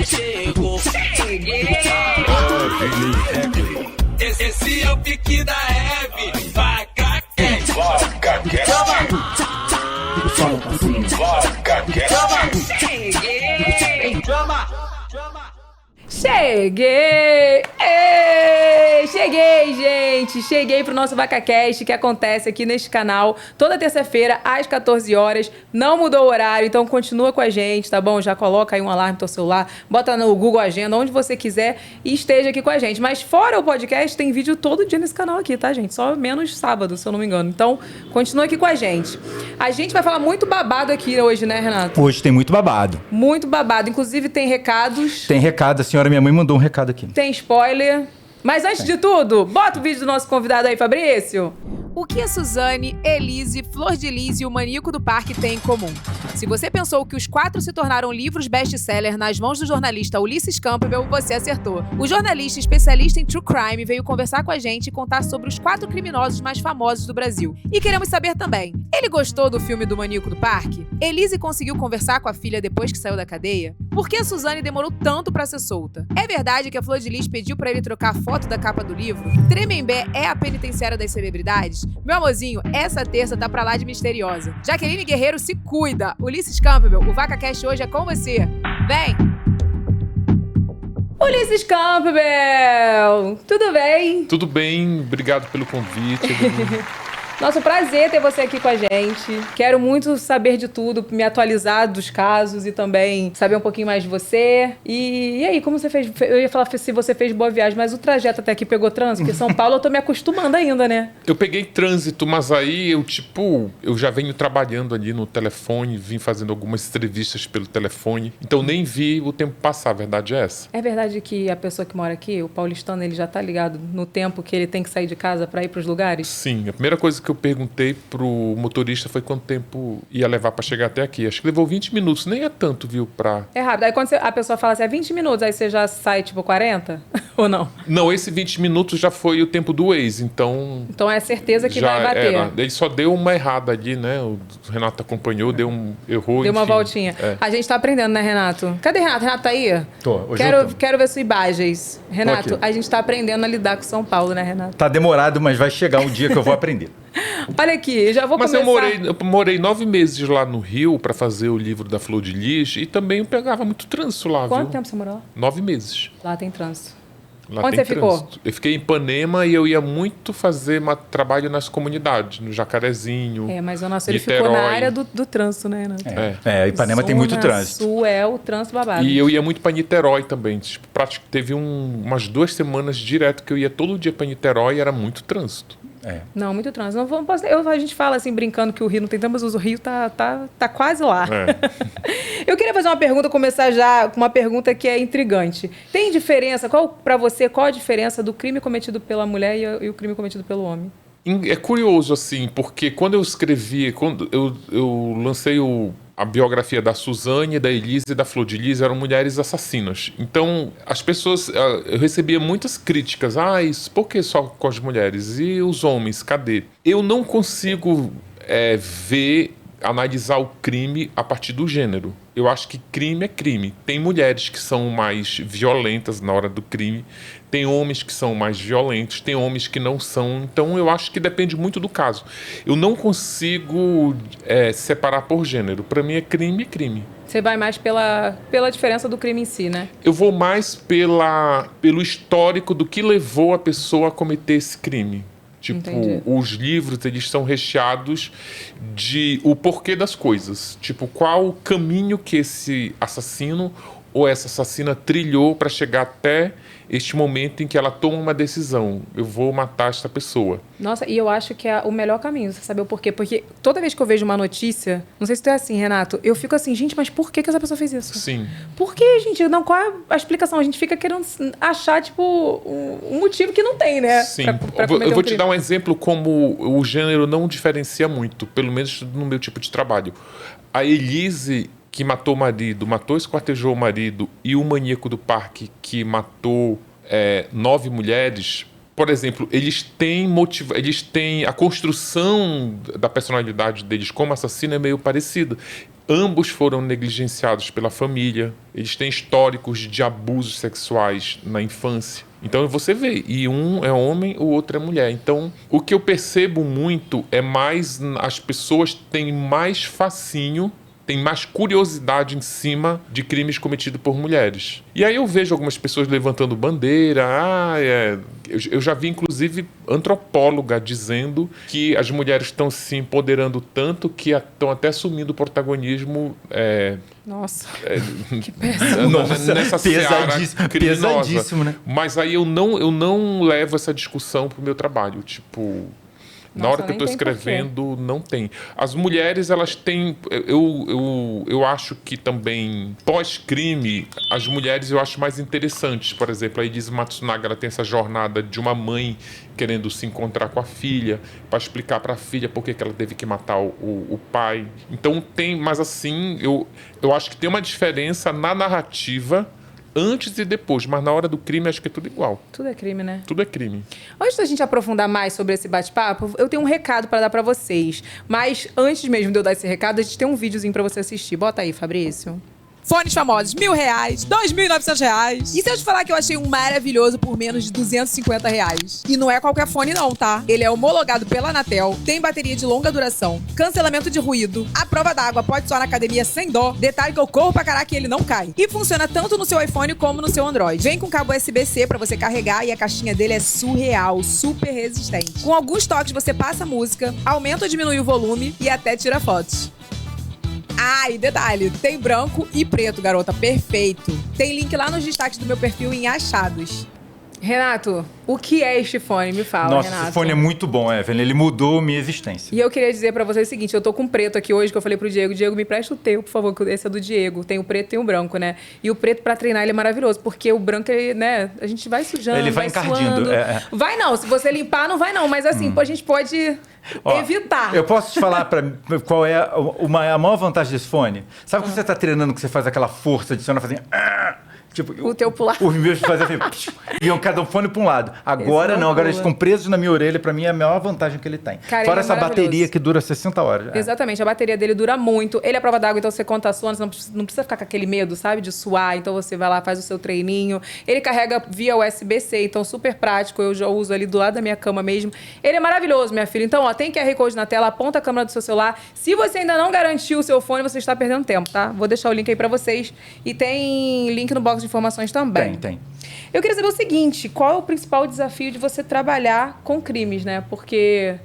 chegou, cheguei. Esse é o pique da Hebe. Vaca quente. Vaca quente. Vaca quente. Cheguei. Cheguei! Ei, cheguei, gente! Cheguei pro nosso VacaCast, que acontece aqui neste canal toda terça-feira, às 14 horas. Não mudou o horário, então continua com a gente, tá bom? Já coloca aí um alarme no teu celular, bota no Google Agenda, onde você quiser e esteja aqui com a gente. Mas fora o podcast, tem vídeo todo dia nesse canal aqui, tá, gente? Só menos sábado, se eu não me engano. Então, continua aqui com a gente. A gente vai falar muito babado aqui hoje, né, Renato? Hoje tem muito babado. Muito babado. Inclusive, tem recados. Tem recado, a senhora minha mãe mandou um recado aqui. Tem spoiler. Mas antes de tudo, bota o vídeo do nosso convidado aí, Fabrício. O que a Suzane, Elise, Flor de Lis e o Maníaco do Parque têm em comum? Se você pensou que os 4 se tornaram livros best-seller nas mãos do jornalista Ulysses Campbell, você acertou. O jornalista especialista em true crime veio conversar com a gente e contar sobre os 4 criminosos mais famosos do Brasil. E queremos saber também, ele gostou do filme do Maníaco do Parque? Elise conseguiu conversar com a filha depois que saiu da cadeia? Por que a Suzane demorou tanto pra ser solta? É verdade que a Flor de Lis pediu pra ele trocar a foto da capa do livro? Tremembé é a penitenciária das celebridades? Meu amorzinho, essa terça tá pra lá de misteriosa. Jaqueline Guerreiro se cuida. Ulisses Campbell, o VacaCast hoje é com você. Vem! Ulisses Campbell! Tudo bem? Tudo bem, obrigado pelo convite. Nosso prazer ter você aqui com a gente. Quero muito saber de tudo, me atualizar dos casos e também saber um pouquinho mais de você. E aí, como você fez? Eu ia falar se você fez boa viagem, mas o trajeto até aqui pegou trânsito, porque São Paulo eu tô me acostumando ainda, né? Eu peguei trânsito, mas aí eu já venho trabalhando ali no telefone, vim fazendo algumas entrevistas pelo telefone, então nem vi o tempo passar, a verdade é essa. É verdade que a pessoa que mora aqui, o paulistano, ele já tá ligado no tempo que ele tem que sair de casa pra ir pros lugares? Sim, a primeira coisa que eu perguntei pro motorista foi quanto tempo ia levar pra chegar até aqui. Acho que levou 20 minutos, nem é tanto, viu, pra... É rápido. Aí quando a pessoa fala assim, é 20 minutos, aí você já sai tipo 40? Ou não? Não, esse 20 minutos já foi o tempo do Waze, então... Então é certeza que já vai bater. Era. Ele só deu uma errada ali, né? O Renato acompanhou, errou, Deu uma enfim. voltinha. É. A gente tá aprendendo, né, Renato? Cadê Renato? Renato tá aí? Tô, hoje eu tô. Quero ver sua imagens. Renato, aqui. a gente tá aprendendo a lidar com São Paulo, né, Renato? Tá demorado, mas vai chegar um dia que eu vou aprender. Olha aqui, já vou começar... eu morei 9 meses lá no Rio para fazer o livro da Flor de Lis e também eu pegava muito trânsito lá, Quanto viu? tempo você morou lá? 9 meses. Lá tem trânsito. Lá Onde tem você ficou? trânsito. Eu fiquei em Ipanema e eu ia muito fazer trabalho nas comunidades, no Jacarezinho, É, mas o nosso ele Niterói. ficou na área do trânsito, né, Renato? Ipanema tem muito Zona trânsito. Sul é o trânsito babado. E eu ia muito para Niterói também. Tipo, teve umas 2 semanas direto que eu ia todo dia para Niterói e era muito trânsito. Não, muito trânsito. Não posso, a gente fala assim, brincando que o Rio não tem tanto, mas o Rio tá quase lá. Eu queria fazer uma pergunta, começar já com uma pergunta que é intrigante. Tem diferença, pra você, qual a diferença do crime cometido pela mulher e o crime cometido pelo homem? É curioso, assim, porque quando eu escrevi, quando eu lancei a biografia da Suzane, da Elise e da Flor de Lis, eram mulheres assassinas. Então, as pessoas... Eu recebia muitas críticas. Isso, por que só com as mulheres? E os homens, cadê? Eu não consigo analisar o crime a partir do gênero. Eu acho que crime é crime. Tem mulheres que são mais violentas na hora do crime, tem homens que são mais violentos, tem homens que não são. Então eu acho que depende muito do caso. Eu não consigo separar por gênero. Para mim é crime. Você vai mais pela diferença do crime em si, né? Eu vou mais pelo histórico do que levou a pessoa a cometer esse crime. Tipo, Entendi. Os livros, eles são recheados de o porquê das coisas. Tipo, qual o caminho que esse assassino ou essa assassina trilhou para chegar até este momento em que ela toma uma decisão. Eu vou matar esta pessoa. Não e eu acho que é o melhor caminho, você saber o porquê. Porque toda vez que eu vejo uma notícia, não sei se tu é assim, Renato, eu fico assim, gente, mas por que essa pessoa fez isso? Sim. Por que, gente? Não, qual é a explicação? A gente fica querendo achar, tipo, um motivo que não tem, né? Sim. Pra Eu vou te crime. dar um exemplo como o gênero não diferencia muito, pelo menos no meu tipo de trabalho. A Elise, que matou o marido, esquartejou o marido, e o maníaco do parque, que matou 9 mulheres, por exemplo, eles têm a construção da personalidade deles como assassino é meio parecida. Ambos foram negligenciados pela família, eles têm históricos de abusos sexuais na infância. Então você vê, e um é homem, o outro é mulher. Então o que eu percebo muito é mais as pessoas têm mais fascínio, tem mais curiosidade em cima de crimes cometidos por mulheres. E aí eu vejo algumas pessoas levantando bandeira. Eu já vi, inclusive, antropóloga dizendo que as mulheres estão se empoderando tanto que estão até assumindo protagonismo. Nossa, que péssimo. Nessa seara criminosa. Pesadíssimo, né? Mas aí eu não levo essa discussão pro meu trabalho. Tipo... Na hora que eu estou escrevendo, não tem. As mulheres, elas têm... Eu acho que também, pós-crime, as mulheres eu acho mais interessantes. Por exemplo, a Elise Matsunaga, ela tem essa jornada de uma mãe querendo se encontrar com a filha, para explicar para a filha por que ela teve que matar o pai. Então tem... Mas assim, eu acho que tem uma diferença na narrativa antes e depois, mas na hora do crime acho que é tudo igual. Tudo é crime, né? Tudo é crime. Antes da gente aprofundar mais sobre esse bate-papo, eu tenho um recado para dar para vocês. Mas antes mesmo de eu dar esse recado, a gente tem um videozinho para você assistir. Bota aí, Fabrício. Fones famosos, R$1.000, R$2.900. E se eu te falar que eu achei um maravilhoso por menos de R$250? E não é qualquer fone não, tá? Ele é homologado pela Anatel, tem bateria de longa duração, cancelamento de ruído, a prova d'água pode soar na academia sem dó, detalhe que eu corro pra caraca e ele não cai. E funciona tanto no seu iPhone como no seu Android. Vem com cabo USB-C pra você carregar e a caixinha dele é surreal, super resistente. Com alguns toques você passa a música, aumenta ou diminui o volume e até tira fotos. Ah, e detalhe, tem branco e preto, garota, perfeito. Tem link lá nos destaques do meu perfil em achados. Renato, o que é este fone? Me fala, Nossa, Renato. esse fone é muito bom, Evelyn. Ele mudou minha existência. E eu queria dizer pra vocês o seguinte, eu tô com preto aqui hoje, que eu falei pro Diego, Diego, me presta o teu, por favor, que esse é do Diego. Tem o preto e tem o branco, né? E o preto pra treinar, ele é maravilhoso, porque o branco, ele, né, a gente vai sujando, ele vai encardindo. Vai não, se você limpar, não vai não, mas assim, a gente pode evitar. Eu posso te falar qual é a maior vantagem desse fone? Sabe quando você tá treinando, que você faz aquela força de fazer... Tipo, o teu pular. Os meus fazem assim, iam cada um fone para um lado. Agora não, agora eles ficam presos na minha orelha, para mim é a maior vantagem que ele tem. Cara, fora ele essa bateria que dura 60 horas. Exatamente, a bateria dele dura muito. Ele é prova d'água, então você conta suando, você não precisa ficar com aquele medo, sabe, de suar. Então você vai lá, faz o seu treininho. Ele carrega via USB-C, então super prático. Eu já uso ali do lado da minha cama mesmo. Ele é maravilhoso, minha filha. Então, ó, tem QR Code na tela, aponta a câmera do seu celular. Se você ainda não garantiu o seu fone, você está perdendo tempo, tá? Vou deixar o link aí para vocês. E tem link no box de informações também. Tem. Eu queria saber o seguinte, qual é o principal desafio de você trabalhar com crimes, né? Porque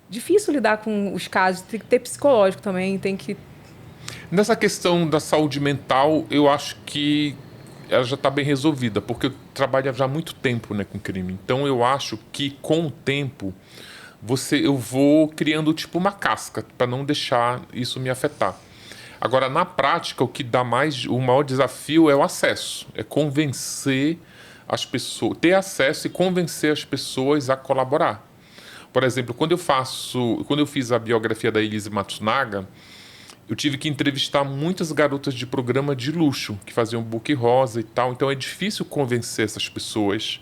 difícil lidar com os casos, tem que ter psicológico também, tem que... Nessa questão da saúde mental, eu acho que ela já está bem resolvida, porque eu trabalho já há muito tempo, né, com crime. Então eu acho que com o tempo eu vou criando tipo uma casca para não deixar isso me afetar. Agora, na prática, o maior desafio é o acesso. É convencer as pessoas, ter acesso e convencer as pessoas a colaborar. Por exemplo, quando eu fiz a biografia da Elise Matsunaga, eu tive que entrevistar muitas garotas de programa de luxo, que faziam book rosa e tal. Então, é difícil convencer essas pessoas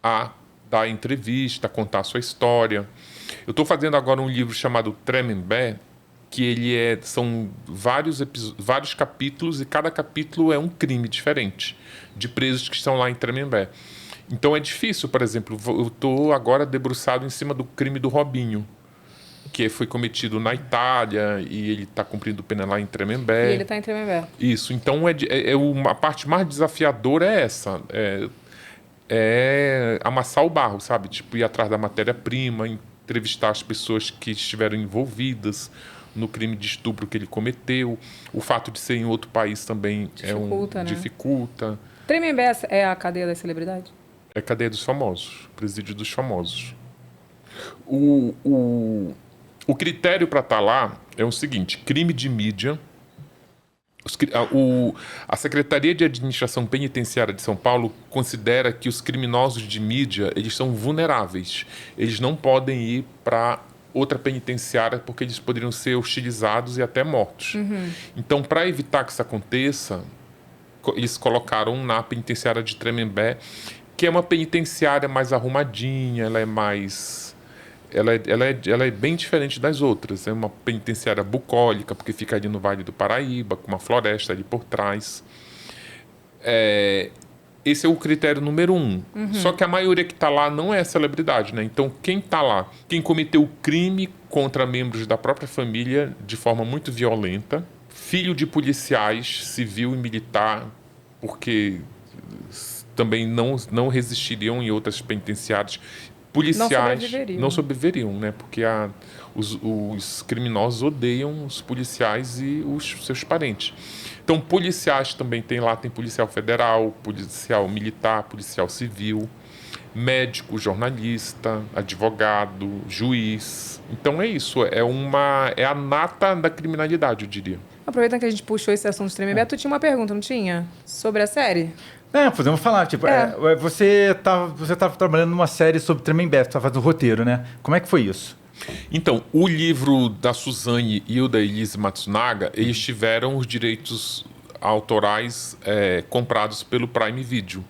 a dar entrevista, a contar a sua história. Eu estou fazendo agora um livro chamado Tremembé, que são vários capítulos e cada capítulo é um crime diferente de presos que estão lá em Tremembé. Então é difícil, por exemplo, eu estou agora debruçado em cima do crime do Robinho, que foi cometido na Itália e ele está cumprindo pena lá em Tremembé. E ele está em Tremembé. Isso, então a parte mais desafiadora é essa, é amassar o barro, sabe? Tipo, ir atrás da matéria-prima, entrevistar as pessoas que estiveram envolvidas no crime de estupro que ele cometeu. O fato de ser em outro país também dificulta. Tremembé é a cadeia das celebridades? É a cadeia dos famosos, presídio dos famosos. O critério para estar lá é o seguinte: crime de mídia. A Secretaria de Administração Penitenciária de São Paulo considera que os criminosos de mídia, eles são vulneráveis. Eles não podem ir para outra penitenciária porque eles poderiam ser hostilizados e até mortos. Uhum. Então, para evitar que isso aconteça, eles colocaram na penitenciária de Tremembé que é uma penitenciária mais arrumadinha, ela é mais... Ela é bem diferente das outras. É uma penitenciária bucólica, porque fica ali no Vale do Paraíba, com uma floresta ali por trás. Esse é o critério número 1. Só que a maioria que está lá não é celebridade, né? Então, quem está lá? Quem cometeu crime contra membros da própria família de forma muito violenta, filho de policiais, civil e militar, porque também não resistiriam em outras penitenciárias. Policiais não sobreviveriam, né? Porque os criminosos odeiam os policiais e os seus parentes. Então, policiais também tem lá, tem policial federal, policial militar, policial civil, médico, jornalista, advogado, juiz. Então é isso, é a nata da criminalidade, eu diria. Aproveitando que a gente puxou esse assunto do Tremembé, tu tinha uma pergunta, não tinha? Sobre a série? Podemos falar, tipo, você tava trabalhando numa série sobre Tremembé, você estava fazendo roteiro, né? Como é que foi isso? Então, o livro da Suzane e o da Elise Matsunaga, eles tiveram os direitos autorais comprados pelo Prime Video.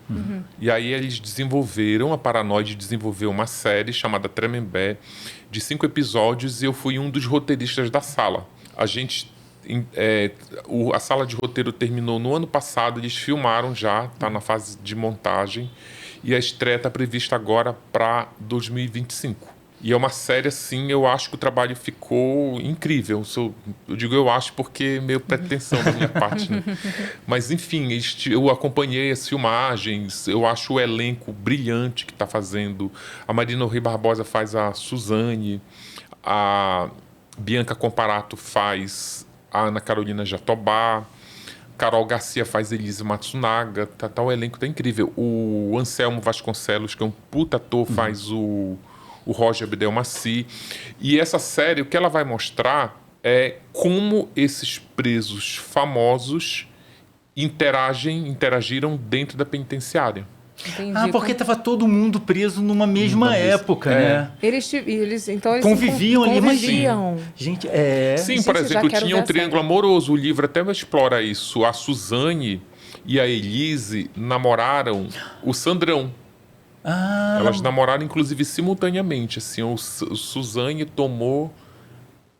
E aí eles desenvolveram, a Paranoide desenvolveu uma série chamada Tremembé, de 5 episódios, e eu fui um dos roteiristas da sala. A sala de roteiro terminou no ano passado, eles filmaram já, está na fase de montagem, e a estreia está prevista agora para 2025. E é uma série, assim, eu acho que o trabalho ficou incrível. Eu digo eu acho porque é meio pretensão da minha parte, né? Mas, enfim, eu acompanhei as filmagens, eu acho o elenco brilhante que está fazendo. A Marina Rui Barbosa faz a Suzane, a Bianca Comparato faz a Ana Carolina Jatobá, Carol Garcia faz Elise Matsunaga, o elenco tá incrível. O Anselmo Vasconcelos, que é um puta ator, faz o Roger Abdelmaci. E essa série, o que ela vai mostrar é como esses presos famosos interagiram dentro da penitenciária. Entendi. Porque estava todo mundo preso numa mesma época, né? Eles Conviviam ali, mas conviviam. Gente, Sim, por exemplo, tinha um triângulo amoroso. O livro até explora isso. A Suzane e a Elise namoraram o Sandrão. Elas namoraram, inclusive, simultaneamente. Assim, o Suzane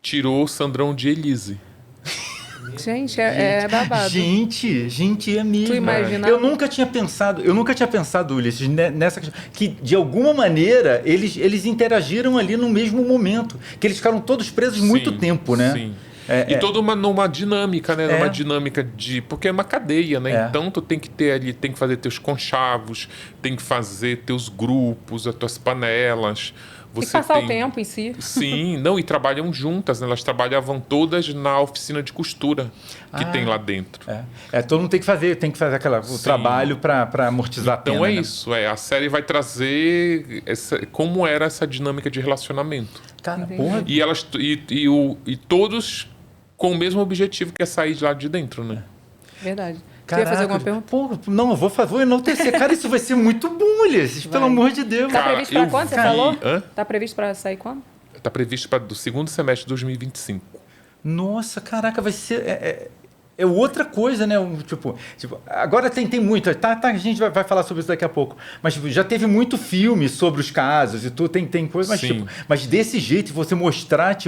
tirou o Sandrão de Elise. Gente, é babado. Gente, é mesmo. Tu imaginava? Eu nunca tinha pensado, Ulisses, nessa questão, que de alguma maneira eles interagiram ali no mesmo momento, que eles ficaram todos presos muito tempo, né? Sim. Toda numa dinâmica, né? Numa dinâmica porque é uma cadeia, né? Então tu tem que ter ali, tem que fazer teus conchavos, tem que fazer teus grupos, as tuas panelas. Tem que passar o tempo em si. Sim, e trabalham juntas, né? Elas trabalhavam todas na oficina de costura que tem lá dentro. Todo mundo tem que fazer o trabalho para amortizar a pena. Então isso, a série vai trazer como era essa dinâmica de relacionamento. Cara, porra. E todos com o mesmo objetivo, que é sair de lá de dentro, né? Verdade. Caraca, Você ia fazer alguma pergunta? Não, eu vou enaltecer. Cara, isso vai ser muito bom, Ulisses, pelo amor de Deus. Tá previsto para quando, você falou? Hã? Tá previsto para sair quando? Tá previsto para do segundo semestre de 2025. Nossa, caraca, vai ser... É outra coisa, né? Tipo, agora tem muito. A gente vai falar sobre isso daqui a pouco. Mas já teve muito filme sobre os casos e tudo, tem coisa, mas desse jeito, você mostrar,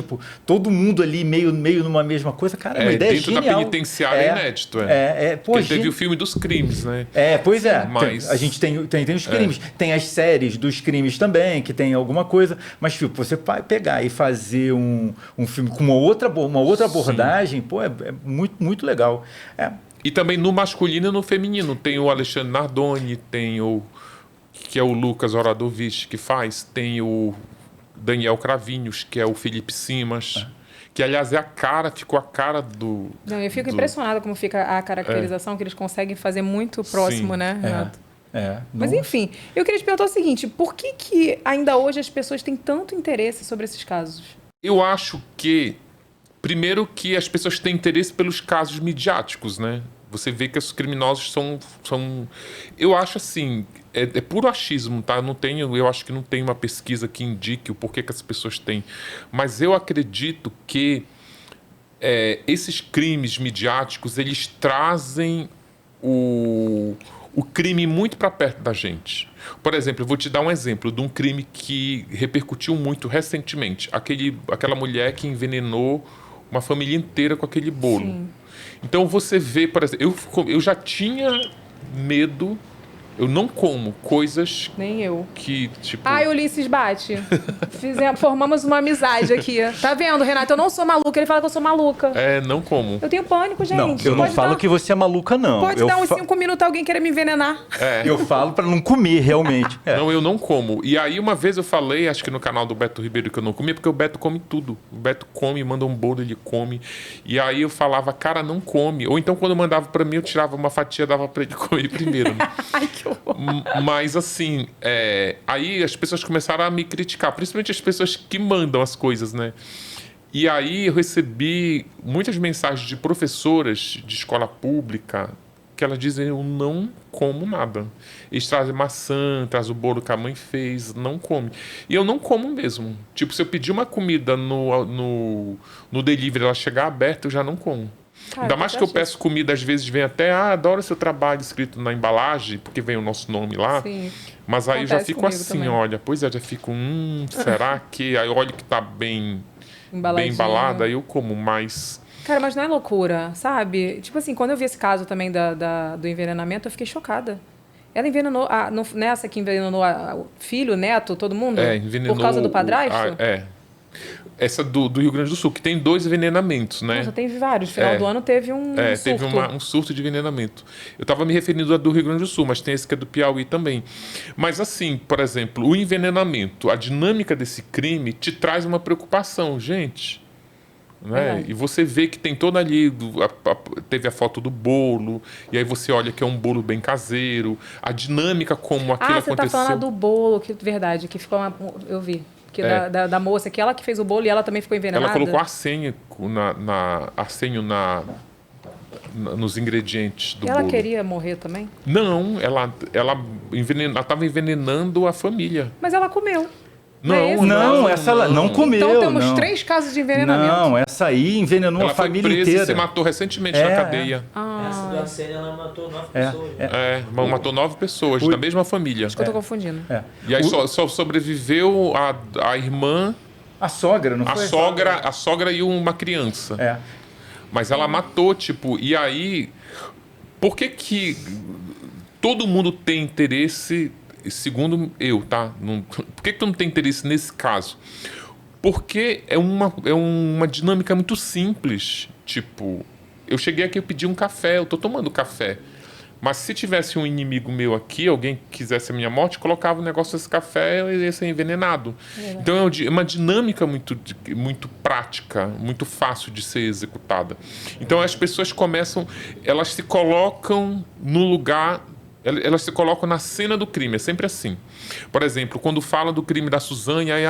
todo mundo ali meio numa mesma coisa, cara, uma ideia dentro genial. Da penitenciária é inédito. Porque teve o filme dos crimes, né? Pois é. Mas... A gente tem os crimes. Tem as séries dos crimes também, que tem alguma coisa. Mas, você pegar e fazer um filme com uma outra abordagem, é muito, muito legal. E também no masculino e no feminino. Tem o Alexandre Nardoni, tem que é o Lucas Oradovich que faz, tem o Daniel Cravinhos, que é o Felipe Simas, que aliás ficou a cara do... Não, eu fico impressionada como fica a caracterização, que eles conseguem fazer muito próximo, né, Renato? Mas enfim, eu queria te perguntar o seguinte, por que ainda hoje as pessoas têm tanto interesse sobre esses casos? Eu acho que primeiro que as pessoas têm interesse pelos casos midiáticos, né? Você vê que os criminosos são... Eu acho assim, é puro achismo, tá? Eu acho que não tem uma pesquisa que indique o porquê que as pessoas têm. Mas eu acredito que esses crimes midiáticos, eles trazem o o crime muito para perto da gente. Por exemplo, eu vou te dar um exemplo de um crime que repercutiu muito recentemente. Aquela mulher que envenenou uma família inteira com aquele bolo. Sim. Então você vê, por exemplo, eu já tinha medo. Eu não como coisas Nem eu. que, tipo... Ai, Ulisses bate. Formamos uma amizade aqui. Tá vendo, Renato? Eu não sou maluca. Ele fala que eu sou maluca. não como. Eu tenho pânico, gente. Não, eu não falo que você é maluca, não. Pode dar uns 5 minutos alguém querer me envenenar. Eu falo pra não comer, realmente. Não, eu não como. E aí, uma vez eu falei, acho que no canal do Beto Ribeiro, que eu não comia, porque o Beto come tudo. O Beto come, manda um bolo, ele come. E aí eu falava, cara, não come. Ou então, quando mandava pra mim, eu tirava uma fatia, dava pra ele comer primeiro. Ai, que horror. Mas assim, aí as pessoas começaram a me criticar, principalmente as pessoas que mandam as coisas, né? E aí eu recebi muitas mensagens de professoras de escola pública que elas dizem, eu não como nada. Eles trazem maçã, trazem o bolo que a mãe fez, não come. E eu não como mesmo. Tipo, se eu pedir uma comida no delivery, ela chegar aberta, eu já não como. Cara, ainda mais que eu peço comida, às vezes vem até, adoro seu trabalho escrito na embalagem, porque vem o nosso nome lá. Sim. Mas aí eu já fico assim, também. olha, já fico, será que... Aí eu olho que tá bem embalada, aí eu como, mas... Cara, mas não é loucura, sabe? Tipo assim, quando eu vi esse caso também do envenenamento, eu fiquei chocada. Ela envenenou, nessa que envenenou o filho, o neto, todo mundo? Envenenou... Por causa do padrasto? Essa do Rio Grande do Sul, que tem 2 envenenamentos, né? Nossa, teve vários. No final do ano teve um surto. Teve um surto de envenenamento. Eu estava me referindo a do Rio Grande do Sul, mas tem esse que é do Piauí também. Mas assim, por exemplo, o envenenamento, a dinâmica desse crime te traz uma preocupação, gente. Né? E você vê que tem toda ali, teve a foto do bolo, e aí você olha que é um bolo bem caseiro, a dinâmica como aquilo aconteceu. Você tá falando do bolo, que verdade, que ficou eu vi. Que da moça, que ela que fez o bolo e ela também ficou envenenada. Ela colocou arsênico nos ingredientes do bolo. Ela queria morrer também? Não, ela estava envenenando a família. Mas ela comeu. Essa ela não comeu. Então temos 3 casos de envenenamento. Não, essa aí envenenou a família inteira. Ela foi presa e se matou recentemente na cadeia. Essa do Arsênio, ela matou 9 pessoas. Matou 9 pessoas da mesma família. Acho que eu tô confundindo. E aí só sobreviveu a irmã... A sogra, não foi? A sogra e uma criança. Mas ela matou, tipo... E aí... Por que todo mundo tem interesse... Segundo eu, tá? Por que tu não tem interesse nesse caso? Porque é uma dinâmica muito simples. Tipo, eu cheguei aqui, eu pedi um café, eu tô tomando café. Mas se tivesse um inimigo meu aqui, alguém que quisesse a minha morte, colocava o negócio desse café e ia ser envenenado. Então é uma dinâmica muito prática, muito fácil de ser executada. Então as pessoas elas se colocam no lugar... Elas se colocam na cena do crime, é sempre assim. Por exemplo, quando fala do crime da Suzane, aí,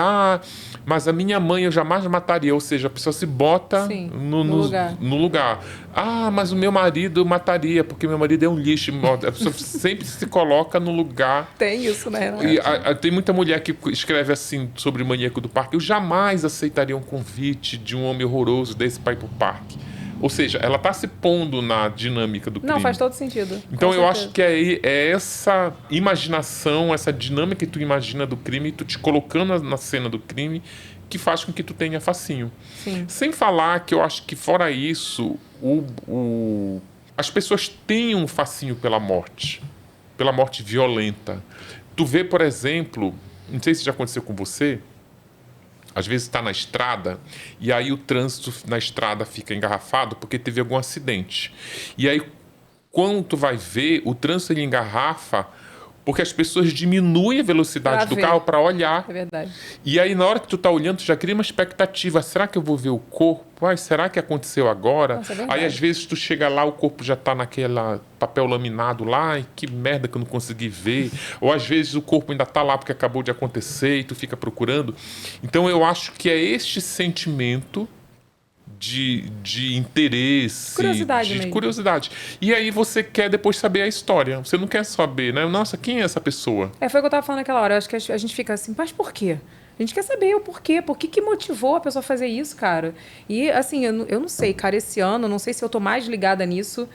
mas a minha mãe eu jamais mataria. Ou seja, a pessoa se bota no lugar. Mas o meu marido eu mataria, porque meu marido é um lixo. A pessoa sempre se coloca no lugar. Tem isso, né? E tem muita mulher que escreve assim sobre o maníaco do parque. Eu jamais aceitaria um convite de um homem horroroso desse para ir pro parque. Ou seja, ela está se pondo na dinâmica do crime. Não, faz todo sentido. Então eu acho que é essa imaginação, essa dinâmica que tu imagina do crime, tu te colocando na cena do crime, que faz com que tu tenha fascínio. Sim. Sem falar que eu acho que fora isso, as pessoas têm um fascínio pela morte violenta. Tu vê, por exemplo, não sei se já aconteceu com você, às vezes está na estrada e aí o trânsito na estrada fica engarrafado porque teve algum acidente. E aí, quando tu vai ver, o trânsito ele engarrafa porque as pessoas diminuem a velocidade do carro para olhar. É verdade. E aí, na hora que tu tá olhando, tu já cria uma expectativa. Será que eu vou ver o corpo? Será que aconteceu agora? Nossa, aí, às vezes, tu chega lá, o corpo já tá naquela papel laminado lá. E que merda que eu não consegui ver. Ou, às vezes, o corpo ainda tá lá porque acabou de acontecer e tu fica procurando. Então, eu acho que é este sentimento de interesse, curiosidade. E aí você quer depois saber a história. Você não quer saber, né? Nossa, quem é essa pessoa? Foi o que eu tava falando naquela hora. Eu acho que a gente fica assim, mas por quê? A gente quer saber o porquê. Por que motivou a pessoa a fazer isso, cara? E, assim, eu não sei, cara, esse ano, não sei se eu tô mais ligada nisso.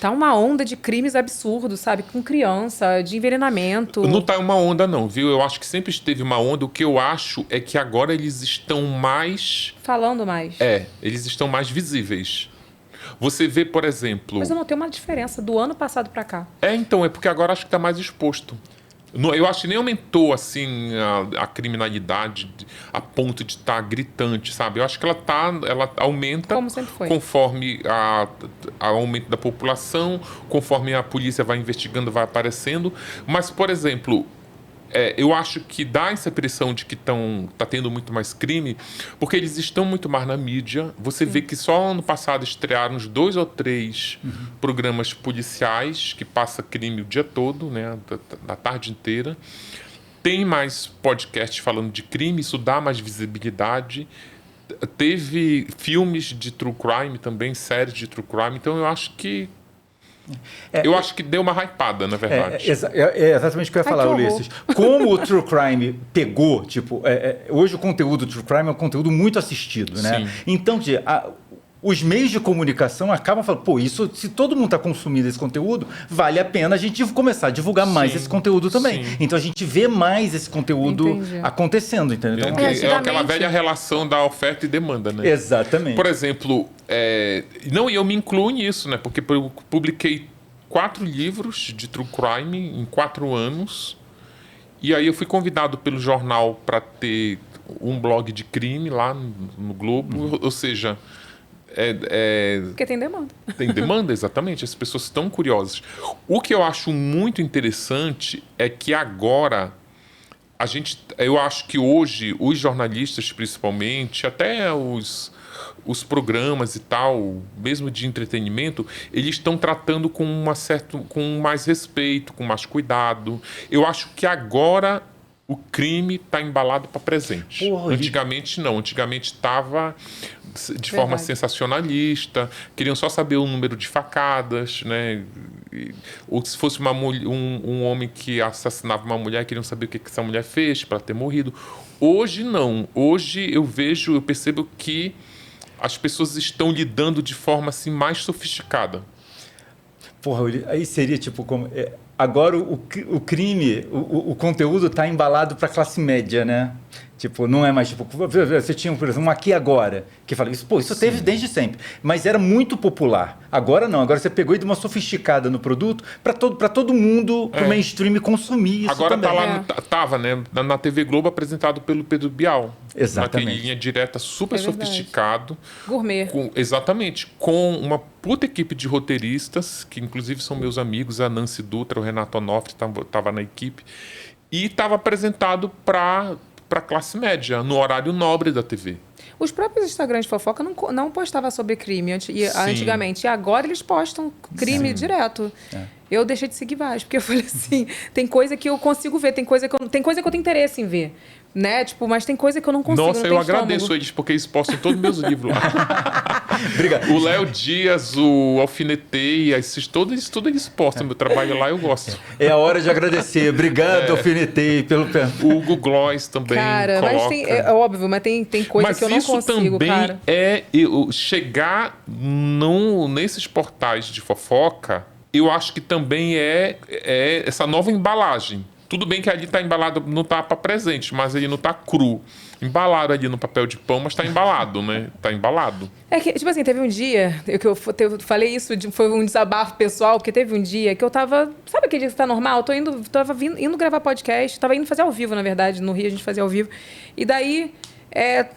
Tá uma onda de crimes absurdos, sabe? Com criança, de envenenamento. Não tá uma onda, não, viu? Eu acho que sempre esteve uma onda. O que eu acho é que agora eles estão mais... Falando mais. Eles estão mais visíveis. Você vê, por exemplo... Mas eu não tenho uma diferença do ano passado pra cá. Então, é porque agora acho que tá mais exposto. Eu acho que nem aumentou, assim, a criminalidade a ponto de estar gritante, sabe? Eu acho que ela aumenta... Como sempre foi. Conforme o aumento da população, conforme a polícia vai investigando, vai aparecendo. Mas, por exemplo... eu acho que dá essa impressão de que tá tendo muito mais crime, porque eles estão muito mais na mídia. Você vê que só ano passado estrearam uns 2 ou 3 programas policiais que passa crime o dia todo, né, da tarde inteira. Tem mais podcasts falando de crime, isso dá mais visibilidade. Teve filmes de true crime também, séries de true crime. Então eu acho que eu acho que deu uma hypada, na verdade. É exatamente o que eu ia falar, Ulisses. Como o True Crime pegou, tipo, hoje o conteúdo do True Crime é um conteúdo muito assistido, né? Sim. Então, os meios de comunicação acabam falando, pô, isso, se todo mundo está consumindo esse conteúdo, vale a pena a gente começar a divulgar mais esse conteúdo também. Sim. Então a gente vê mais esse conteúdo acontecendo, entendeu? Então, É aquela velha relação da oferta e demanda, né? Exatamente. Por exemplo, eu me incluo nisso, né? Porque eu publiquei 4 livros de true crime em 4 anos. E aí eu fui convidado pelo jornal para ter um blog de crime lá no Globo. Ou seja... Porque tem demanda. Tem demanda, exatamente. As pessoas estão curiosas. O que eu acho muito interessante é que agora eu acho que hoje os jornalistas, principalmente, até os programas e tal, mesmo de entretenimento, eles estão tratando com mais respeito, com mais cuidado. Eu acho que agora o crime está embalado para presente. Antigamente não. Antigamente estava de forma sensacionalista, queriam só saber o número de facadas, né? Ou se fosse um homem que assassinava uma mulher, queriam saber o que essa mulher fez para ter morrido. Hoje não. Hoje eu percebo que as pessoas estão lidando de forma assim mais sofisticada. Aí seria tipo como... Agora o crime, o conteúdo está embalado para a classe média, né? Tipo, não é mais tipo... Você tinha, por exemplo, um Aqui Agora, que fala isso. Pô, isso teve desde sempre. Mas era muito popular. Agora não. Agora você pegou e deu uma sofisticada no produto para todo mundo, para o mainstream consumir isso agora também. Agora estava, né? Na TV Globo, apresentado pelo Pedro Bial. Exatamente. Naquele linha direta super sofisticado. Gourmet. Exatamente. Com uma puta equipe de roteiristas, que inclusive são meus amigos, a Nancy Dutra, o Renato Onofre, estava na equipe. E estava apresentado para classe média, no horário nobre da TV. Os próprios Instagrams de fofoca não postavam sobre crime antigamente. E agora eles postam crime direto. Eu deixei de seguir vários, porque eu falei assim, tem coisa que eu consigo ver, tem coisa que eu tenho interesse em ver. Né? Tipo, mas tem coisa que eu não consigo. Nossa, eu agradeço eles, porque eles postam todos os meus livros lá. Obrigado. O Léo Dias, o Alfinetei, tudo eles postam. Meu trabalho lá eu gosto. É a hora de agradecer. Obrigado, Alfinetei, pelo... O Google Gloss também. Cara, coloca. mas é óbvio, mas tem coisa que eu não consigo, Mas isso também cara. Chegar nesses portais de fofoca, eu acho que também é essa nova embalagem. Tudo bem que ali está embalado, não está para presente, mas ele não está cru. Embalado ali no papel de pão, mas está embalado, né? Está embalado. É que, tipo assim, teve um dia, que eu falei isso, foi um desabafo pessoal, porque teve um dia que eu tava... Sabe aquele dia que tá normal? Tava indo gravar podcast, tava indo fazer ao vivo, na verdade. No Rio a gente fazia ao vivo. E daí,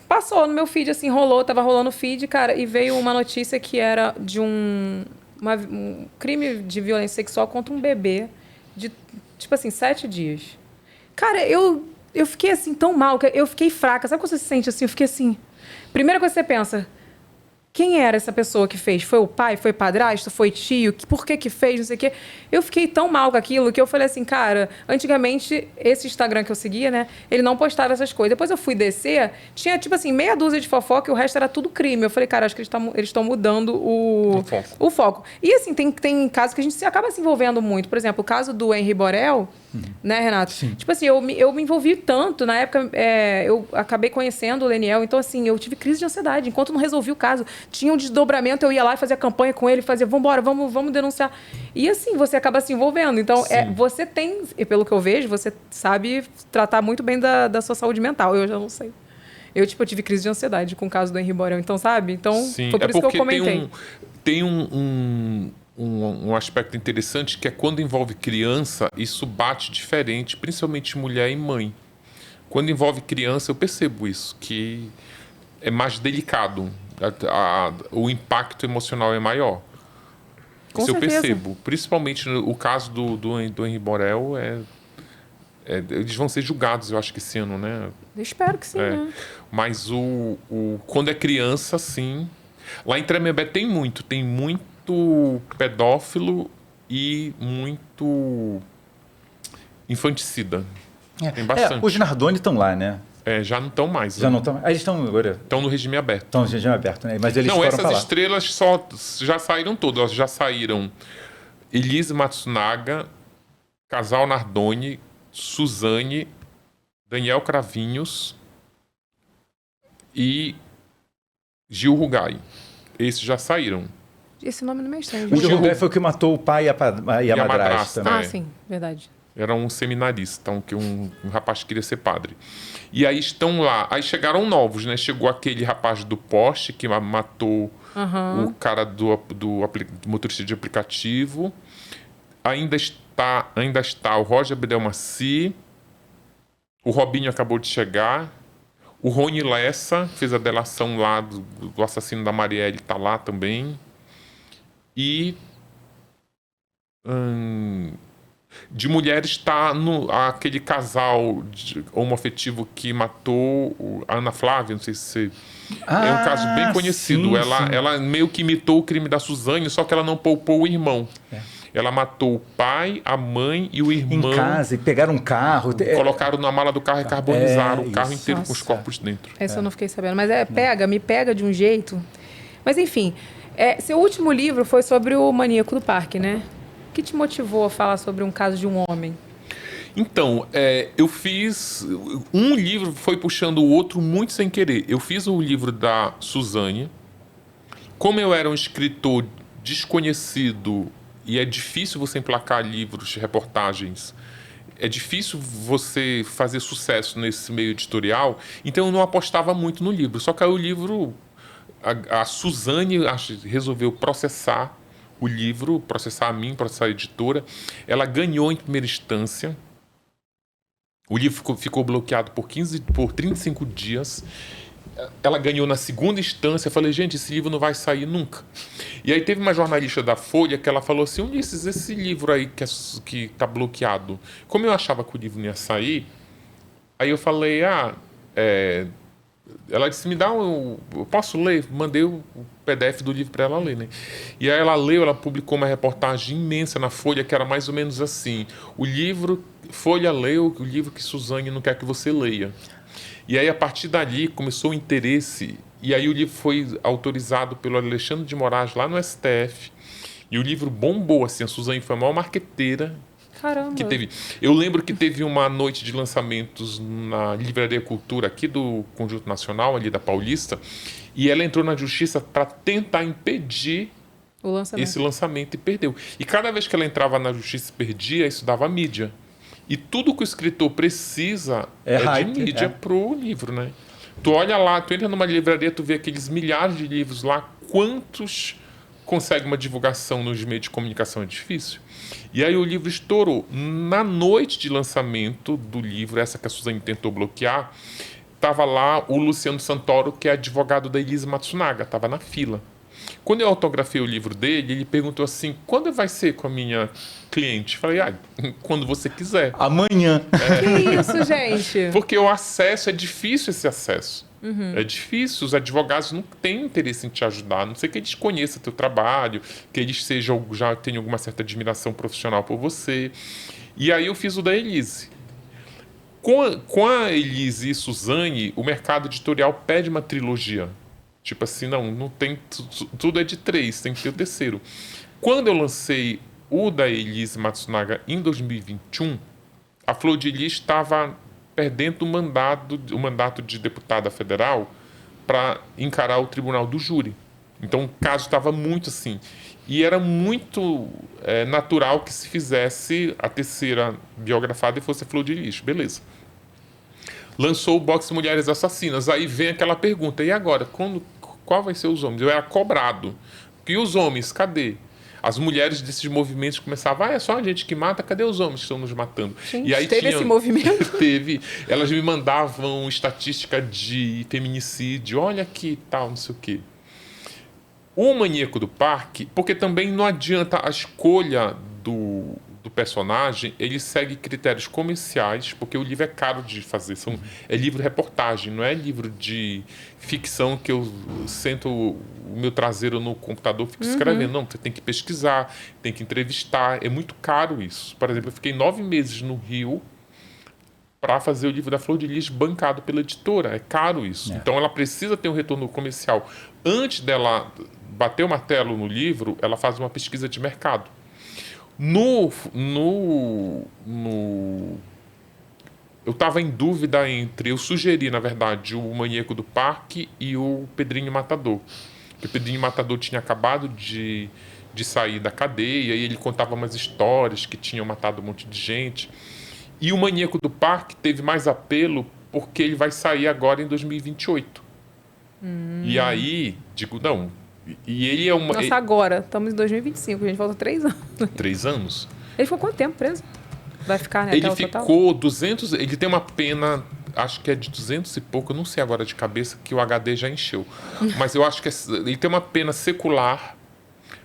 passou no meu feed, assim, tava rolando o feed, cara, e veio uma notícia que era de um crime de violência sexual contra um bebê de... Tipo assim, 7 dias. Cara, eu fiquei assim tão mal, que eu fiquei fraca. Sabe quando você se sente assim? Eu fiquei assim... Primeira coisa que você pensa... Quem era essa pessoa que fez? Foi o pai? Foi padrasto? Foi tio? Por que fez? Não sei o quê. Eu fiquei tão mal com aquilo que eu falei assim, cara, antigamente, esse Instagram que eu seguia, né? Ele não postava essas coisas. Depois eu fui descer, tinha, tipo assim, meia dúzia de fofoca e o resto era tudo crime. Eu falei, cara, acho que eles estão mudando o foco. E assim, tem casos que a gente acaba se envolvendo muito. Por exemplo, o caso do Henri Borel, né, Renato? Sim. Tipo assim, eu me envolvi tanto. Na época, eu acabei conhecendo o Leniel. Então, assim, eu tive crise de ansiedade. Enquanto não resolvi o caso, tinha um desdobramento, eu ia lá e fazia campanha com ele, fazia, vambora, vamos denunciar. E assim, você acaba se envolvendo. Então, você tem, e pelo que eu vejo, você sabe tratar muito bem da sua saúde mental. Eu já não sei. Eu tive crise de ansiedade com o caso do Henri Borel. Então, sabe? Então, Sim, foi por isso que eu comentei. Tem um aspecto interessante que é quando envolve criança, isso bate diferente, principalmente mulher e mãe. Quando envolve criança, eu percebo isso, que é mais delicado. O impacto emocional é maior. Com Isso certeza. eu percebo. Principalmente o caso do Henri Borel, eles vão ser julgados, eu acho que esse ano, né? Eu espero que sim, né? Mas quando é criança, sim. Lá em Tremembé tem muito pedófilo e muito infanticida. Tem bastante. Os Nardoni estão lá, né? Já não estão mais. Já não estão. Eles estão agora. Estão no regime aberto. Estão no regime aberto, né? Mas eles Não, foram essas pra lá. estrelas já saíram todas. Elas já saíram Elise Matsunaga, Casal Nardoni, Suzane, Daniel Cravinhos e Gil Rugai. Esses já saíram. Esse nome não é estranho. O Gil Rugai foi o que matou o pai e a madrasta. né? Sim, verdade. Era um seminarista, um rapaz que queria ser padre. E aí estão lá. Aí chegaram novos, né? Chegou aquele rapaz do poste que matou o cara do motorista de aplicativo. Ainda está o Roger Bedelmaci. O Robinho acabou de chegar. O Rony Lessa fez a delação lá do assassino da Marielle, está lá também. E de mulheres está aquele casal homoafetivo que matou a Ana Flávia, não sei se é um caso bem conhecido. Sim, ela meio que imitou o crime da Suzane, só que ela não poupou o irmão. Ela matou o pai, a mãe e o irmão. Em casa, e pegaram um carro. Colocaram na mala do carro e carbonizaram o carro inteiro com os corpos dentro. Essa eu não fiquei sabendo. Mas me pega de um jeito. Mas enfim, seu último livro foi sobre o maníaco do parque, né? O que te motivou a falar sobre um caso de um homem? Então, eu fiz... Um livro foi puxando o outro muito sem querer. Eu fiz o livro da Suzane. Como eu era um escritor desconhecido... E é difícil você emplacar livros, reportagens. É difícil você fazer sucesso nesse meio editorial. Então eu não apostava muito no livro. Só que aí o livro... A Suzane resolveu processar o livro, processar a mim, processar a editora. Ela ganhou em primeira instância. O livro ficou bloqueado por 35 dias. Ela ganhou na segunda instância. Eu falei, gente, esse livro não vai sair nunca. E aí teve uma jornalista da Folha que ela falou assim, Ulisses, esse livro aí que tá bloqueado, como eu achava que o livro não ia sair, aí eu falei, ela disse, me dá eu posso ler? Mandei o PDF do livro para ela ler, né? E aí ela publicou uma reportagem imensa na Folha, que era mais ou menos assim, Folha leu o livro que Suzane não quer que você leia. E aí, a partir dali, começou o interesse. E aí, o livro foi autorizado pelo Alexandre de Moraes lá no STF. E o livro bombou, assim. A Suzane foi a maior marqueteira que teve. Eu lembro que teve uma noite de lançamentos na Livraria Cultura, aqui do Conjunto Nacional, ali da Paulista. E ela entrou na justiça para tentar impedir esse lançamento e perdeu. E cada vez que ela entrava na justiça e perdia, isso dava mídia. E tudo que o escritor precisa de mídia pro livro, né? Tu olha lá, tu entra numa livraria, tu vê aqueles milhares de livros lá, quantos conseguem uma divulgação nos meios de comunicação? É difícil. E aí o livro estourou. Na noite de lançamento do livro, essa que a Suzane tentou bloquear, estava lá o Luciano Santoro, que é advogado da Elise Matsunaga, estava na fila. Quando eu autografei o livro dele, ele perguntou assim, quando vai ser com a minha cliente? Falei, quando você quiser. Amanhã. Que isso, gente? Porque o acesso, é difícil esse acesso. É difícil, os advogados não têm interesse em te ajudar, a não ser que eles conheçam teu trabalho, que eles já tenham alguma certa admiração profissional por você. E aí eu fiz o da Elise. Com a Elise e Suzane, o mercado editorial pede uma trilogia. Tipo assim, não tem, tudo é de 3, tem que ter o terceiro. Quando eu lancei o da Elise Matsunaga em 2021, a Flor de Lis estava perdendo o mandato de deputada federal para encarar o tribunal do júri. Então o caso estava muito assim. E era muito natural que se fizesse a terceira biografada e fosse a Flor de Lis. Beleza. Lançou o box Mulheres Assassinas. Aí vem aquela pergunta, e agora? Qual vai ser os homens? Eu era cobrado. E os homens, cadê? As mulheres desses movimentos começavam, é só a gente que mata, cadê os homens que estão nos matando? Gente, e aí teve esse movimento? Teve. Elas me mandavam estatística de feminicídio, olha aqui, tal, não sei o quê. O Maníaco do Parque, porque também não adianta a escolha do personagem, ele segue critérios comerciais, porque o livro é caro de fazer. É livro-reportagem, não é livro de ficção que eu sento o meu traseiro no computador e fico escrevendo. Não, você tem que pesquisar, tem que entrevistar. É muito caro isso. Por exemplo, eu fiquei 9 meses no Rio para fazer o livro da Flor de Lis bancado pela editora. É caro isso. Então, ela precisa ter um retorno comercial. Antes dela bater o martelo no livro, ela faz uma pesquisa de mercado. Eu estava em dúvida eu sugeri, na verdade, o Maníaco do Parque e o Pedrinho Matador. Porque o Pedrinho Matador tinha acabado de sair da cadeia e ele contava umas histórias que tinham matado um monte de gente. E o Maníaco do Parque teve mais apelo porque ele vai sair agora em 2028. E aí, digo, não... E ele é uma... Nossa, agora. Estamos em 2025, a gente falta 3 anos. 3 anos? Ele ficou quanto tempo preso? Vai ficar, né? Ele até o ficou total? 200... Ele tem uma pena, acho que é de 200 e pouco, eu não sei agora de cabeça, que o HD já encheu. Mas eu acho que ele tem uma pena secular,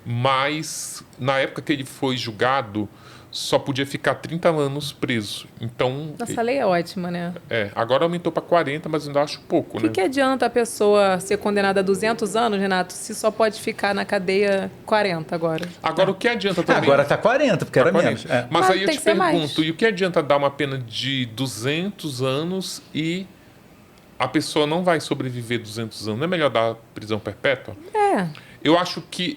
mas na época que ele foi julgado, só podia ficar 30 anos preso. Então... Nossa, a lei é ótima, né? Agora aumentou para 40, mas ainda acho pouco, né? O que adianta a pessoa ser condenada a 200 anos, Renato, se só pode ficar na cadeia 40 agora? Agora, o que adianta também... Agora está 40, porque era 40. menos. Mas aí eu tem te que ser mais. pergunto, e o que adianta dar uma pena de 200 anos e a pessoa não vai sobreviver 200 anos? Não é melhor dar prisão perpétua? Eu acho que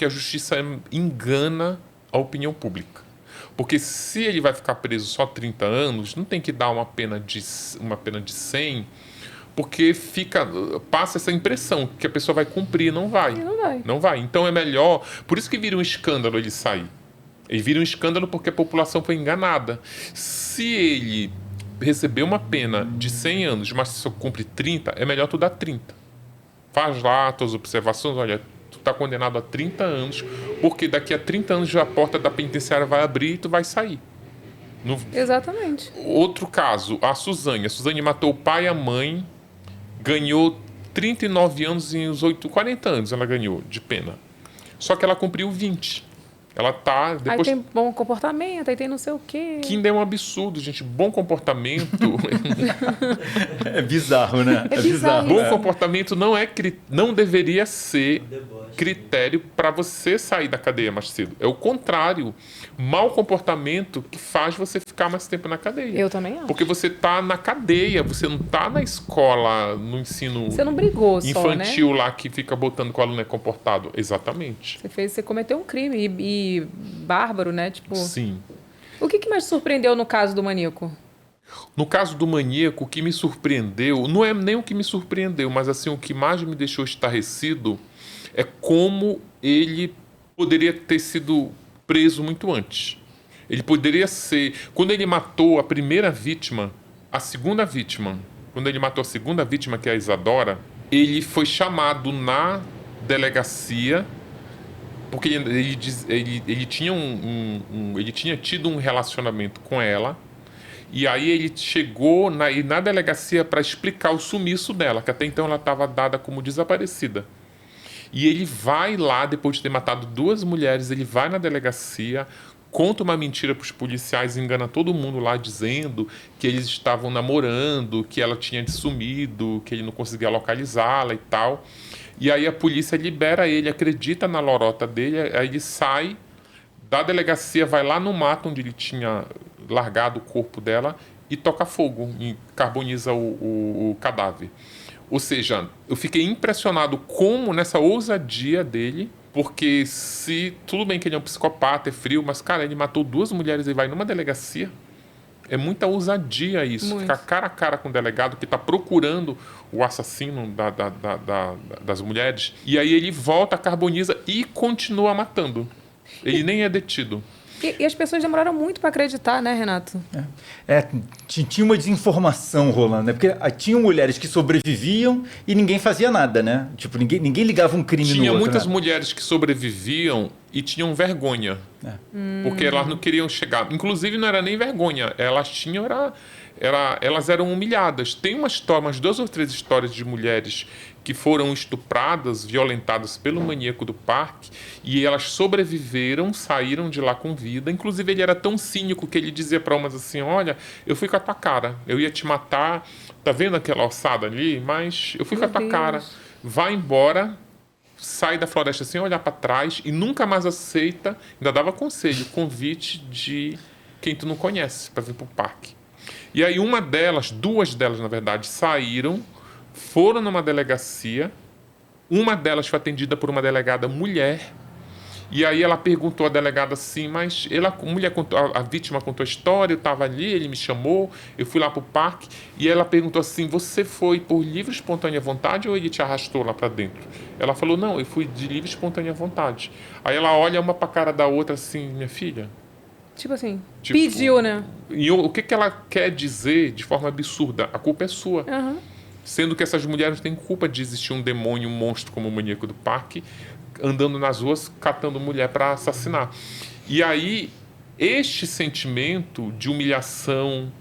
a justiça engana a opinião pública. Porque se ele vai ficar preso só 30 anos, não tem que dar uma pena de 100, porque passa essa impressão que a pessoa vai cumprir, não vai. Não vai. Então é melhor, por isso que vira um escândalo ele sair. Ele vira um escândalo porque a população foi enganada. Se ele receber uma pena de 100 anos, mas só cumpre 30, é melhor tu dar 30. Faz lá tuas observações, olha, tu tá condenado a 30 anos, porque daqui a 30 anos a porta da penitenciária vai abrir e tu vai sair. Exatamente. Outro caso, a Suzane. A Suzane matou o pai e a mãe, ganhou 39 anos e uns 40 anos ela ganhou de pena. Só que ela cumpriu 20. Ela tá... Depois... Aí tem bom comportamento, aí tem não sei o quê. Que ainda é um absurdo, gente. Bom comportamento... É bizarro, né? É bizarro. Bom comportamento não deveria ser critério para você sair da cadeia mais cedo. É o contrário. Mau comportamento que faz você ficar mais tempo na cadeia. Eu também acho. Porque você tá na cadeia, você não tá na escola, no ensino Você não brigou infantil só, né? lá que fica botando que o aluno é comportado. Exatamente. Você cometeu um crime e bárbaro, né? Tipo, Sim. o que mais te surpreendeu no caso do Maníaco? No caso do Maníaco, o que me surpreendeu, não é nem o que me surpreendeu, mas assim, o que mais me deixou estarrecido é como ele poderia ter sido preso muito antes. Ele poderia ser... Quando ele matou a primeira vítima, a segunda vítima, quando ele matou a segunda vítima, que é a Isadora, ele foi chamado na delegacia, porque ele tinha tido um relacionamento com ela, E aí ele chegou na delegacia para explicar o sumiço dela, que até então ela estava dada como desaparecida. E ele vai lá, depois de ter matado 2 mulheres, ele vai na delegacia, conta uma mentira para os policiais, engana todo mundo lá dizendo que eles estavam namorando, que ela tinha sumido, que ele não conseguia localizá-la e tal. E aí a polícia libera ele, acredita na lorota dele, aí ele sai da delegacia, vai lá no mato onde ele tinha largado o corpo dela e toca fogo, e carboniza o cadáver. Ou seja, eu fiquei impressionado como nessa ousadia dele, porque se tudo bem que ele é um psicopata, é frio, mas cara, ele matou 2 mulheres e vai numa delegacia. É muita ousadia isso, ficar cara a cara com o delegado que está procurando o assassino das mulheres. E aí ele volta, carboniza e continua matando. Ele nem é detido. E as pessoas demoraram muito para acreditar, né, Renato? Tinha uma desinformação rolando, né? Porque tinham mulheres que sobreviviam e ninguém fazia nada, né? Tipo, ninguém ligava um crime no outro. Tinha muitas mulheres que sobreviviam e tinham vergonha. Porque elas não queriam chegar. Inclusive, não era nem vergonha. Elas tinham... elas eram humilhadas. Tem umas 2 ou 3 histórias de mulheres que foram estupradas, violentadas pelo maníaco do parque, e elas sobreviveram, saíram de lá com vida. Inclusive, ele era tão cínico que ele dizia para umas assim: olha, eu fui com a tua cara, eu ia te matar, tá vendo aquela ossada ali? Mas eu fui com a tua cara, vai embora, sai da floresta sem olhar para trás e nunca mais aceita, ainda dava conselho, convite de quem tu não conhece para vir pro parque. E aí 2 delas, na verdade, saíram, foram numa delegacia, uma delas foi atendida por uma delegada mulher, e aí ela perguntou à delegada assim, mas a vítima contou a história, eu estava ali, ele me chamou, eu fui lá pro parque, e ela perguntou assim, você foi por livre e espontânea vontade ou ele te arrastou lá para dentro? Ela falou, não, eu fui de livre e espontânea vontade. Aí ela olha uma pra cara da outra assim, minha filha... Tipo assim, pediu, né? E o que ela quer dizer de forma absurda? A culpa é sua. Uhum. Sendo que essas mulheres têm culpa de existir um demônio, um monstro como o maníaco do parque, andando nas ruas, catando mulher para assassinar. E aí, este sentimento de humilhação,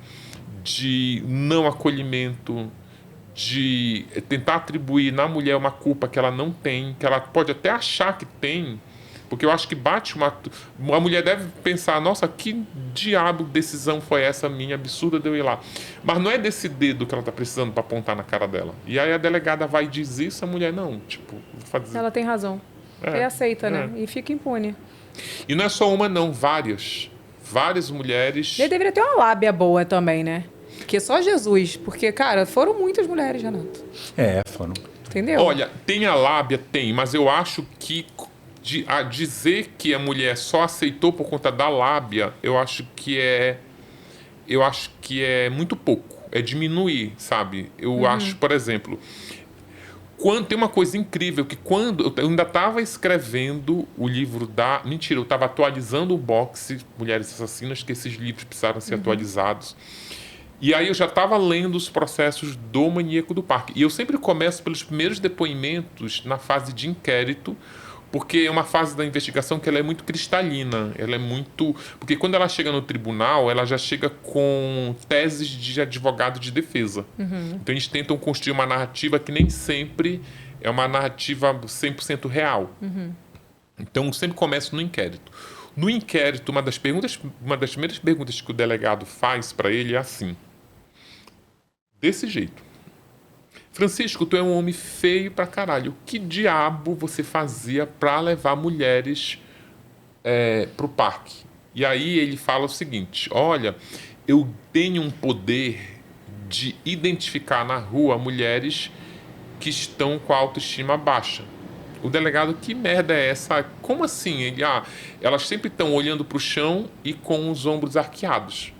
de não acolhimento, de tentar atribuir na mulher uma culpa que ela não tem, que ela pode até achar que tem, porque eu acho que bate uma mulher deve pensar, nossa, que diabo de decisão foi essa minha absurda de eu ir lá. Mas não é desse dedo que ela está precisando para apontar na cara dela. E aí a delegada vai e diz isso, a mulher não, tipo... Ela tem razão. E aceita, né? E fica impune. E não é só uma não, várias mulheres... Ele deveria ter uma lábia boa também, né? Porque só Jesus. Porque, cara, foram muitas mulheres, Renato. Foram. Entendeu? Olha, tem a lábia, tem, mas eu acho que... a dizer que a mulher só aceitou por conta da lábia, eu acho que é muito pouco, é diminuir, sabe? Eu acho, por exemplo, tem uma coisa incrível, que quando eu ainda estava escrevendo o livro eu estava atualizando o box Mulheres Assassinas, que esses livros precisaram ser atualizados. E aí eu já estava lendo os processos do maníaco do parque. E eu sempre começo pelos primeiros depoimentos na fase de inquérito, porque é uma fase da investigação que ela é muito cristalina, ela é muito... Porque quando ela chega no tribunal, ela já chega com teses de advogado de defesa. Então eles tentam construir uma narrativa que nem sempre é uma narrativa 100% real. Então eu sempre começo no inquérito. No inquérito, uma das primeiras perguntas que o delegado faz para ele é assim, desse jeito: Francisco, tu é um homem feio pra caralho. Que diabo você fazia pra levar mulheres pro parque? E aí ele fala o seguinte: olha, eu tenho um poder de identificar na rua mulheres que estão com a autoestima baixa. O delegado, que merda é essa? Como assim? Ele, elas sempre estão olhando pro chão e com os ombros arqueados.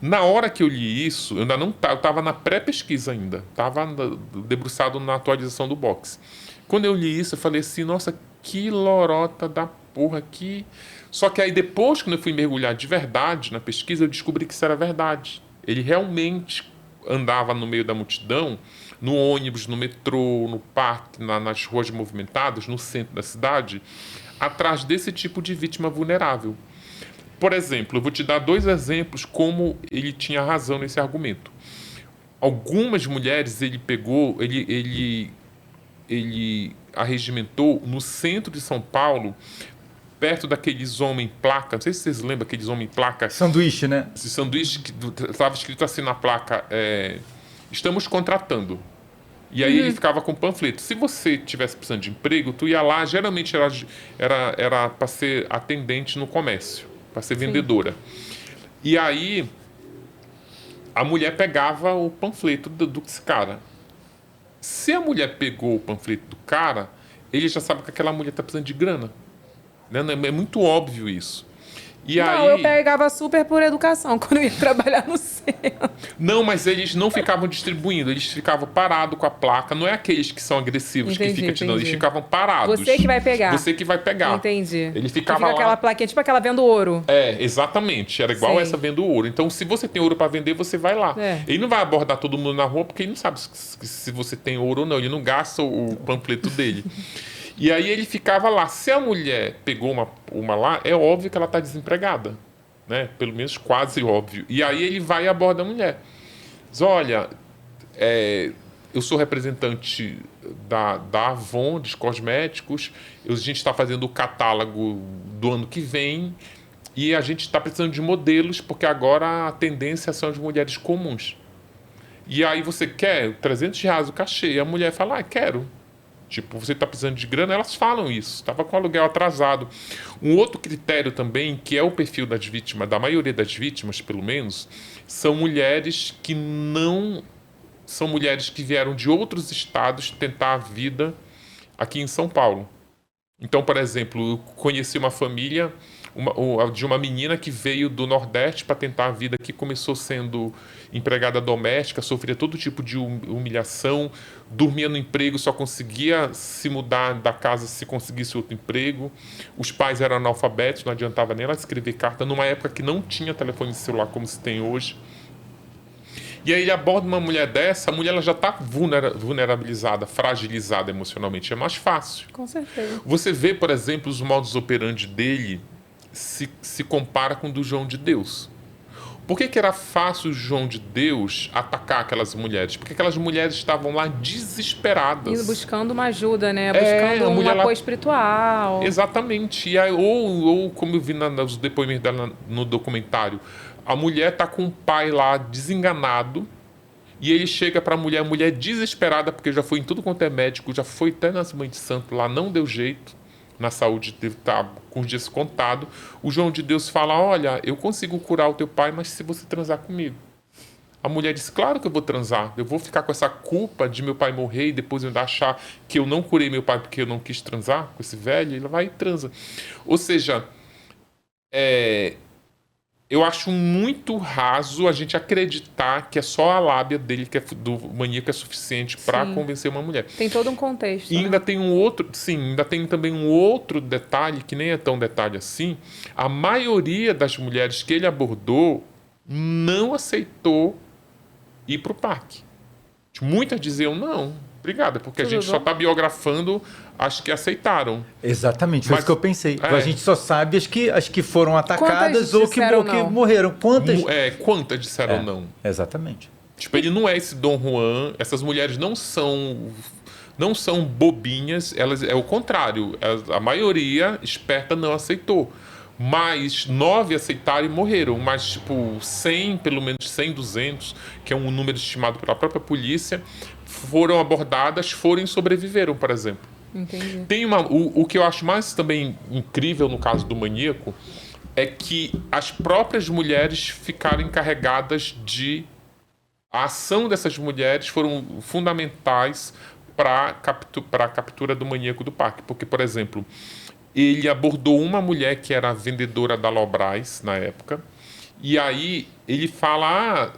Na hora que eu li isso, eu ainda não estava na pré-pesquisa ainda, estava debruçado na atualização do box. Quando eu li isso, eu falei assim, nossa, que lorota da porra, que... Só que aí depois, quando eu fui mergulhar de verdade na pesquisa, eu descobri que isso era verdade. Ele realmente andava no meio da multidão, no ônibus, no metrô, no parque, nas ruas movimentadas, no centro da cidade, atrás desse tipo de vítima vulnerável. Por exemplo, eu vou te dar 2 exemplos como ele tinha razão nesse argumento. Algumas mulheres ele pegou, ele arregimentou no centro de São Paulo, perto daqueles homem placa, não sei se vocês lembram aqueles homem placa. Sanduíche, né? Esse sanduíche que estava escrito assim na placa, estamos contratando. E aí ele ficava com panfleto. Se você tivesse precisando de emprego, tu ia lá, geralmente era para ser atendente no comércio, para ser vendedora. E aí a mulher pegava o panfleto do cara. Se a mulher pegou o panfleto do cara, ele já sabe que aquela mulher está precisando de grana. Né? É muito óbvio isso. E não, aí... eu pegava super por educação quando eu ia trabalhar no centro. Não, mas eles não ficavam distribuindo, eles ficavam parados com a placa. Não é aqueles que são agressivos que ficam te dando, eles ficavam parados. Você que vai pegar. Você que vai pegar. Entendi. Ele ficava fica lá. aquela plaquinha, tipo aquela vendo ouro. Exatamente. Era igual essa vendo ouro. Então, se você tem ouro para vender, você vai lá. Ele não vai abordar todo mundo na rua, porque ele não sabe se você tem ouro ou não. Ele não gasta o panfleto dele. E aí ele ficava lá. Se a mulher pegou uma lá, é óbvio que ela está desempregada. Né? Pelo menos quase óbvio. E aí ele vai e aborda a mulher. Diz, olha, eu sou representante da Avon, dos cosméticos. A gente está fazendo o catálogo do ano que vem. E a gente está precisando de modelos, porque agora a tendência são as mulheres comuns. E aí você quer R$300 o cachê. E a mulher fala, quero. Tipo, você está precisando de grana, elas falam isso. Estava com o aluguel atrasado. Um outro critério também, que é o perfil das vítimas, da maioria das vítimas, pelo menos, são mulheres que não... São mulheres que vieram de outros estados tentar a vida aqui em São Paulo. Então, por exemplo, eu conheci uma família de uma menina que veio do Nordeste para tentar a vida aqui, começou sendo empregada doméstica, sofria todo tipo de humilhação, dormia no emprego, só conseguia se mudar da casa se conseguisse outro emprego. Os pais eram analfabetos, não adiantava nem ela escrever carta, numa época que não tinha telefone celular como se tem hoje. E aí ele aborda uma mulher dessa, a mulher ela já está vulnerabilizada, fragilizada emocionalmente, é mais fácil. Com certeza. Você vê, por exemplo, os modus operandi dele se compara com o do João de Deus. Por que era fácil o João de Deus atacar aquelas mulheres? Porque aquelas mulheres estavam lá desesperadas. E buscando uma ajuda, né? Buscando um apoio espiritual. Exatamente. E aí, ou como eu vi nos depoimentos dela no documentário, a mulher está com o pai lá desenganado e ele chega para a mulher desesperada, porque já foi em tudo quanto é médico, já foi até nas mães de santo lá, não deu jeito. Na saúde deve estar com os dias contados. O João de Deus fala, olha, eu consigo curar o teu pai, mas se você transar comigo. A mulher diz, claro que eu vou transar. Eu vou ficar com essa culpa de meu pai morrer e depois eu ainda achar que eu não curei meu pai porque eu não quis transar com esse velho. Ele vai e transa. Ou seja, eu acho muito raso a gente acreditar que é só a lábia dele, que é do maníaco, é suficiente para convencer uma mulher. Tem todo um contexto. E ainda tem ainda tem também um outro detalhe, que nem é tão detalhe assim. A maioria das mulheres que ele abordou não aceitou ir para o parque. Muitas diziam, não, obrigada, porque a gente só está biografando as que aceitaram. Exatamente, foi isso que eu pensei. A gente só sabe as que foram atacadas ou que morreram. Quantas disseram não? Exatamente. Tipo, ele não é esse Dom Juan, essas mulheres não são bobinhas, elas é o contrário. A maioria esperta não aceitou. Mas 9 aceitaram e morreram. Mas, tipo, 100, pelo menos 100, 200, que é um número estimado pela própria polícia, foram abordadas, foram e sobreviveram, por exemplo. Entendi. Tem o que eu acho mais também incrível no caso do maníaco é que as próprias mulheres ficaram encarregadas de... A ação dessas mulheres foram fundamentais para a captura do maníaco do parque. Porque, por exemplo, ele abordou uma mulher que era vendedora da Lobras na época. E aí ele fala,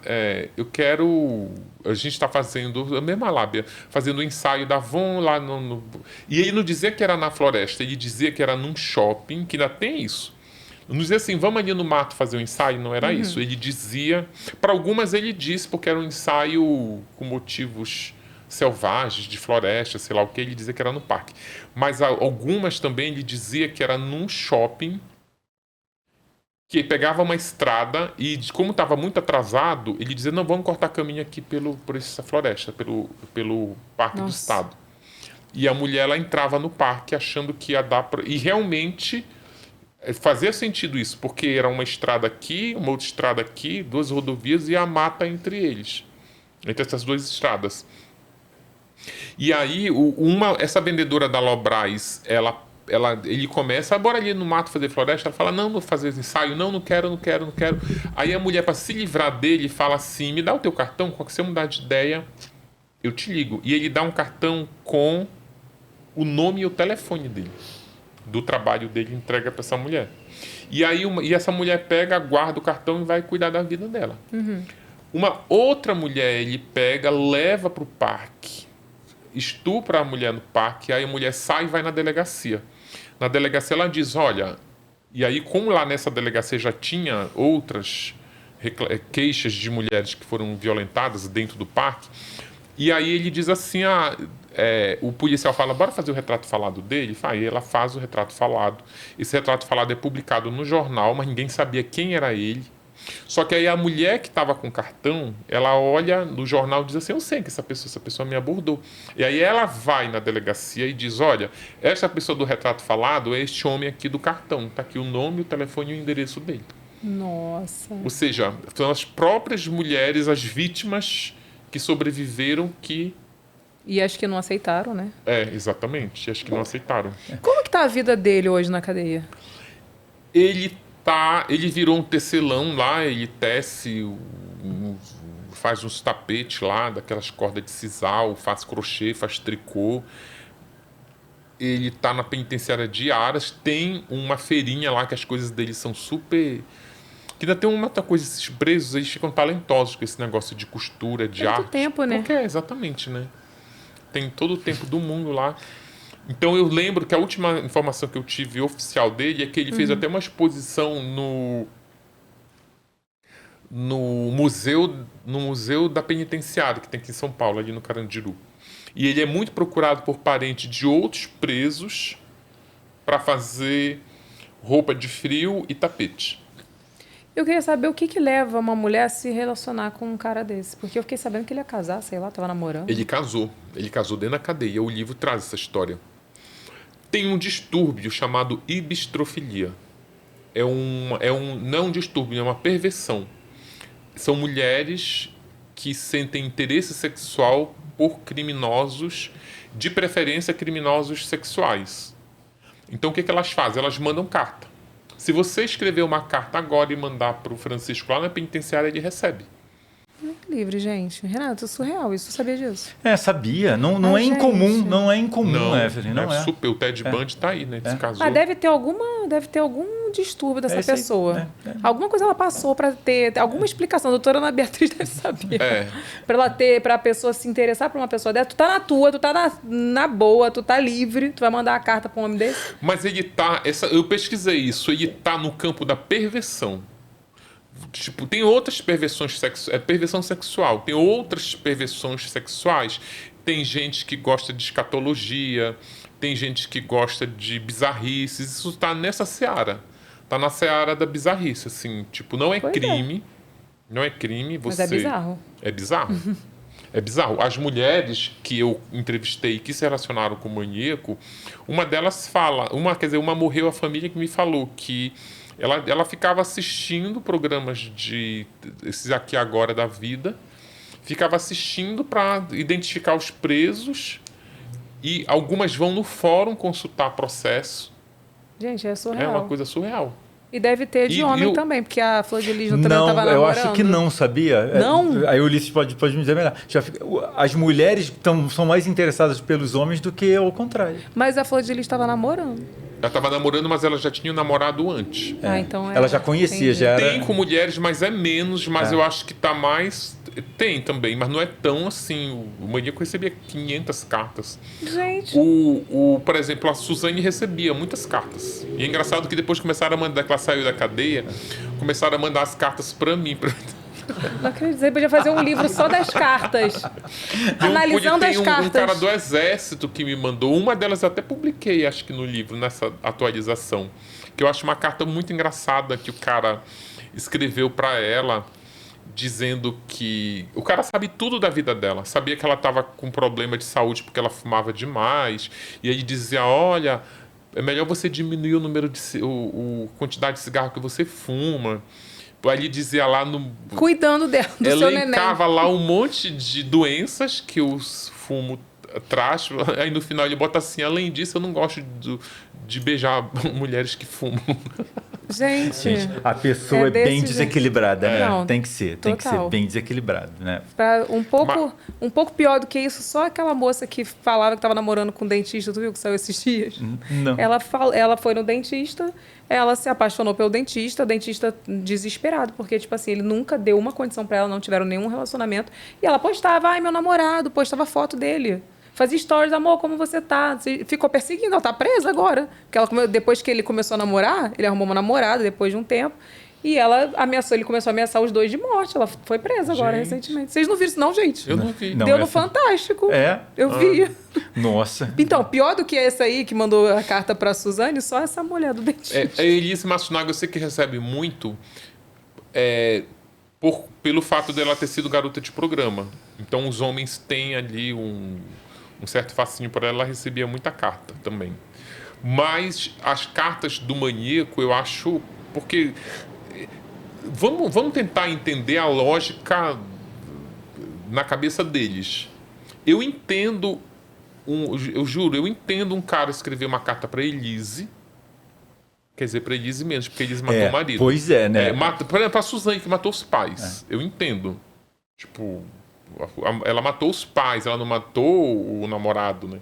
eu quero... A gente está fazendo, a mesma lábia, fazendo o ensaio da Avon lá no... E ele não dizia que era na floresta, ele dizia que era num shopping, que ainda tem isso. Não dizia assim, vamos ali no mato fazer um ensaio, não era isso. Ele dizia... Para algumas ele disse, porque era um ensaio com motivos selvagens, de floresta, sei lá o que, ele dizia que era no parque. Mas algumas também ele dizia que era num shopping que pegava uma estrada e, como estava muito atrasado, ele dizia, não, vamos cortar caminho aqui por essa floresta, pelo Parque do Estado. E a mulher, ela entrava no parque achando que ia dar... E realmente fazia sentido isso, porque era uma estrada aqui, uma outra estrada aqui, 2 rodovias e a mata entre eles. Entre essas 2 estradas. E aí, essa vendedora da Lobras, ele começa, bora ali no mato fazer floresta. Ela fala, não vou fazer ensaio, não quero. Aí a mulher, para se livrar dele, fala assim, me dá o teu cartão, quando você mudar de ideia, eu te ligo. E ele dá um cartão com o nome e o telefone dele, do trabalho dele, entrega para essa mulher. E aí essa mulher pega, guarda o cartão e vai cuidar da vida dela. Uma outra mulher, ele pega, leva para o parque, estupra a mulher no parque, aí a mulher sai e vai na delegacia. Na delegacia ela diz, olha... E aí, como lá nessa delegacia já tinha outras queixas de mulheres que foram violentadas dentro do parque, e aí ele diz assim, o policial fala, bora fazer o retrato falado dele? Aí ela faz o retrato falado. Esse retrato falado é publicado no jornal, mas ninguém sabia quem era ele. Só que aí a mulher que estava com o cartão, ela olha no jornal e diz assim, eu sei que essa pessoa me abordou. E aí ela vai na delegacia e diz, olha, essa pessoa do retrato falado é este homem aqui do cartão. Está aqui o nome, o telefone e o endereço dele. Nossa. Ou seja, são as próprias mulheres, as vítimas que sobreviveram que... E acho que não aceitaram, né? Exatamente. Acho que não aceitaram. Como que tá a vida dele hoje na cadeia? Ele virou um tecelão lá, ele tece, faz uns tapetes lá, daquelas cordas de sisal, faz crochê, faz tricô. Ele tá na penitenciária de Aras, tem uma feirinha lá que as coisas dele são super... Que ainda tem uma outra coisa, esses presos, eles ficam talentosos com esse negócio de costura, de arte. Muito tempo, né? Porque exatamente, né? Tem todo o tempo do mundo lá. Então eu lembro que a última informação que eu tive oficial dele é que ele fez até uma exposição no museu da Penitenciária, que tem aqui em São Paulo, ali no Carandiru. E ele é muito procurado por parentes de outros presos para fazer roupa de frio e tapete. Eu queria saber o que leva uma mulher a se relacionar com um cara desse. Porque eu fiquei sabendo que ele ia casar, sei lá, tava namorando. Ele casou dentro da cadeia. O livro traz essa história. Tem um distúrbio chamado ibistrofilia. Não é um distúrbio, é uma perversão. São mulheres que sentem interesse sexual por criminosos, de preferência criminosos sexuais. Então o que elas fazem? Elas mandam carta. Se você escrever uma carta agora e mandar para o Francisco lá na penitenciária, ele recebe. Livre, gente. Renato, surreal isso, sabia disso? Sabia. Não é incomum, não é incomum, não, Evelyn, não é. Super, o Ted Bundy tá aí, né? Descasou. Mas deve ter algum distúrbio dessa pessoa. Alguma coisa ela passou para ter alguma explicação. A doutora Ana Beatriz deve saber. Para a pessoa se interessar por uma pessoa dessa. Tu tá na tua, tu tá na boa, tu tá livre, tu vai mandar a carta para um homem desse? Mas ele tá... eu pesquisei isso. Ele tá no campo da perversão. Tipo, tem outras perversões sexuais, perversão sexual, tem outras perversões sexuais. Tem gente que gosta de escatologia, tem gente que gosta de bizarrices. Isso tá nessa seara. Tá na seara da bizarrice, assim. Tipo, não é crime. Não é crime. Mas é bizarro. É bizarro. É bizarro. As mulheres que eu entrevistei que se relacionaram com o maníaco, uma delas fala... Uma morreu a família que me falou que... Ela ficava assistindo programas esses aqui agora da vida, ficava assistindo para identificar os presos e algumas vão no fórum consultar processo. Gente, é surreal. É uma coisa surreal. E deve ter de homem também, porque a Flor de Lis também estava namorando. Eu acho que não, sabia? Não? Aí o Ulisses pode me dizer melhor. As mulheres são mais interessadas pelos homens do que ao contrário. Mas a Flor de Lis estava namorando. Ela estava namorando, mas ela já tinha um namorado antes. Então ela já conhecia, já era... Tem com mulheres, mas é menos, mas eu acho que tá mais... Tem também, mas não é tão assim. O maníaco recebia 500 cartas. Gente. Por exemplo, a Suzane recebia muitas cartas. E é engraçado que depois começaram a mandar, que ela saiu da cadeia, começaram a mandar as cartas para mim. Não acredito, você podia fazer um livro só das cartas. Analisando as cartas. Um cara do Exército que me mandou. Uma delas eu até publiquei, acho que no livro, nessa atualização. que eu acho uma carta muito engraçada que o cara escreveu para ela, dizendo que o cara sabe tudo da vida dela, sabia que ela estava com problema de saúde porque ela fumava demais, e ele dizia, olha, é melhor você diminuir o número de quantidade de cigarro que você fuma. Aí ele dizia lá no... Cuidando dela, do seu neném. Elencava lá um monte de doenças que os fumo traz, aí no final ele bota assim, além disso eu não gosto de beijar mulheres que fumam. Gente, a pessoa é bem desequilibrada, né? Não, tem que ser bem desequilibrado, né? Um pouco pior do que isso, só aquela moça que falava que estava namorando com um dentista, tu viu que saiu esses dias? Não. Ela foi no dentista, ela se apaixonou pelo dentista, o dentista desesperado, porque, tipo assim, ele nunca deu uma condição para ela, não tiveram nenhum relacionamento, e ela postava, ai, meu namorado, postava foto dele. Fazia stories, amor, como você tá? Você ficou perseguindo, ela tá presa agora. Porque depois que ele começou a namorar, ele arrumou uma namorada depois de um tempo, e ela ameaçou, ele começou a ameaçar os dois de morte. Ela foi presa agora, recentemente. Vocês não viram isso não, gente? Eu não vi. Deu no Fantástico. É? Eu vi. Nossa. Então, pior do que essa aí, que mandou a carta pra Suzane, só essa mulher do dentista. A Elise Matsunaga, eu sei que recebe muito pelo fato dela ter sido garota de programa. Então, os homens têm ali um certo fascínio por ela recebia muita carta também. Mas as cartas do maníaco, eu acho... Porque... Vamos tentar entender a lógica na cabeça deles. Eu entendo... eu juro, eu entendo um cara escrever uma carta para Elise. Quer dizer, para Elise menos, porque Elise matou o marido. Pois é, né? Para Suzane, que matou os pais. Eu entendo. Tipo... Ela matou os pais, ela não matou o namorado, né?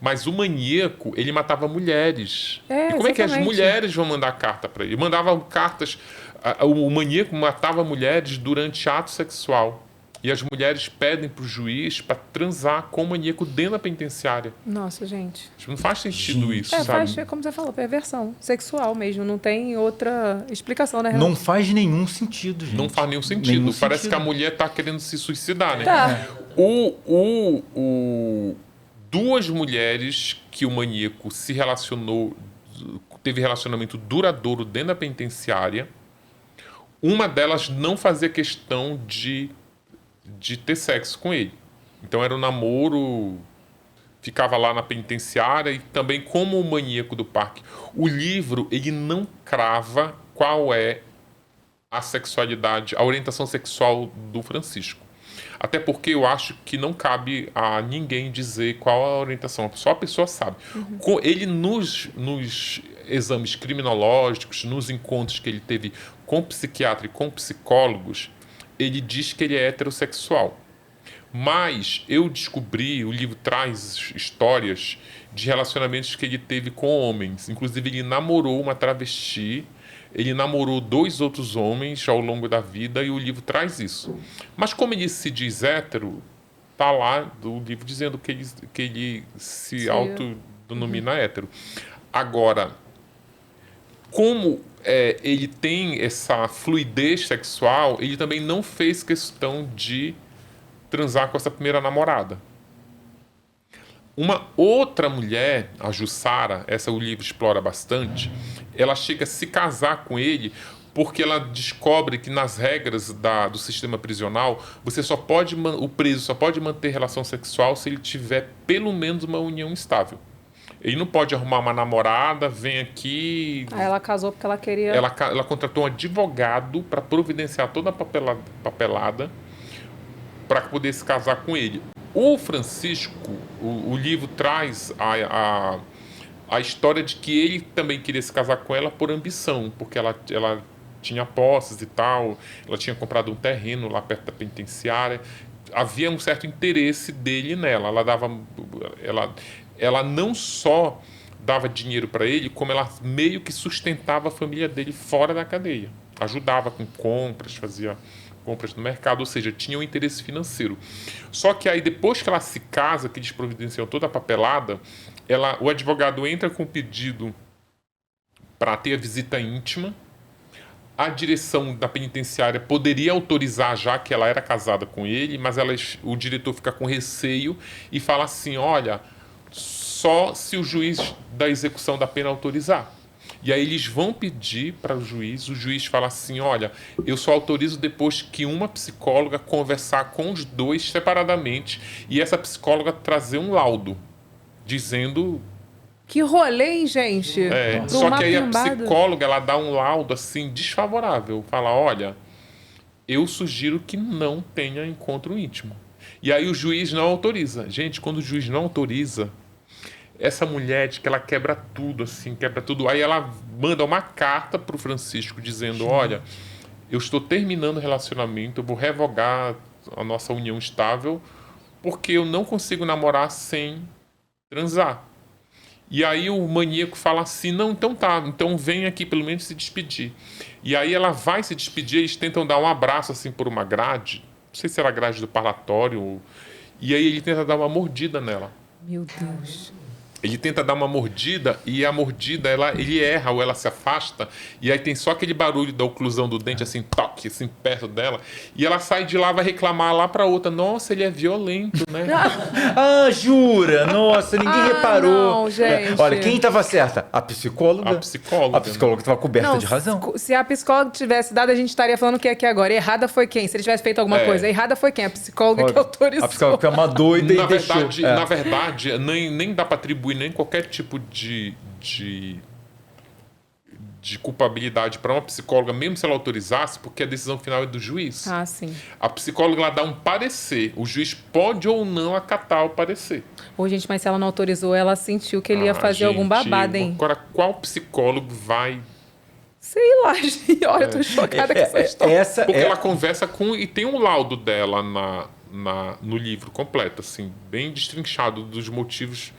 Mas o maníaco, ele matava mulheres. E como é que as mulheres vão mandar carta para ele? Mandavam cartas... O maníaco matava mulheres durante ato sexual. E as mulheres pedem pro juiz para transar com o maníaco dentro da penitenciária. Nossa, gente. Não faz sentido isso, sabe? Faz, como você falou, perversão sexual mesmo. Não tem outra explicação, né? Não faz nenhum sentido, gente. Não faz nenhum sentido. Parece que a mulher tá querendo se suicidar, né? Tá. Duas mulheres que o maníaco se relacionou, teve relacionamento duradouro dentro da penitenciária. Uma delas não fazia questão de ter sexo com ele. Então era um namoro, ficava lá na penitenciária, e também como o maníaco do parque. O livro, ele não crava qual é a sexualidade, a orientação sexual do Francisco. Até porque eu acho que não cabe a ninguém dizer qual a orientação, só a pessoa sabe. Ele nos exames criminológicos, nos encontros que ele teve com psiquiatra e com psicólogos, ele diz que ele é heterossexual. Mas eu descobri, o livro traz histórias de relacionamentos que ele teve com homens. Inclusive, ele namorou uma travesti, ele namorou 2 outros homens ao longo da vida, e o livro traz isso. Mas como ele se diz hétero, tá lá o livro dizendo que ele se autodenomina hétero. Agora, como ele tem essa fluidez sexual, ele também não fez questão de transar com essa primeira namorada. Uma outra mulher, a Jussara, essa o livro explora bastante, ela chega a se casar com ele porque ela descobre que nas regras do sistema prisional, o preso só pode manter relação sexual se ele tiver pelo menos uma união estável. Ele não pode arrumar uma namorada, vem aqui... Aí ela casou porque ela queria... Ela contratou um advogado para providenciar toda a papelada para poder se casar com ele. O Francisco, o livro traz a história de que ele também queria se casar com ela por ambição, porque ela tinha posses e tal, ela tinha comprado um terreno lá perto da penitenciária, havia um certo interesse dele nela, ela não só dava dinheiro para ele, como ela meio que sustentava a família dele fora da cadeia, ajudava com compras, fazia compras no mercado, ou seja, tinha um interesse financeiro. Só que aí depois que ela se casa, que eles providenciam toda a papelada, o advogado entra com um pedido para ter a visita íntima. A direção da penitenciária poderia autorizar, já que ela era casada com ele, mas o diretor fica com receio e fala assim, olha, só se o juiz da execução da pena autorizar. E aí eles vão pedir para o juiz fala assim, olha, eu só autorizo depois que uma psicóloga conversar com os dois separadamente e essa psicóloga trazer um laudo, dizendo... Que rolê, hein, gente? Só que aí a psicóloga, ela dá um laudo assim, desfavorável. Fala, olha, eu sugiro que não tenha encontro íntimo. E aí o juiz não autoriza. Gente, quando o juiz não autoriza... Essa mulher, que ela quebra tudo, assim, quebra tudo. Aí ela manda uma carta pro Francisco dizendo, olha, eu estou terminando o relacionamento, eu vou revogar a nossa união estável porque eu não consigo namorar sem transar. E aí o maníaco fala assim, não, então tá, então vem aqui pelo menos se despedir. E aí ela vai se despedir, eles tentam dar um abraço assim por uma grade, não sei se era a grade do parlatório, e aí ele tenta dar uma mordida nela. Meu Deus... Ele tenta dar uma mordida e a mordida, ele erra ou ela se afasta e aí tem só aquele barulho da oclusão do dente, assim, toque, assim, perto dela. E ela sai de lá, vai reclamar lá pra outra. Nossa, ele é violento, né? Jura? Nossa, ninguém reparou. Não, gente. Olha, quem tava certa? A psicóloga. A psicóloga. A psicóloga tava coberta de razão. Se a psicóloga tivesse dado, a gente estaria falando o que aqui agora. Errada foi quem? Se ele tivesse feito alguma coisa. Errada foi quem? A psicóloga que autorizou. A psicóloga que é uma doida e deixou. Na verdade, nem dá pra atribuir nem qualquer tipo de culpabilidade para uma psicóloga, mesmo se ela autorizasse, porque a decisão final é do juiz. Ah, sim. A psicóloga ela dá um parecer. O juiz pode ou não acatar o parecer. Ô, gente, mas se ela não autorizou, ela sentiu que ele ia fazer algum babado, hein? Agora, qual psicólogo vai... Sei lá, gente. Olha, eu tô chocada com essa história. Porque ela conversa com... E tem um laudo dela no livro completo, assim, bem destrinchado dos motivos...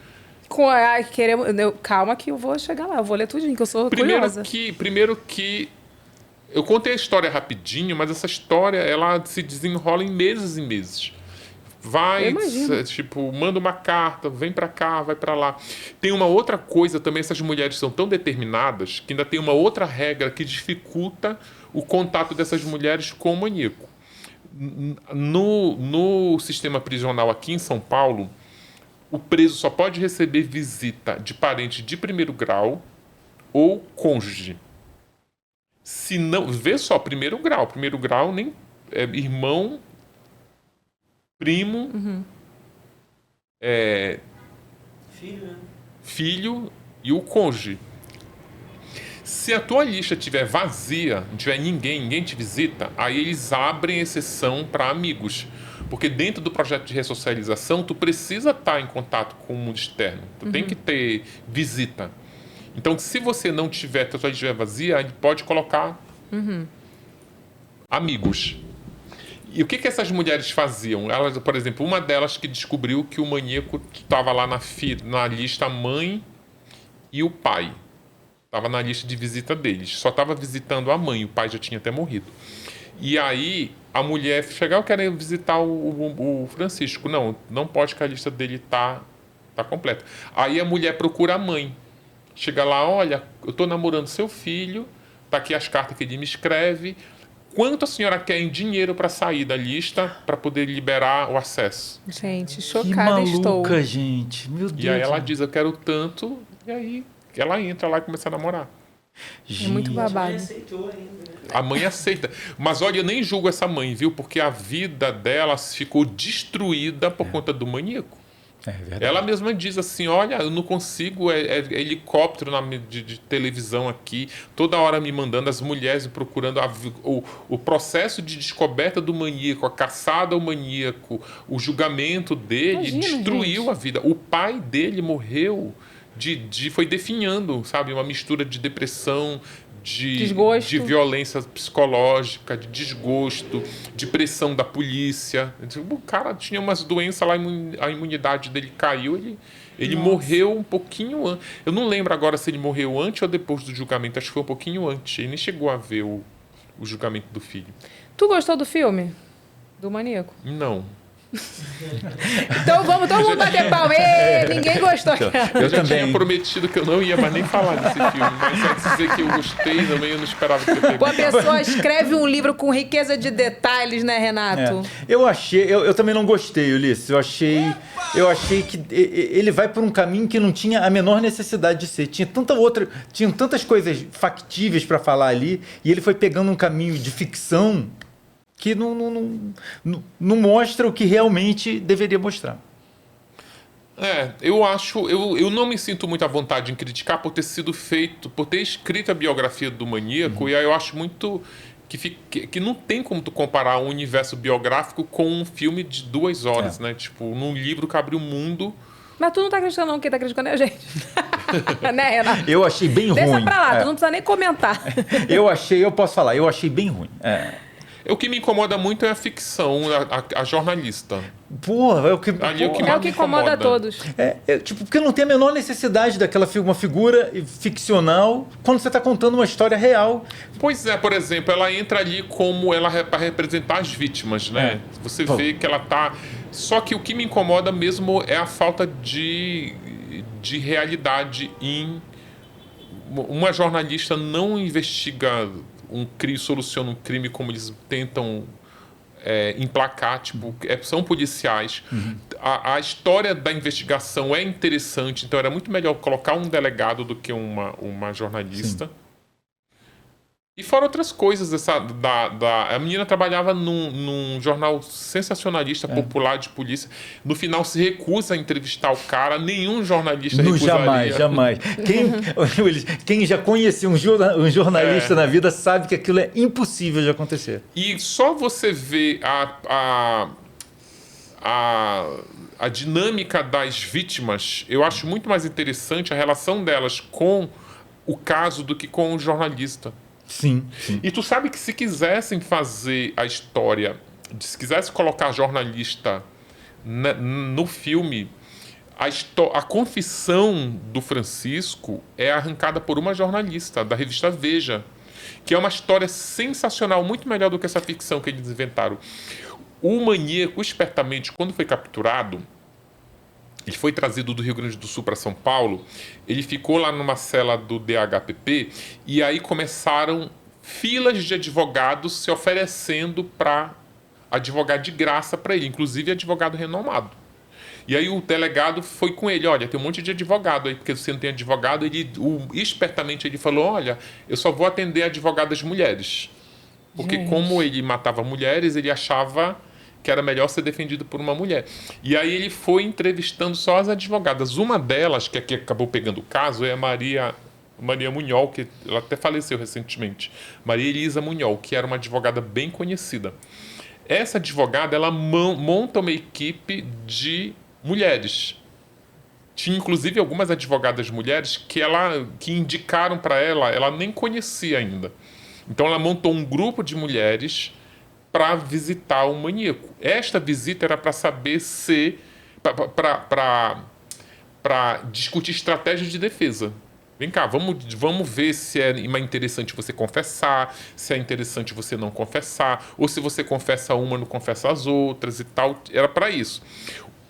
Calma que eu vou chegar lá, eu vou ler tudinho, que eu sou curiosa. Primeiro que eu contei a história rapidinho, mas essa história ela se desenrola em meses e meses. Manda uma carta, vem pra cá, vai pra lá. Tem uma outra coisa também, essas mulheres são tão determinadas que ainda tem uma outra regra que dificulta o contato dessas mulheres com o maníaco. No sistema prisional aqui em São Paulo, o preso só pode receber visita de parente de primeiro grau ou cônjuge. Se não, vê só, primeiro grau nem é irmão, primo, filho e o cônjuge. Se a tua lista estiver vazia, não tiver ninguém te visita, aí eles abrem exceção para amigos. Porque dentro do projeto de ressocialização, tu precisa estar em contato com o mundo externo. Tu tem que ter visita. Então, se você não tiver, se a sua lista estiver vazia, a gente pode colocar amigos. E o que essas mulheres faziam? Elas, por exemplo, uma delas que descobriu que o maníaco estava lá na lista mãe e o pai. Estava na lista de visita deles. Só estava visitando a mãe, o pai já tinha até morrido. E aí a mulher chega, eu quero visitar o Francisco. Não pode, que a lista dele tá completa. Aí a mulher procura a mãe. Chega lá, olha, eu estou namorando seu filho, tá aqui as cartas que ele me escreve. Quanto a senhora quer em dinheiro para sair da lista, para poder liberar o acesso? Gente, chocada estou. Que maluca, gente. Meu Deus. E aí ela diz, eu quero tanto, e aí ela entra lá e começa a namorar. É muito babado. A mãe aceitou ainda. A mãe aceita. Mas olha, eu nem julgo essa mãe, viu? Porque a vida dela ficou destruída por conta do maníaco. É verdade. Ela mesma diz assim, olha, eu não consigo, é helicóptero de televisão aqui, toda hora me mandando, as mulheres procurando o processo de descoberta do maníaco, a caçada ao maníaco, o julgamento dele, destruiu a vida. O pai dele morreu, foi definhando, sabe, uma mistura de depressão, de violência psicológica, de desgosto, de pressão da polícia. O cara tinha umas doenças lá, a imunidade dele caiu, ele morreu um pouquinho antes. Eu não lembro agora se ele morreu antes ou depois do julgamento, acho que foi um pouquinho antes. Ele nem chegou a ver o julgamento do filho. Tu gostou do filme? Do maníaco? Não. Então vamos todo mundo bater palma. Ninguém gostou. Eu já tinha prometido que eu não ia mais nem falar desse filme, mas só dizer que eu gostei também, eu não esperava que você perguntasse. A pessoa escreve um livro com riqueza de detalhes, né, Renato? Eu também não gostei, Ulisses. Eu achei eu achei que ele vai por um caminho que não tinha a menor necessidade de ser. Tinham tantas coisas factíveis para falar ali, e ele foi pegando um caminho de ficção que não mostra o que realmente deveria mostrar. Eu não me sinto muito à vontade em criticar por ter escrito a biografia do Maníaco, e aí eu acho muito que não tem como tu comparar um universo biográfico com um filme de 2 horas, né? Tipo, num livro que abre o mundo. Mas tu não tá criticando não, quem tá criticando é a gente. Né, Renato? Eu achei bem ruim. Deixa pra lá, tu não precisa nem comentar. Eu achei bem ruim. O que me incomoda muito é a ficção, a jornalista. Porra, é o que incomoda todos. Porque não tem a menor necessidade daquela uma figura ficcional quando você está contando uma história real. Pois é, por exemplo, ela entra ali como para representar as vítimas, né? Você vê que ela tá... Só que o que me incomoda mesmo é a falta de realidade em... Uma jornalista não investiga soluciona um crime como eles tentam emplacar, tipo, são policiais. A história da investigação é interessante, então era muito melhor colocar um delegado do que uma jornalista. Sim. E fora outras coisas, a menina trabalhava num jornal sensacionalista popular de polícia. No final se recusa a entrevistar o cara, nenhum jornalista recusaria. Jamais. Quem já conhecia um jornalista na vida sabe que aquilo é impossível de acontecer. E só você vê a dinâmica das vítimas, eu acho muito mais interessante a relação delas com o caso do que com o jornalista. Sim. E tu sabe que se quisessem fazer a história, se quisesse colocar jornalista no filme, a confissão do Francisco é arrancada por uma jornalista da revista Veja, que é uma história sensacional, muito melhor do que essa ficção que eles inventaram. O maníaco, espertamente, quando foi capturado, ele foi trazido do Rio Grande do Sul para São Paulo, ele ficou lá numa cela do DHPP, e aí começaram filas de advogados se oferecendo para advogar de graça para ele, inclusive advogado renomado. E aí o delegado foi com ele, olha, tem um monte de advogado aí, porque você não tem advogado. Espertamente ele falou, olha, eu só vou atender advogadas mulheres. Porque como ele matava mulheres, ele achava que era melhor ser defendido por uma mulher. E aí ele foi entrevistando só as advogadas. Uma delas, que aqui acabou pegando o caso, é a Maria Munhol, que ela até faleceu recentemente. Maria Elisa Munhol, que era uma advogada bem conhecida. Essa advogada, ela monta uma equipe de mulheres. Tinha, inclusive, algumas advogadas mulheres que indicaram para ela nem conhecia ainda. Então, ela montou um grupo de mulheres para visitar o maníaco. Esta visita era para saber se... para discutir estratégias de defesa. Vem cá, vamos ver se é interessante você confessar, se é interessante você não confessar, ou se você confessa uma, não confessa as outras e tal. Era para isso.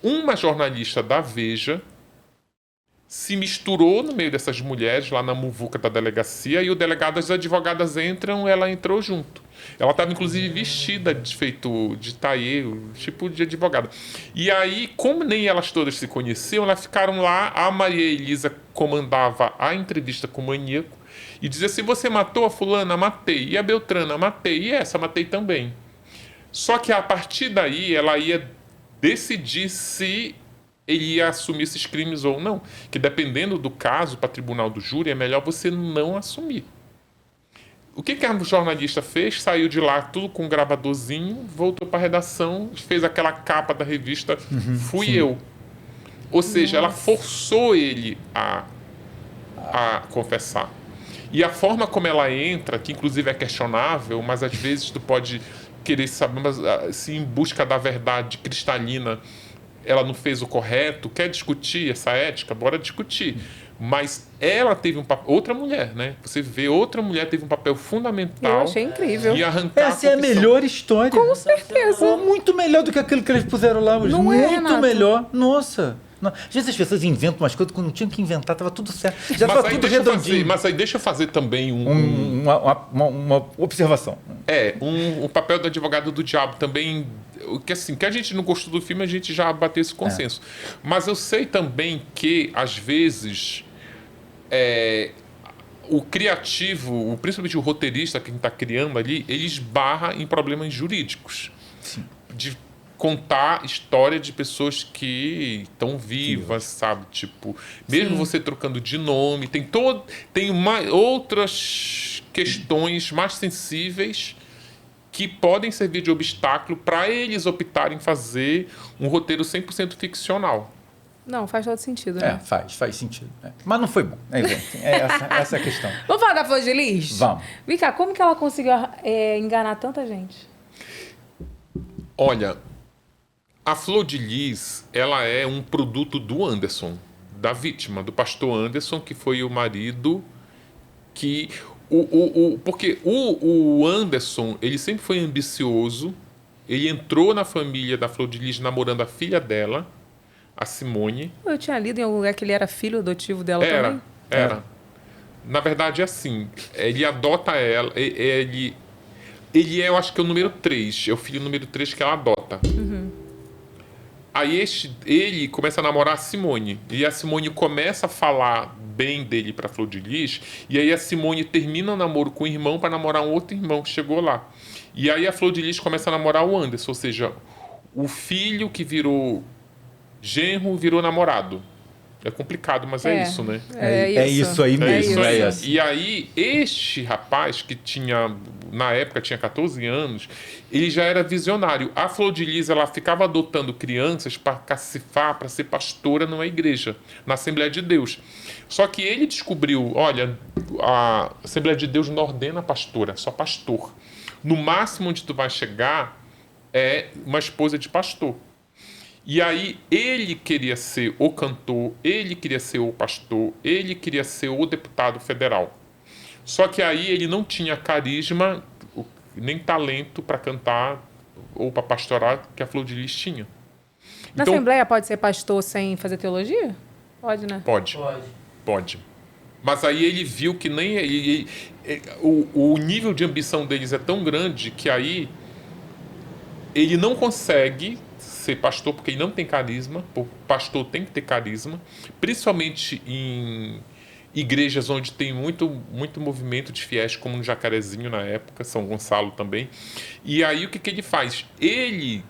Uma jornalista da Veja se misturou no meio dessas mulheres lá na muvuca da delegacia, e o delegado, as advogadas entram, ela entrou junto. Ela estava, inclusive, vestida de feito de taillé, tipo de advogada. E aí, como nem elas todas se conheciam, elas ficaram lá. A Maria Elisa comandava a entrevista com o maníaco e dizia assim, você matou a fulana? Matei. E a Beltrana? Matei. E essa? Matei também. Só que a partir daí, ela ia decidir se ele ia assumir esses crimes ou não. Que dependendo do caso, para tribunal do júri, é melhor você não assumir. O que a jornalista fez? Saiu de lá tudo com um gravadorzinho, voltou para a redação, fez aquela capa da revista Fui Eu. Ou seja, ela forçou ele a confessar. E a forma como ela entra, que inclusive é questionável, mas às vezes tu pode querer saber, mas se em busca da verdade cristalina ela não fez o correto, quer discutir essa ética? Bora discutir. Mas ela teve um papel... Outra mulher, né? Você vê, outra mulher teve um papel fundamental. Eu achei incrível. E arrancar essa é a melhor história. Com certeza. Muito melhor do que aquilo que eles puseram lá. Não muito melhor. Nossa. Às vezes as pessoas inventam umas coisas que não tinham que inventar, estava tudo certo. Já estava tudo redondinho. Mas aí deixa eu fazer também uma observação. O papel do advogado do diabo também... que a gente não gostou do filme, a gente já bateu esse consenso. Mas eu sei também que, às vezes, o criativo, principalmente o roteirista, quem está criando ali, ele esbarra em problemas jurídicos. Sim. De contar história de pessoas que estão vivas, sabe? Tipo, mesmo você trocando de nome, tem outras questões mais sensíveis que podem servir de obstáculo para eles optarem em fazer um roteiro 100% ficcional. Não, faz todo sentido, né? Faz sentido. Mas não foi bom. Essa é a questão. Vamos falar da Flor de Lis? Vamos. Vem cá, como que ela conseguiu enganar tanta gente? Olha, a Flor de Lis, ela é um produto do Anderson, da vítima, do pastor Anderson, que foi o marido que... Porque o Anderson, ele sempre foi ambicioso, ele entrou na família da Flor de Lis namorando a filha dela, a Simone. Eu tinha lido em algum lugar que ele era filho adotivo dela também. Era. Na verdade, é assim, ele adota ela, ele é, eu acho que é o número 3, é o filho número 3 que ela adota. Aí ele começa a namorar a Simone. E a Simone começa a falar bem dele pra Flor de Lis. E aí a Simone termina o namoro com o irmão para namorar um outro irmão que chegou lá. E aí a Flor de Lis começa a namorar o Anderson. Ou seja, o filho que virou genro virou namorado. É complicado, mas é isso, né? É isso aí mesmo. E aí, este rapaz, que na época tinha 14 anos, ele já era visionário. A Flor de Lis, ela ficava adotando crianças para cacifar, para ser pastora numa igreja, na Assembleia de Deus. Só que ele descobriu, olha, a Assembleia de Deus não ordena pastora, só pastor. No máximo onde tu vai chegar é uma esposa de pastor. E aí ele queria ser o cantor, ele queria ser o pastor, ele queria ser o deputado federal. Só que aí ele não tinha carisma, nem talento para cantar ou para pastorar que a Flor de Lis tinha. Na Assembleia pode ser pastor sem fazer teologia? Pode, né? Pode. Mas aí ele viu que nem o nível de ambição deles é tão grande que aí ele não consegue ser pastor porque ele não tem carisma. O pastor tem que ter carisma, principalmente em igrejas onde tem muito movimento de fiéis, como no Jacarezinho na época, São Gonçalo também. E aí o que ele faz? Ele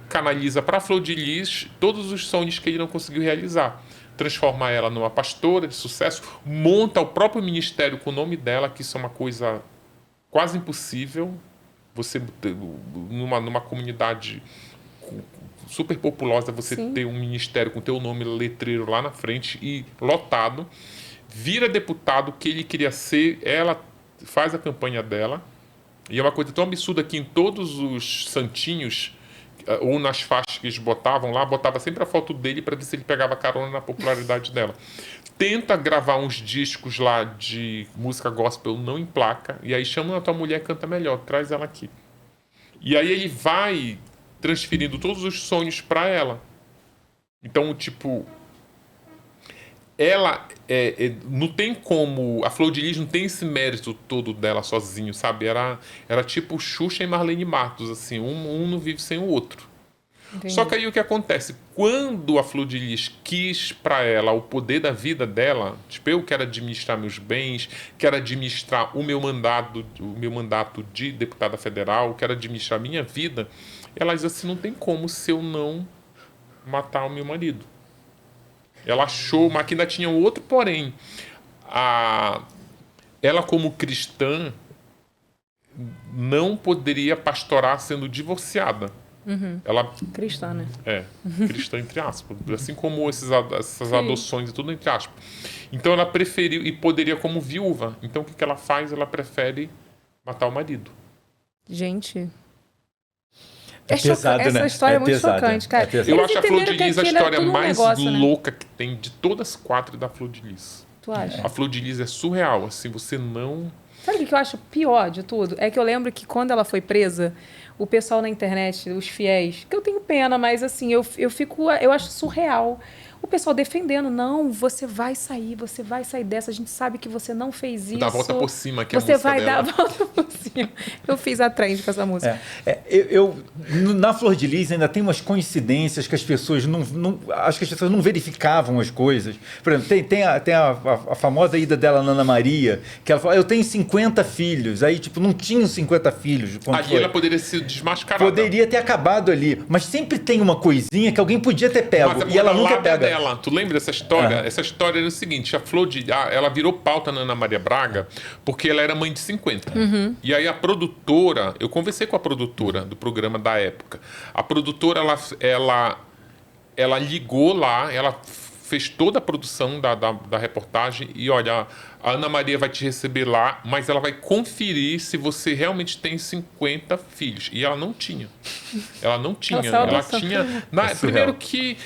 canaliza para a Flor de Lis todos os sonhos que ele não conseguiu realizar. Transforma ela numa pastora de sucesso, monta o próprio ministério com o nome dela, que isso é uma coisa quase impossível. Você, numa comunidade super populosa, você ter um ministério com teu nome letreiro lá na frente e lotado. Vira deputado que ele queria ser, ela faz a campanha dela. E é uma coisa tão absurda que em todos os santinhos, ou nas faixas que eles botavam lá, botava sempre a foto dele para ver se ele pegava carona na popularidade dela. Tenta gravar uns discos lá de música gospel, não emplaca. E aí chama a tua mulher, canta melhor, traz ela aqui. E aí ele vai transferindo todos os sonhos para ela. Então, tipo, ela não tem como... A Flor de Lis não tem esse mérito todo dela sozinho, sabe? Era tipo Xuxa e Marlene Matos, assim. Um não vive sem o outro. Entendi. Só que aí o que acontece? Quando a Flor de Lis quis para ela o poder da vida dela, tipo, eu quero administrar meus bens, quero administrar o meu mandato de deputada federal, quero administrar a minha vida, ela diz assim, não tem como se eu não matar o meu marido. Ela achou, mas que ainda tinha um outro porém. Ela, como cristã, não poderia pastorar sendo divorciada. Ela, cristã, né? Cristã entre aspas. Assim como essas adoções e tudo entre aspas. Então ela preferiu, e poderia como viúva. Então o que ela faz? Ela prefere matar o marido. Gente... pesado, essa história é muito chocante, cara. Eu acho a Flor de Lis a história mais louca, né? que tem de todas as 4 da Flor de Lis. Tu acha? A Flor de Lis é surreal, assim, você não... Sabe o que eu acho pior de tudo? É que eu lembro que quando ela foi presa, o pessoal na internet, os fiéis, que eu tenho pena, mas assim, eu acho surreal. O pessoal defendendo, não, você vai sair dessa, a gente sabe que você não fez isso. Dá a volta por cima, que é a você música vai dela. dar a volta por cima. Eu fiz a trend com essa música. Na Flor de Lis ainda tem umas coincidências que as pessoas acho que as pessoas não verificavam as coisas. Por exemplo, tem a famosa ida dela na Ana Maria, que ela fala, eu tenho 50 filhos. Aí, tipo, não tinham 50 filhos. Ali ela poderia ser desmascarada. Poderia ter acabado ali. Mas sempre tem uma coisinha que alguém podia ter pego. Mas E ela nunca lábia pega. dela. Tu lembra dessa história? Essa história era o seguinte, a Flor de ela virou pauta na Ana Maria Braga porque ela era mãe de 50. E aí a produtora, eu conversei com a produtora do programa da época. A produtora, ela ligou lá, ela fez toda a produção da reportagem e olha, a Ana Maria vai te receber lá, mas ela vai conferir se você realmente tem 50 filhos. E ela não tinha. Ela não tinha. Ela tinha... primeiro que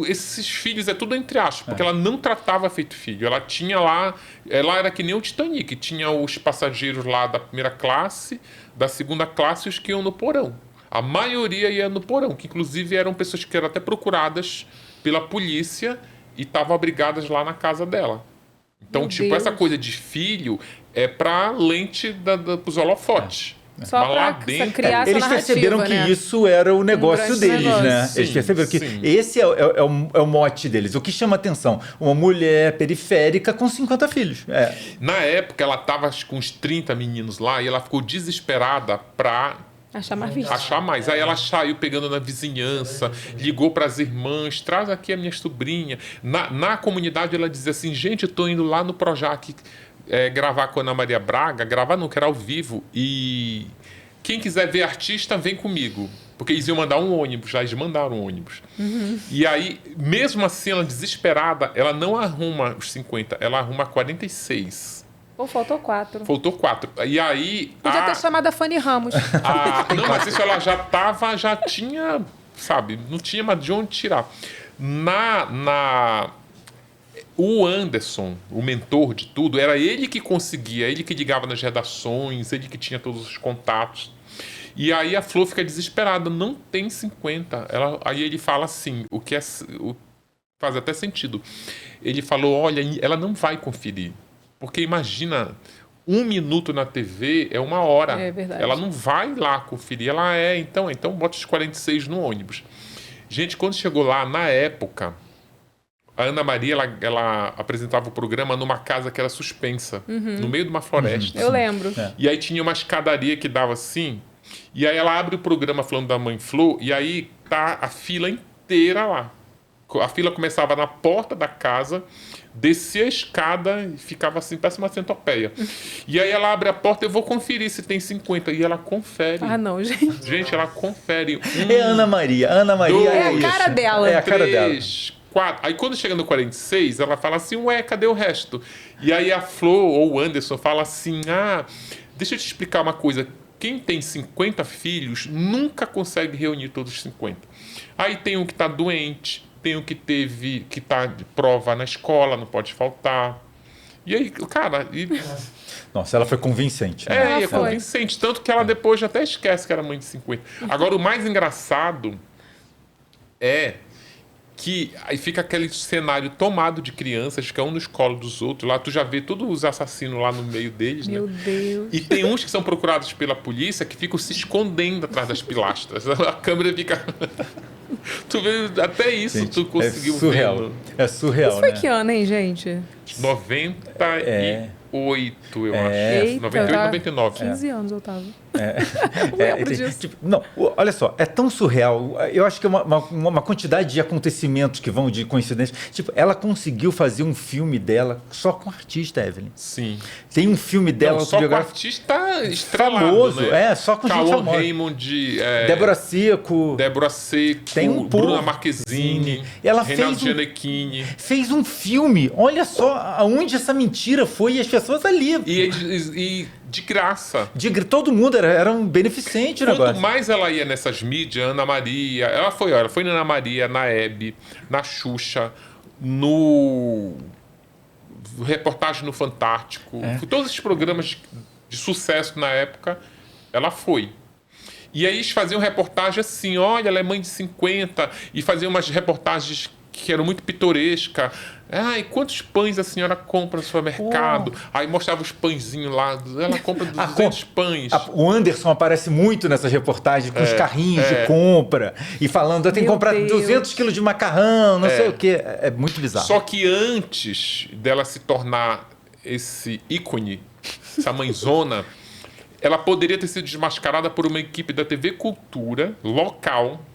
esses filhos é tudo entre aspas, porque ela não tratava feito filho. Ela tinha lá... Ela era que nem o Titanic. Tinha os passageiros lá da primeira classe, da segunda classe e os que iam no porão. A maioria ia no porão, que inclusive eram pessoas que eram até procuradas pela polícia e estavam abrigadas lá na casa dela. Então, essa coisa de filho é pra lente dos holofotes. Só mas lá pra dentro, criar essa Eles narrativa, perceberam né? que isso era o negócio grande deles, negócio. né? Sim, Eles perceberam que sim. esse é o mote deles. O que chama atenção? Uma mulher periférica com 50 filhos. Na época, ela tava com uns 30 meninos lá e ela ficou desesperada pra Achar mais visto. achar mais. Aí ela saiu pegando na vizinhança, ligou para as irmãs, traz aqui a minha sobrinha. Na comunidade ela dizia assim, gente, eu tô indo lá no Projac gravar com a Ana Maria Braga, gravar não, que era ao vivo, e quem quiser ver artista, vem comigo. Porque eles iam mandar um ônibus, já eles mandaram um ônibus. E aí, mesmo assim, ela desesperada, ela não arruma os 50, ela arruma 46. Ou faltou 4. Faltou 4. E aí... Podia ter chamado a Fanny Ramos. Não, mas isso ela já tinha, sabe, não tinha mais de onde tirar. O Anderson, o mentor de tudo, era ele que conseguia, ele que ligava nas redações, ele que tinha todos os contatos. E aí a Flor fica desesperada, não tem 50. Aí ele fala assim, faz até sentido. Ele falou, olha, ela não vai conferir. Porque imagina, 1 minuto na TV é 1 hora. É verdade. Ela não vai lá conferir. Ela então bota os 46 no ônibus. Gente, quando chegou lá, na época, a Ana Maria, ela apresentava o programa numa casa que era suspensa, no meio de uma floresta. Eu lembro. E aí tinha uma escadaria que dava assim, e aí ela abre o programa falando da Mãe Flor, e aí tá a fila inteira lá. A fila começava na porta da casa, descia a escada e ficava assim, parece uma centopeia. E aí ela abre a porta, eu vou conferir se tem 50. E ela confere. Ah, não, gente. Gente, ela confere. É a Ana Maria. Ana Maria É a isso. cara dela. É a cara dela. 3, 4. Aí quando chega no 46, ela fala assim, ué, cadê o resto? E aí a Flor ou o Anderson fala assim, deixa eu te explicar uma coisa. Quem tem 50 filhos nunca consegue reunir todos os 50. Aí tem um que tá doente, tem um que tá de prova na escola, não pode faltar. E aí, cara... Nossa, ela foi convincente. Né? Ela É foi. convincente. Tanto que ela depois já até esquece que era mãe de 50. Agora, o mais engraçado é que aí fica aquele cenário tomado de crianças, que é um nos colos dos outros. Lá tu já vê todos os assassinos lá no meio deles, Meu né? Deus. E tem uns que são procurados pela polícia que ficam se escondendo atrás das pilastras. A câmera fica... Tu vê, até isso Gente, tu conseguiu é surreal. ver. É surreal, Isso foi né? que ano, hein, gente? 98, eu acho. Eita, 98, tá. 99. 15 anos eu tava. Tem- disso. tipo, não, olha só, é tão surreal. Eu acho que é uma quantidade de acontecimentos que vão de coincidência. Tipo, ela conseguiu fazer um filme dela só com artista, Evelyn. Sim. Tem um filme dela Não, só com autobiográfico artista estrelado, famoso, né? só com gente Cauã famosa. Raymond, Débora Seco. Débora Seco, Tem um Bruna povo. Marquezine, Ela Reinaldo fez um- Gianecchini. Fez um filme. Olha só aonde essa mentira foi e as pessoas ali. E de graça. Todo mundo era um beneficente o Quanto negócio. mais ela ia nessas mídias, Ana Maria, ela foi na Ana Maria, na Hebe, na Xuxa, no reportagem no Fantástico, todos esses programas de sucesso na época, ela foi. E aí eles faziam reportagem assim, olha, ela é mãe de 50, e faziam umas reportagens que era muito pitoresca. Ai, quantos pães a senhora compra no supermercado? Aí mostrava os pãezinhos lá. Ela compra 200 pães. O Anderson aparece muito nessas reportagens com os carrinhos de compra e falando, tem que comprar 200 quilos de macarrão, não sei o quê. É muito bizarro. Só que antes dela se tornar esse ícone, essa mãezona, ela poderia ter sido desmascarada por uma equipe da TV Cultura, local,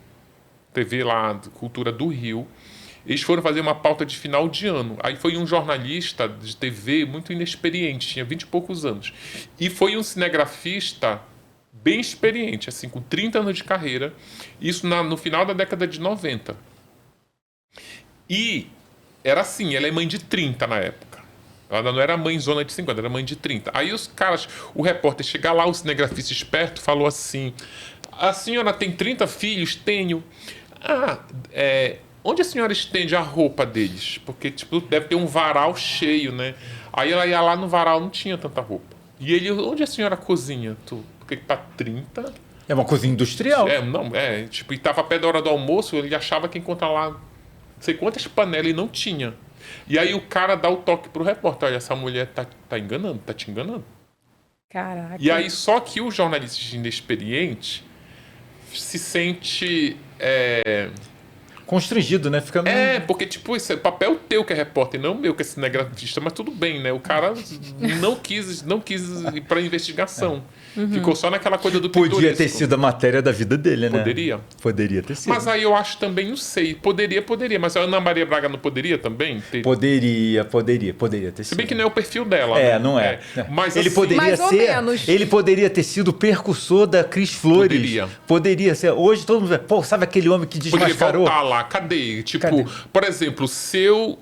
TV lá, Cultura do Rio. Eles foram fazer uma pauta de final de ano. Aí foi um jornalista de TV muito inexperiente, tinha 20 e poucos anos. E foi um cinegrafista bem experiente, assim, com 30 anos de carreira. Isso no final da década de 90. E era assim, ela é mãe de 30 na época. Ela não era mãezona de 50, era mãe de 30. Aí os caras, o repórter chega lá, o cinegrafista esperto, falou assim: a senhora tem 30 filhos? Tenho. Onde a senhora estende a roupa deles? Porque, tipo, deve ter um varal cheio, né? Aí ela ia lá no varal, não tinha tanta roupa. E ele, onde a senhora cozinha? Porque tá 30? É uma cozinha industrial. Tipo, e tava perto da hora do almoço, ele achava que ia encontrar lá não sei quantas panelas e não tinha. E aí o cara dá o toque pro repórter: olha, essa mulher tá enganando, tá te enganando. Caraca. E aí só que o jornalista inexperiente se sente... constrangido, né? Fica meio... porque tipo, esse é papel teu que é repórter, não meu que é cinegrafista, mas tudo bem, né? O cara não quis ir pra investigação. Ficou só naquela coisa do pitoresco. Podia ter sido a matéria da vida dele, né? Poderia ter sido. Mas aí eu acho também, não sei, poderia, mas a Ana Maria Braga não poderia também ter? Poderia ter sido. Se bem que não é o perfil dela, né? Não é. Mas ele assim, poderia mais ou ser, menos. ele poderia ter sido o precursor da Cris Flores. Poderia ser. Hoje todo mundo vê, pô, sabe aquele homem que desmascarou? Poderia voltar lá, cadê? Tipo, por exemplo, se eu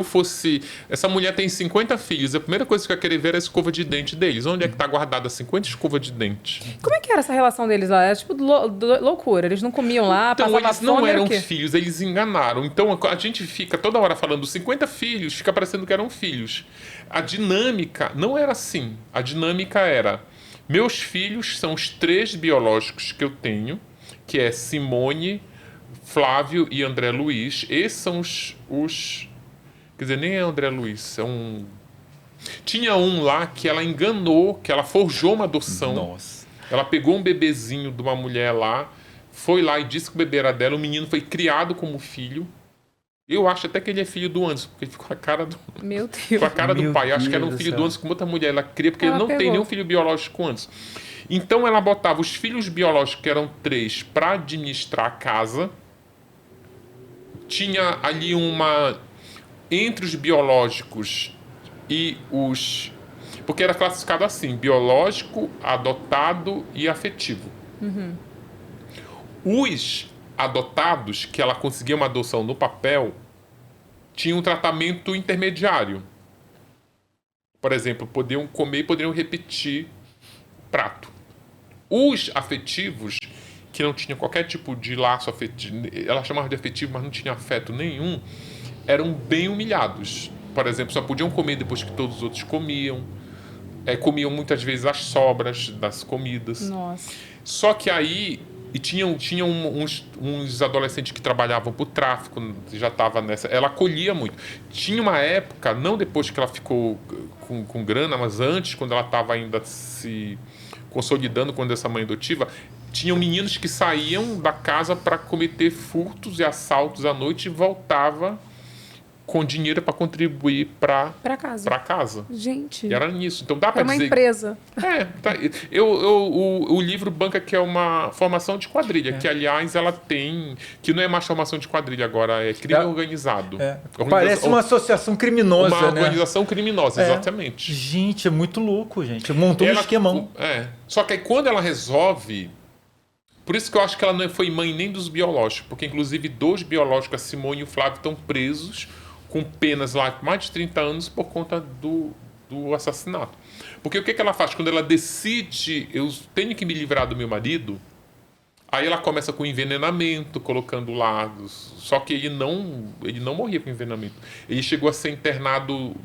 fosse... Essa mulher tem 50 filhos, a primeira coisa que eu ia querer ver era a escova de dente deles. Onde é que tá guardada 50 escova de dente? Como é que era essa relação deles lá? Era tipo loucura. Eles não comiam lá, então, passavam eles não fome, eram era o quê? filhos, eles enganaram. Então, a gente fica toda hora falando 50 filhos, fica parecendo que eram filhos. A dinâmica não era assim. A dinâmica era: meus filhos são os 3 biológicos que eu tenho, que é Simone, Flávio e André Luiz. Esses são os... Quer dizer, nem é André Luiz, Tinha um lá que ela enganou, que ela forjou uma adoção. Nossa. Ela pegou um bebezinho de uma mulher lá, foi lá e disse que o bebê era dela. O menino foi criado como filho. Eu acho até que ele é filho do Anderson, porque ele ficou com a cara do... Meu Deus. Com a cara do pai. Eu acho que era um Deus filho do do céu. Anderson com outra mulher. Ela cria, porque Ela ele não tem pegou. nenhum filho biológico antes. Então ela botava os filhos biológicos, que eram 3, para administrar a casa. Tinha ali uma... Entre os biológicos e os... Porque era classificado assim: biológico, adotado e afetivo. Os adotados, que ela conseguia uma adoção no papel, tinham um tratamento intermediário. Por exemplo, podiam comer e poderiam repetir o prato. Os afetivos, que não tinham qualquer tipo de laço afetivo, ela chamava de afetivo, mas não tinha afeto nenhum, eram bem humilhados. Por exemplo, só podiam comer depois que todos os outros comiam. Comiam muitas vezes as sobras das comidas. Nossa. Só que aí... E tinham uns adolescentes que trabalhavam pro tráfico, já estava nessa... Ela acolhia muito. Tinha uma época, não depois que ela ficou com grana, mas antes, quando ela estava ainda se consolidando quando essa mãe adotiva, tinham meninos que saíam da casa para cometer furtos e assaltos à noite e voltava com dinheiro para contribuir para casa. Gente. E era nisso. Então dá para uma dizer... empresa. O livro banca que é uma formação de quadrilha, que aliás ela tem... Que não é mais formação de quadrilha agora, é crime organizado. Parece uma associação criminosa, uma né? organização criminosa, exatamente. Gente, é muito louco, gente. Montou um esquemão. Só que aí quando ela resolve... Por isso que eu acho que ela não foi mãe nem dos biológicos, porque inclusive 2 biológicos, a Simone e o Flávio, estão presos com penas lá de mais de 30 anos por conta do assassinato. Porque o que ela faz? Quando ela decide, eu tenho que me livrar do meu marido, aí ela começa com envenenamento, colocando lá. Só que ele não morria com envenenamento. Ele chegou a ser internado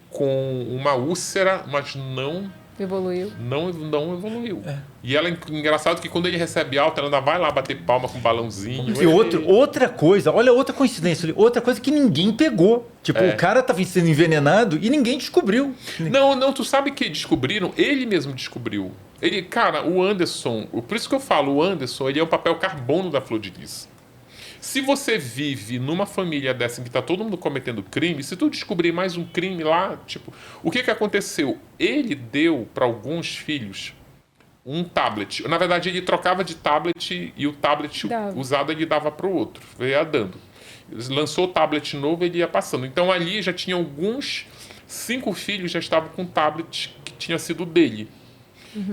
com uma úlcera, mas não Evoluiu. Não evoluiu. E ela, engraçado que quando ele recebe alta, ela ainda vai lá bater palma com um balãozinho. E outra coisa, olha outra coincidência, outra coisa que ninguém pegou. Tipo, o cara tava sendo envenenado e ninguém descobriu. Não, tu sabe que descobriram? Ele mesmo descobriu. Cara, o Anderson, por isso que eu falo, o Anderson, ele é um papel carbono da Flor de Lis. Se você vive numa família dessa em que tá todo mundo cometendo crime, se tu descobrir mais um crime lá, tipo, o que aconteceu? Ele deu para alguns filhos um tablet. Na verdade, ele trocava de tablet e o tablet usado ele dava para o outro, ia dando. Lançou o tablet novo, ele ia passando. Então ali já tinha 5 filhos já estavam com tablet que tinha sido dele.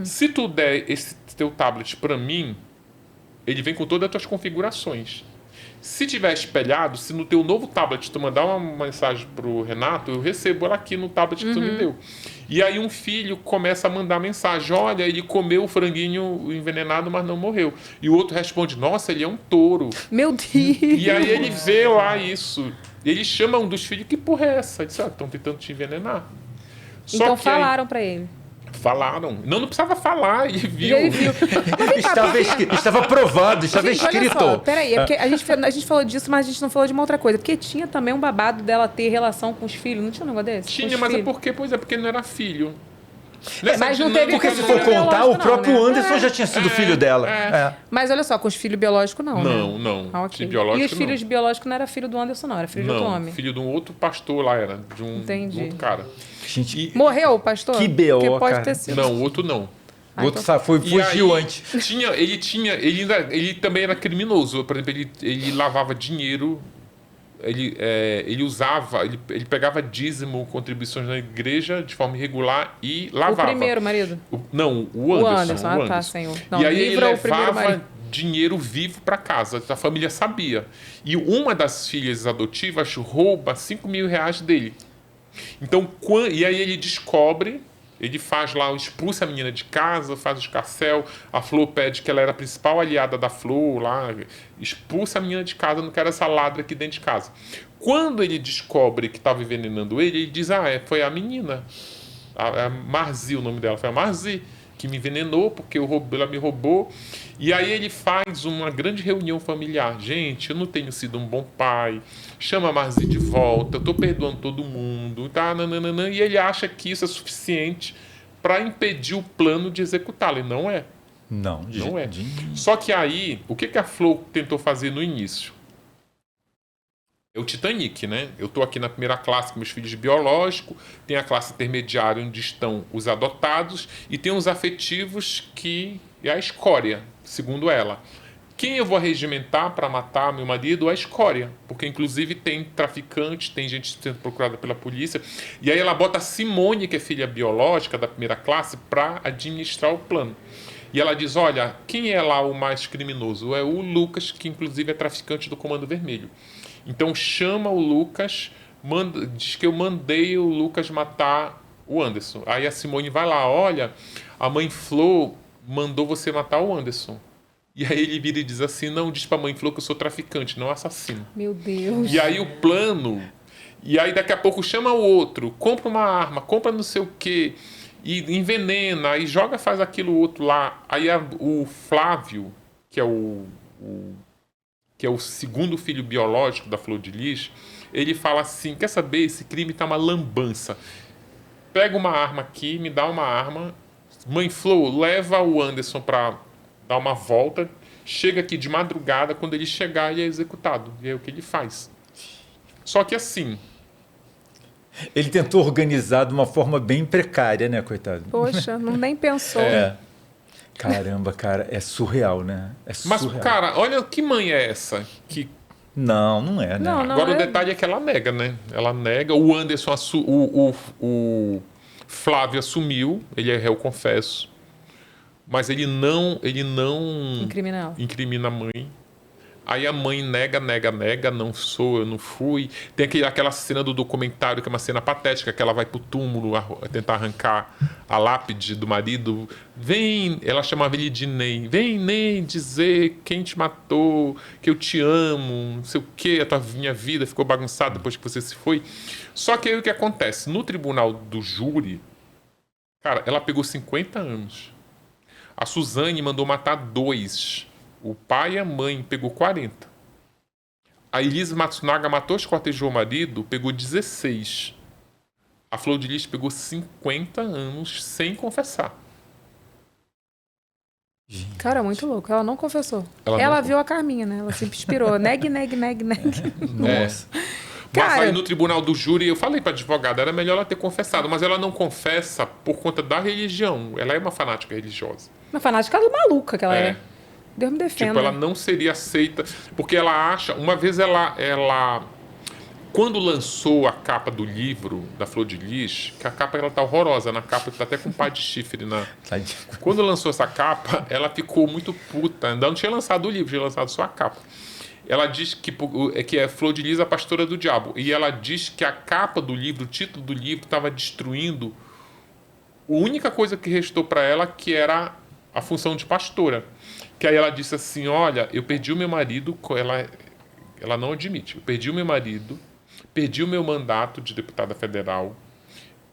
Se tu der esse teu tablet para mim, ele vem com todas as tuas configurações. Se tiver espelhado, se no teu novo tablet tu mandar uma mensagem pro Renato, eu recebo ela aqui no tablet que tu me deu. E aí um filho começa a mandar mensagem, olha, ele comeu o franguinho envenenado, mas não morreu. E o outro responde, nossa, ele é um touro. Meu Deus! E aí ele vê lá isso. Ele chama um dos filhos, que porra é essa? Ele disse, estão tentando te envenenar. Então falaram pra ele. Falaram. Não precisava falar, ele viu. Ele viu. Estava provado, estava gente, escrito. Olha só, peraí, é porque a gente falou disso, mas a gente não falou de uma outra coisa. Porque tinha também um babado dela ter relação com os filhos. Não tinha um negócio desse? Tinha, mas é porque, porque não era filho. Mas não teve porque se for contar, o próprio Anderson já tinha sido filho dela. Mas olha só, com os filhos biológicos não, né? Não. Ah, okay. Biológico, e os filhos biológicos não era filho do Anderson, não. Era filho de outro homem. Filho de um outro pastor lá, era. De um outro cara. Gente, morreu o pastor? Que B.O., porque pode cara. ter sido. Não, o outro não. O outro fugiu antes. Ele também era criminoso. Por exemplo, ele lavava dinheiro. Ele usava, ele pegava dízimo, contribuições na igreja de forma irregular e lavava. O primeiro marido? O Anderson. Ah, tá, senhor. Não, e aí ele levava marido. dinheiro vivo para casa. A família sabia. E uma das filhas adotivas rouba 5 mil reais dele. Então, e aí ele descobre, ele faz lá, expulsa a menina de casa, faz o escarcéu, a Flor pede que ela era a principal aliada da Flor lá, expulsa a menina de casa, não quero essa ladra aqui dentro de casa. Quando ele descobre que estava envenenando ele diz, foi a menina, a Marzi, o nome dela, foi a Marzi, que me envenenou porque ela me roubou. E aí ele faz uma grande reunião familiar. Gente, eu não tenho sido um bom pai. Chama a Marzi de volta. Eu estou perdoando todo mundo. Tá, nananana, e ele acha que isso é suficiente para impedir o plano de executá-lo. E não é. Não é. Só que aí, o que a Flor tentou fazer no início? É o Titanic, né? Eu estou aqui na primeira classe com meus filhos biológicos, tem a classe intermediária onde estão os adotados e tem os afetivos que é a escória, segundo ela. Quem eu vou regimentar para matar meu marido é a escória, porque inclusive tem traficantes, tem gente sendo procurada pela polícia. E aí ela bota a Simone, que é filha biológica da primeira classe, para administrar o plano. E ela diz, olha, quem é lá o mais criminoso? É o Lucas, que inclusive é traficante do Comando Vermelho. Então chama o Lucas, diz que eu mandei o Lucas matar o Anderson. Aí a Simone vai lá, olha, a mãe Flor mandou você matar o Anderson. E aí ele vira e diz assim, não, diz pra mãe Flor que eu sou traficante, não assassino. Meu Deus. E aí o plano, e aí daqui a pouco chama o outro, compra uma arma, compra não sei o quê, e envenena, e faz aquilo outro lá. Aí o Flávio, que é o segundo filho biológico da Flor de Lis, ele fala assim, quer saber, esse crime tá uma lambança. Pega uma arma aqui, me dá uma arma. Mãe Flor, leva o Anderson para dar uma volta. Chega aqui de madrugada, quando ele chegar, ele é executado. E é o que ele faz. Só que assim... Ele tentou organizar de uma forma bem precária, né, coitado? Poxa, nem pensou. Caramba, cara, é surreal, né? É surreal. Mas, cara, olha que mãe é essa que... Não é, né? Não, Agora o detalhe é que ela nega, né? Ela nega. O Anderson, o Flávio assumiu, ele é réu, confesso. Mas ele não incrimina a mãe. Aí a mãe nega, não sou, eu não fui. Tem aquela cena do documentário, que é uma cena patética, que ela vai pro túmulo tentar arrancar a lápide do marido. Vem, ela chamava ele de Ney. Vem, Ney, dizer quem te matou, que eu te amo, não sei o quê, minha vida ficou bagunçada depois que você se foi. Só que aí o que acontece? No tribunal do júri, Cara, ela pegou 50 anos. A Suzane mandou matar 2. O pai e a mãe pegou 40. A Elise Matsunaga matou, esquartejou o marido, pegou 16. A Flor de Lis pegou 50 anos sem confessar. Cara, muito louco. Ela não confessou. Ela não viu a Carminha, né? Ela sempre inspirou. Neg. Nossa. Mas Cara- aí no tribunal do júri, eu falei pra advogada, era melhor ela ter confessado, mas ela não confessa por conta da religião. Ela é uma fanática religiosa. Uma fanática maluca que ela é. Deus me defenda. Tipo, ela não seria aceita, porque ela acha... Uma vez ela quando lançou a capa do livro da Flor de Lis, que a capa ela tá horrorosa, na capa tá até com um pá de chifre na... Quando lançou essa capa, ela ficou muito puta. Ainda não tinha lançado o livro, tinha lançado só a capa. Ela diz que é Flor de Lis, a pastora do diabo. E ela diz que a capa do livro, o título do livro, estava destruindo a única coisa que restou para ela, que era a função de pastora. Que aí ela disse assim, olha, eu perdi o meu marido, ela não admite, eu perdi o meu marido, perdi o meu mandato de deputada federal,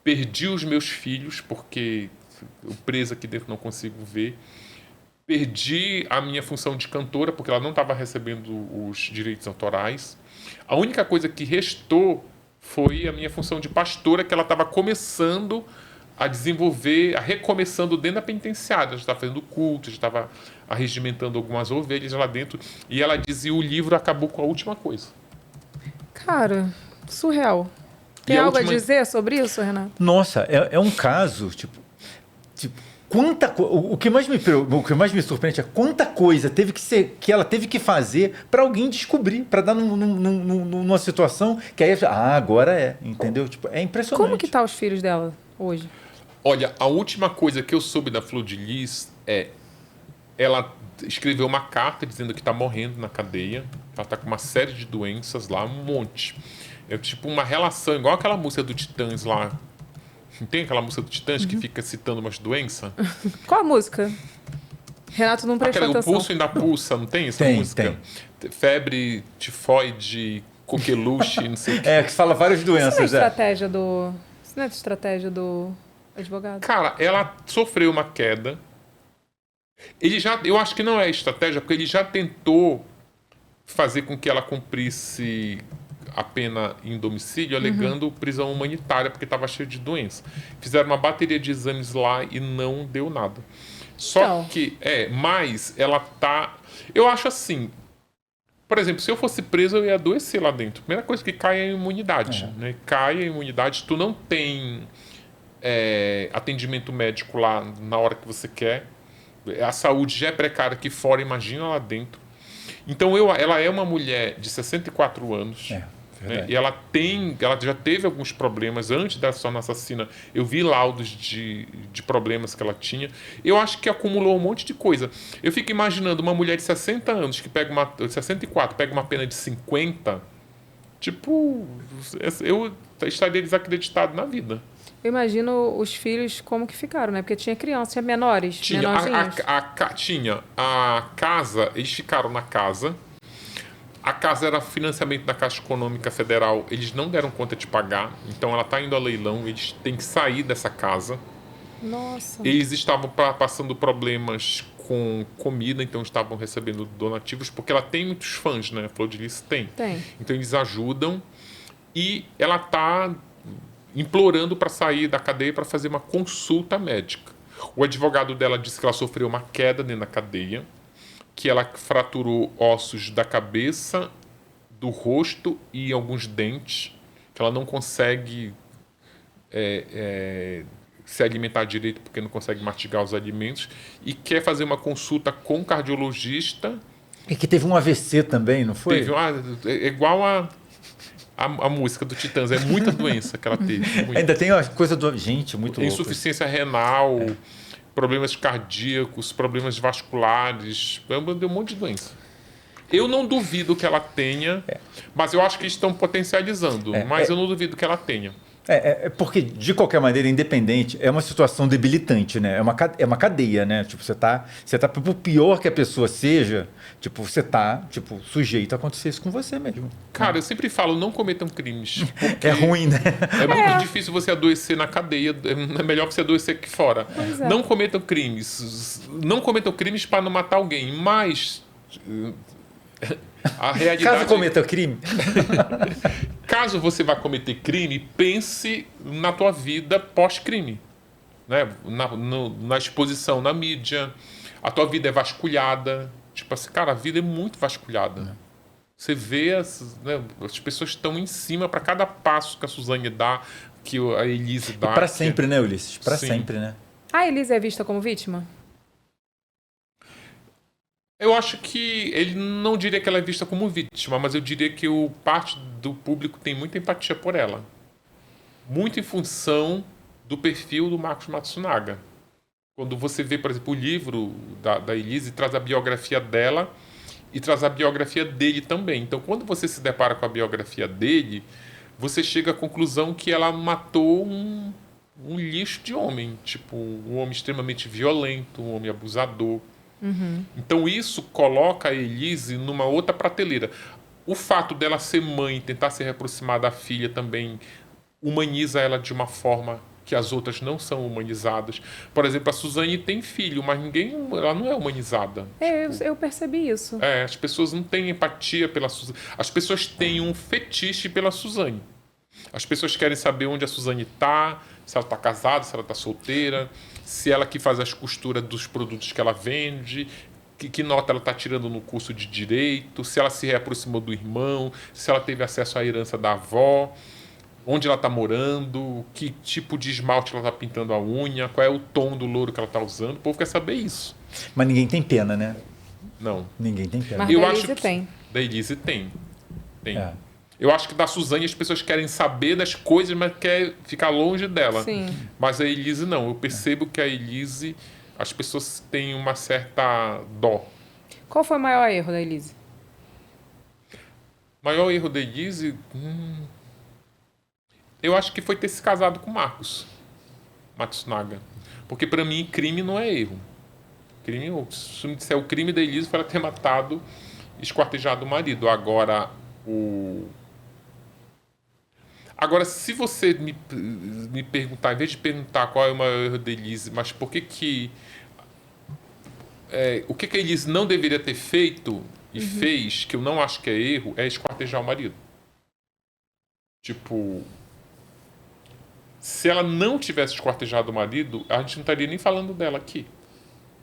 perdi os meus filhos, porque eu preso aqui dentro não consigo ver, perdi a minha função de cantora, porque ela não estava recebendo os direitos autorais. A única coisa que restou foi a minha função de pastora, que ela estava começando a desenvolver, recomeçando dentro da penitenciária. Já estava fazendo culto, já estava arregimentando algumas ovelhas lá dentro. E ela dizia, o livro acabou com a última coisa. Cara, surreal. Tem E a algo última- a dizer sobre isso, Renato? Nossa, é um caso, tipo o que mais me surpreende é quanta coisa teve que ser, que ela teve que fazer para alguém descobrir, para dar numa situação que aí agora entendeu? Tipo, é impressionante. Como que tá os filhos dela hoje? Olha, a última coisa que eu soube da Flor de Lis ela escreveu uma carta dizendo que está morrendo na cadeia. Ela está com uma série de doenças lá, um monte. É tipo uma relação, igual aquela música do Titãs lá. Não tem aquela música do Titãs que fica citando umas doenças? Qual a música? Renato não prestou O atenção. pulso ainda pulsa, não tem essa Tem, música? Febre, tifoide, coqueluche, não sei o que. Que fala várias Isso não é doenças. estratégia do... Isso não é estratégia do advogado? Cara, ela sofreu uma queda. Eu acho que não é estratégia, porque ele já tentou fazer com que ela cumprisse a pena em domicílio, alegando prisão humanitária, porque estava cheio de doença. Fizeram uma bateria de exames lá e não deu nada. Só Então. que, mas ela tá... Eu acho assim, por exemplo, se eu fosse preso, eu ia adoecer lá dentro. Primeira coisa que cai é a imunidade. Né? Cai a imunidade, tu não tem atendimento médico lá na hora que você quer. A saúde já é precária aqui fora, imagina lá dentro. Então, ela é uma mulher de 64 anos. Verdade. E ela já teve alguns problemas antes dela se tornar assassina. Eu vi laudos de problemas que ela tinha. Eu acho que acumulou um monte de coisa. Eu fico imaginando uma mulher de 60 anos que pega 64, pega uma pena de 50. Tipo, eu estaria desacreditado na vida. Eu imagino os filhos como que ficaram, né? Porque tinha crianças, tinha menores, menorzinhos. Tinha a casa, eles ficaram na casa. A casa era financiamento da Caixa Econômica Federal, eles não deram conta de pagar, então ela está indo a leilão, eles têm que sair dessa casa. Nossa. Eles estavam passando problemas com comida, então estavam recebendo donativos, porque ela tem muitos fãs, né? A Flor de Lis tem. Então eles ajudam e ela está implorando para sair da cadeia para fazer uma consulta médica. O advogado dela disse que ela sofreu uma queda dentro da cadeia, que ela fraturou ossos da cabeça, do rosto e alguns dentes, que ela não consegue se alimentar direito porque não consegue mastigar os alimentos, e quer fazer uma consulta com um cardiologista. E que teve um AVC também, não foi? É igual a música do Titãs, é muita doença que ela teve. Muita. Ainda tem a coisa do... Gente, muito louco. Insuficiência renal, problemas cardíacos, problemas vasculares, deu um monte de doença. Eu não duvido que ela tenha, mas eu acho que estão potencializando, mas eu não duvido que ela tenha. Porque, de qualquer maneira, independente, é uma situação debilitante, né? É uma cadeia, né? Tipo, você tá, por pior que a pessoa seja, tipo, você tá, tipo, sujeito a acontecer isso com você mesmo. Cara, eu sempre falo, não cometam crimes. É ruim, né? É muito difícil você adoecer na cadeia. É melhor você adoecer aqui fora. Pois é. Não cometam crimes. Não cometam crimes para não matar alguém, mas a realidade... Caso cometa crime. Caso você vá cometer crime, pense na tua vida pós-crime. Né? Na exposição, na mídia. A tua vida é vasculhada. Tipo assim, cara, a vida é muito vasculhada. Você vê, as pessoas estão em cima para cada passo que a Suzane dá, que a Elise dá. Para sempre, né, Ulisses? Para Sim. sempre, né? A Elise é vista como vítima? Eu acho que ele não diria que ela é vista como vítima, mas eu diria que parte do público tem muita empatia por ela. Muito em função do perfil do Marcos Matsunaga. Quando você vê, por exemplo, o livro da Elise, traz a biografia dela e traz a biografia dele também. Então, quando você se depara com a biografia dele, você chega à conclusão que ela matou um lixo de homem. Tipo, um homem extremamente violento, um homem abusador. Então isso coloca a Elise numa outra prateleira. O fato dela ser mãe, tentar se reaproximar da filha também humaniza ela de uma forma que as outras não são humanizadas. Por exemplo, a Suzane tem filho, mas ela não é humanizada. Eu percebi isso. As pessoas não têm empatia pela Suzane. As pessoas têm um fetiche pela Suzane. As pessoas querem saber onde a Suzane está, se ela está casada, se ela está solteira, se ela que faz as costuras dos produtos que ela vende, que nota ela está tirando no curso de direito, se ela se reaproximou do irmão, se ela teve acesso à herança da avó, onde ela está morando, que tipo de esmalte ela está pintando a unha, qual é o tom do louro que ela está usando. O povo quer saber isso. Mas ninguém tem pena, né? Não. Ninguém tem pena. Mas Eu da acho Elise que tem. Da Elise tem. É. Eu acho que da Suzane as pessoas querem saber das coisas, mas querem ficar longe dela. Sim. Mas a Elise não. Eu percebo que a Elise, as pessoas têm uma certa dó. Qual foi o maior erro da Elise? O maior erro da Elise... eu acho que foi ter se casado com Marcos Matsunaga. Porque para mim crime não é erro. Crime, se me disser o crime da Elise foi ela ter matado, esquartejado o marido. Agora, se você me perguntar, em vez de perguntar qual é o maior erro da Elise, mas por que o que a Elise não deveria ter feito e fez, que eu não acho que é erro, é esquartejar o marido. Tipo, se ela não tivesse esquartejado o marido, a gente não estaria nem falando dela aqui.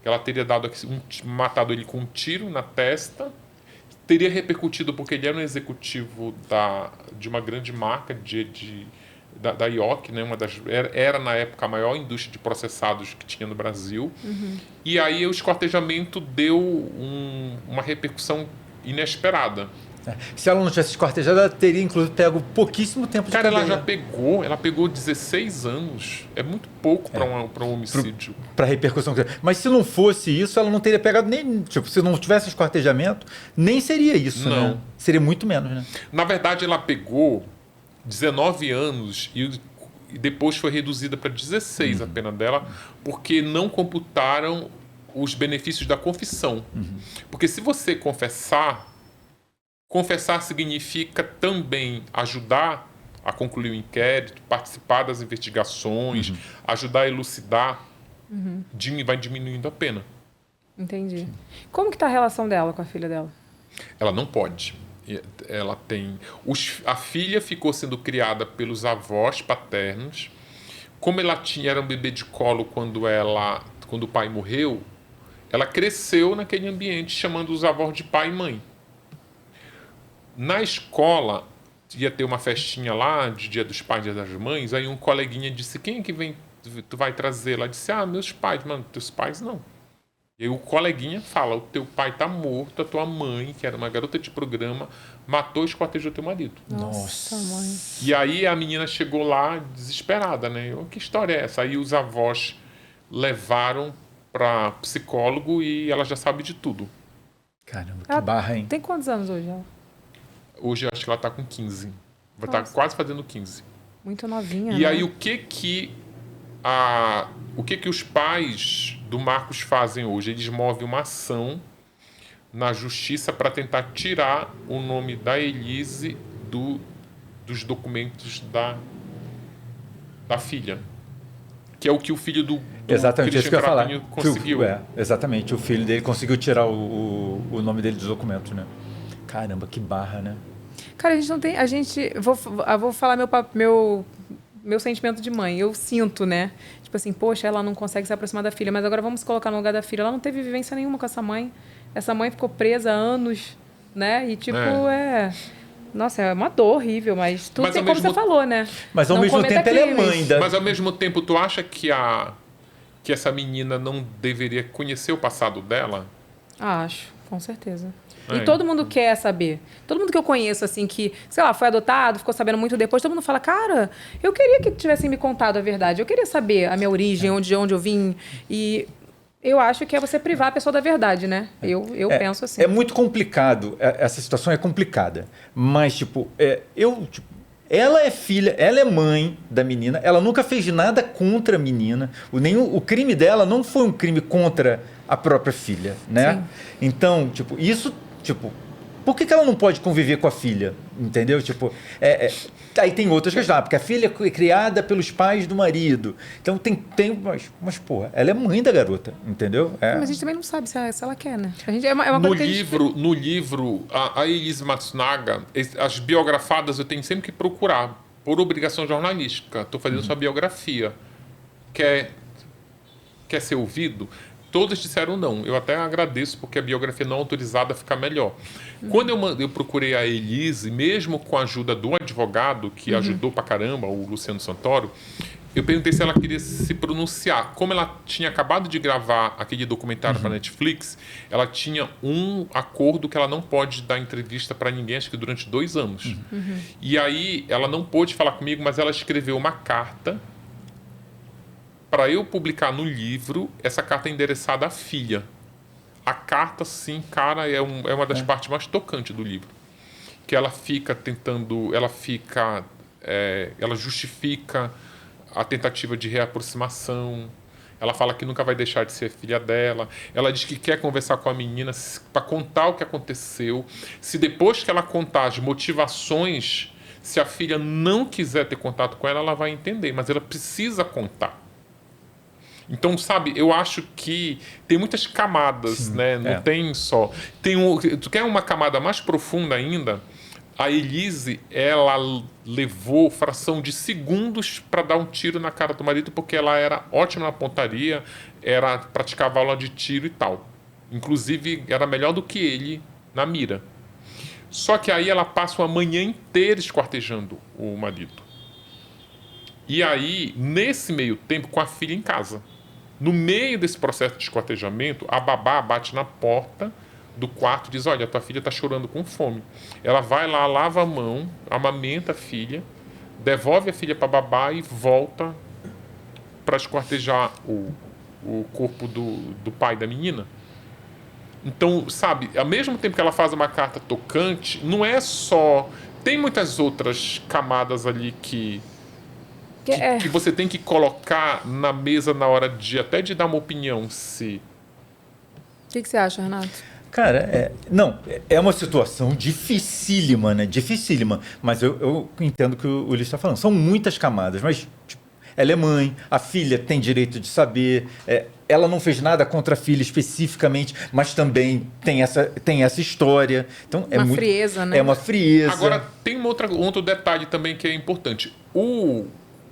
Ela teria matado ele com um tiro na testa, teria repercutido porque ele era um executivo de uma grande marca da IOC, né? Era na época a maior indústria de processados que tinha no Brasil. E aí o esquartejamento deu uma repercussão inesperada. Se ela não tivesse esquartejado, ela teria inclusive pego pouquíssimo tempo de Cara, cadeia. ela pegou 16 anos. É muito pouco para um homicídio. Para repercussão. Mas se não fosse isso, ela não teria pegado nem... Tipo, se não tivesse esquartejamento, nem seria isso, Não. né? Seria muito menos, né? Na verdade, ela pegou 19 anos e depois foi reduzida para 16 a pena dela, porque não computaram os benefícios da confissão. Porque se você confessar significa também ajudar a concluir o inquérito, participar das investigações, ajudar a elucidar, vai diminuindo a pena. Entendi. Como que tá a relação dela com a filha dela? Ela não pode. Ela tem... A filha ficou sendo criada pelos avós paternos. Como ela era um bebê de colo quando o pai morreu, ela cresceu naquele ambiente chamando os avós de pai e mãe. Na escola, ia ter uma festinha lá, de Dia dos Pais, Dia das Mães, aí um coleguinha disse, quem é que tu vai trazer? Ela disse, meus pais. Mano, teus pais não. E aí o coleguinha fala, o teu pai tá morto, a tua mãe, que era uma garota de programa, matou e esquartejou teu marido. Nossa, mãe. E aí a menina chegou lá desesperada, né? Que história é essa? Aí os avós levaram para psicólogo e ela já sabe de tudo. Caramba, que barra, hein? Tem quantos anos hoje ela? Hoje eu acho que ela tá com 15. Vai estar quase fazendo 15. Muito novinha, E né? aí o que os pais do Marcos fazem hoje? Eles movem uma ação na justiça para tentar tirar o nome da Elise dos documentos da filha. Que é o que o filho do Exatamente, isso que eu ia falar. Crapinho conseguiu. Exatamente, o filho dele conseguiu tirar o nome dele dos documentos, né? Caramba, que barra, né? Cara, a gente não tem... Vou falar meu sentimento de mãe. Eu sinto, né? Tipo assim, poxa, ela não consegue se aproximar da filha, mas agora vamos colocar no lugar da filha. Ela não teve vivência nenhuma com essa mãe. Essa mãe ficou presa há anos, né? E tipo, Nossa, é uma dor horrível, mas tudo tem como você falou, né? Mas ao mesmo tempo ela é mãe da... Mas ao mesmo tempo, tu acha que essa menina não deveria conhecer o passado dela? Acho, com certeza. E todo mundo quer saber. Todo mundo que eu conheço, assim, que, sei lá, foi adotado, ficou sabendo muito depois, todo mundo fala, cara, eu queria que tivessem me contado a verdade. Eu queria saber a minha origem, de onde eu vim. E eu acho que é você privar a pessoa da verdade, né? Eu penso assim. É muito complicado. Essa situação é complicada. Mas, ela é filha, ela é mãe da menina, ela nunca fez nada contra a menina. O crime dela não foi um crime contra a própria filha, né? Sim. Então, isso... por que ela não pode conviver com a filha? Entendeu? Aí tem outras questões, porque a filha é criada pelos pais do marido. Então mas porra, ela é mãe da garota, entendeu? Mas a gente também não sabe se ela quer, né? A gente, é uma coisa que No livro, a Elise Matsunaga, as biografadas eu tenho sempre que procurar, por obrigação jornalística. Estou fazendo sua biografia. Quer ser ouvido? Todos disseram não. Eu até agradeço, porque a biografia não autorizada fica melhor. Quando eu procurei a Elise, mesmo com a ajuda do advogado, que ajudou pra caramba, o Luciano Santoro, eu perguntei se ela queria se pronunciar. Como ela tinha acabado de gravar aquele documentário para Netflix, ela tinha um acordo que ela não pode dar entrevista para ninguém, acho que durante 2 anos. E aí ela não pôde falar comigo, mas ela escreveu uma carta para eu publicar no livro. Essa carta é endereçada à filha. A carta, sim, cara, é uma das partes mais tocantes do livro. Que ela fica tentando... Ela justifica a tentativa de reaproximação. Ela fala que nunca vai deixar de ser filha dela. Ela diz que quer conversar com a menina para contar o que aconteceu. Se depois que ela contar as motivações, se a filha não quiser ter contato com ela, ela vai entender. Mas ela precisa contar. Então, sabe, eu acho que tem muitas camadas, sim, né? Não tem só... Tu quer uma camada mais profunda ainda? A Elise, ela levou fração de segundos para dar um tiro na cara do marido, porque ela era ótima na pontaria, praticava aula de tiro e tal. Inclusive, era melhor do que ele na mira. Só que aí ela passa uma manhã inteira esquartejando o marido. E aí, nesse meio tempo, com a filha em casa. No meio desse processo de esquartejamento, a babá bate na porta do quarto e diz, olha, tua filha está chorando com fome. Ela vai lá, lava a mão, amamenta a filha, devolve a filha para a babá e volta para esquartejar o corpo do pai da menina. Então, sabe, ao mesmo tempo que ela faz uma carta tocante, não é só... Tem muitas outras camadas ali que você tem que colocar na mesa na hora de dar uma opinião. O que você acha, Renato? Cara, é uma situação dificílima, né? Dificílima. Mas eu entendo o que o Ulisses está falando. São muitas camadas, mas ela é mãe, a filha tem direito de saber, ela não fez nada contra a filha especificamente, mas também tem essa história. Então, uma frieza, né? É uma frieza. Agora, tem outro detalhe também que é importante.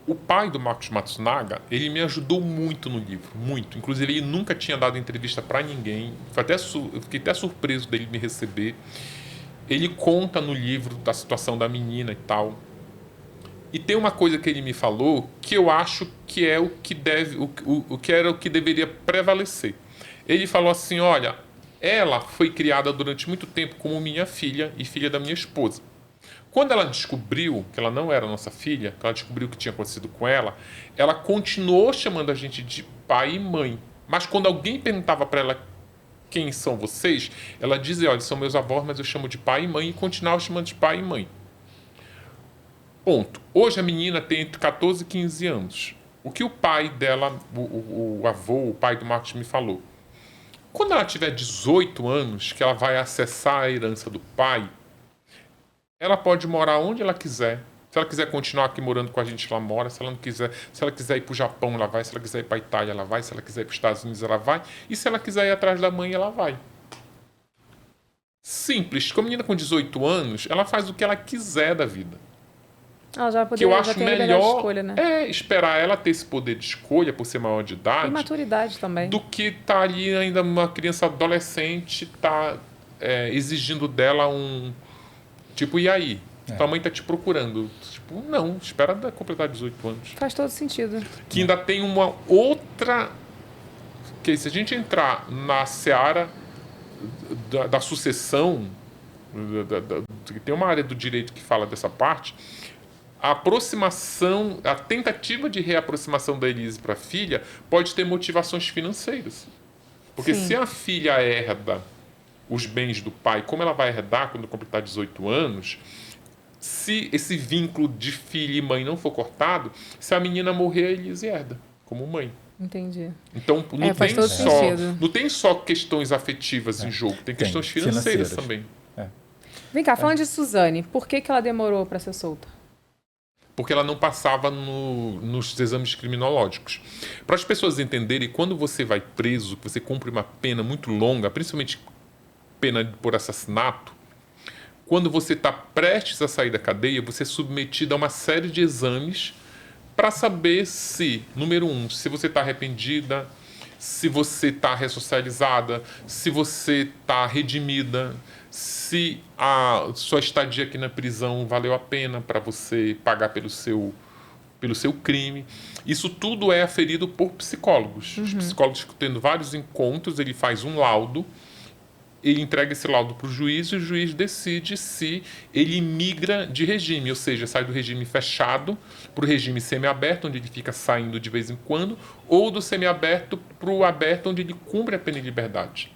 O pai do Marcos Matsunaga, ele me ajudou muito no livro, muito. Inclusive, ele nunca tinha dado entrevista para ninguém. Eu fiquei até surpreso dele me receber. Ele conta no livro da situação da menina e tal. E tem uma coisa que ele me falou que eu acho que é o que deveria prevalecer. Ele falou assim, olha, ela foi criada durante muito tempo como minha filha e filha da minha esposa. Quando ela descobriu que ela não era nossa filha, que ela descobriu o que tinha acontecido com ela continuou chamando a gente de pai e mãe. Mas quando alguém perguntava para ela quem são vocês, ela dizia, olha, são meus avós, mas eu chamo de pai e mãe, e continuava chamando de pai e mãe. Ponto. Hoje a menina tem entre 14 e 15 anos. O que o pai dela, o avô, o pai do Marcos me falou. Quando ela tiver 18 anos, que ela vai acessar a herança do pai, ela pode morar onde ela quiser. Se ela quiser continuar aqui morando com a gente, ela mora. Se ela não quiser, se ela quiser ir para o Japão, ela vai. Se ela quiser ir para a Itália, ela vai. Se ela quiser ir para os Estados Unidos, ela vai. E se ela quiser ir atrás da mãe, ela vai. Simples. Com a menina com 18 anos, ela faz o que ela quiser da vida. Ela já Que eu acho tem a liberdade melhor de escolha, né? é esperar ela ter esse poder de escolha por ser maior de idade. E maturidade também. Do que estar ali ainda uma criança adolescente, exigindo dela um... Tipo, e aí? Tua mãe tá te procurando. Tipo, não, espera completar 18 anos. Faz todo sentido. Que ainda tem uma outra... Que se a gente entrar na seara da sucessão, tem uma área do direito que fala dessa parte, a aproximação, a tentativa de reaproximação da Elise para a filha pode ter motivações financeiras. Porque se a filha herda os bens do pai, como ela vai herdar quando completar 18 anos, se esse vínculo de filho e mãe não for cortado, se a menina morrer, a Elise herda, como mãe. Entendi. Então, faz todo sentido. não tem só questões afetivas em jogo, tem questões financeiras também. Vem cá, falando de Suzane, por que ela demorou para ser solta? Porque ela não passava nos exames criminológicos. Para as pessoas entenderem, quando você vai preso, você cumpre uma pena muito longa, principalmente pena por assassinato, quando você está prestes a sair da cadeia, você é submetido a uma série de exames para saber se, número 1, se você está arrependida, se você está ressocializada, se você está redimida, se a sua estadia aqui na prisão valeu a pena para você pagar pelo seu crime. Isso tudo é aferido por psicólogos. Os psicólogos, tendo vários encontros, ele faz um laudo, ele entrega esse laudo para o juiz e o juiz decide se ele migra de regime, ou seja, sai do regime fechado para o regime semiaberto, onde ele fica saindo de vez em quando, ou do semiaberto para o aberto, onde ele cumpre a pena de liberdade.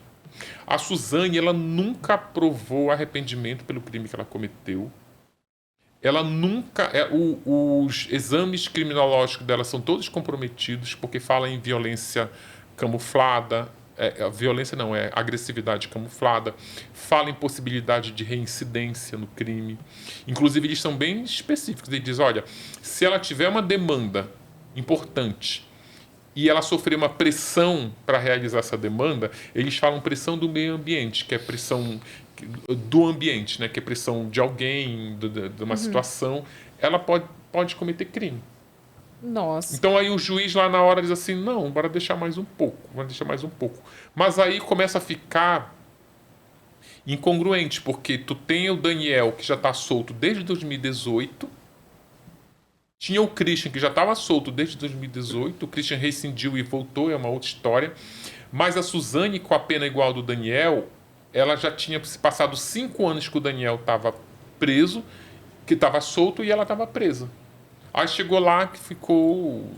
A Suzane, ela nunca provou arrependimento pelo crime que ela cometeu. Ela nunca... os exames criminológicos dela são todos comprometidos, porque fala em violência camuflada, violência não, é agressividade camuflada, fala em possibilidade de reincidência no crime. Inclusive, eles são bem específicos. Ele diz, olha, se ela tiver uma demanda importante e ela sofrer uma pressão para realizar essa demanda, eles falam pressão do meio ambiente, que é pressão do ambiente, né? Que é pressão de alguém, de uma situação, ela pode cometer crime. Nossa. Então aí o juiz lá na hora diz assim, não, bora deixar mais um pouco. Mas aí começa a ficar incongruente, porque tu tem o Daniel, que já está solto desde 2018, tinha o Christian, que já estava solto desde 2018, o Christian rescindiu e voltou, é uma outra história, mas a Suzane, com a pena igual do Daniel, ela já tinha se passado 5 anos que o Daniel estava preso, que estava solto e ela estava presa. Aí chegou lá que ficou,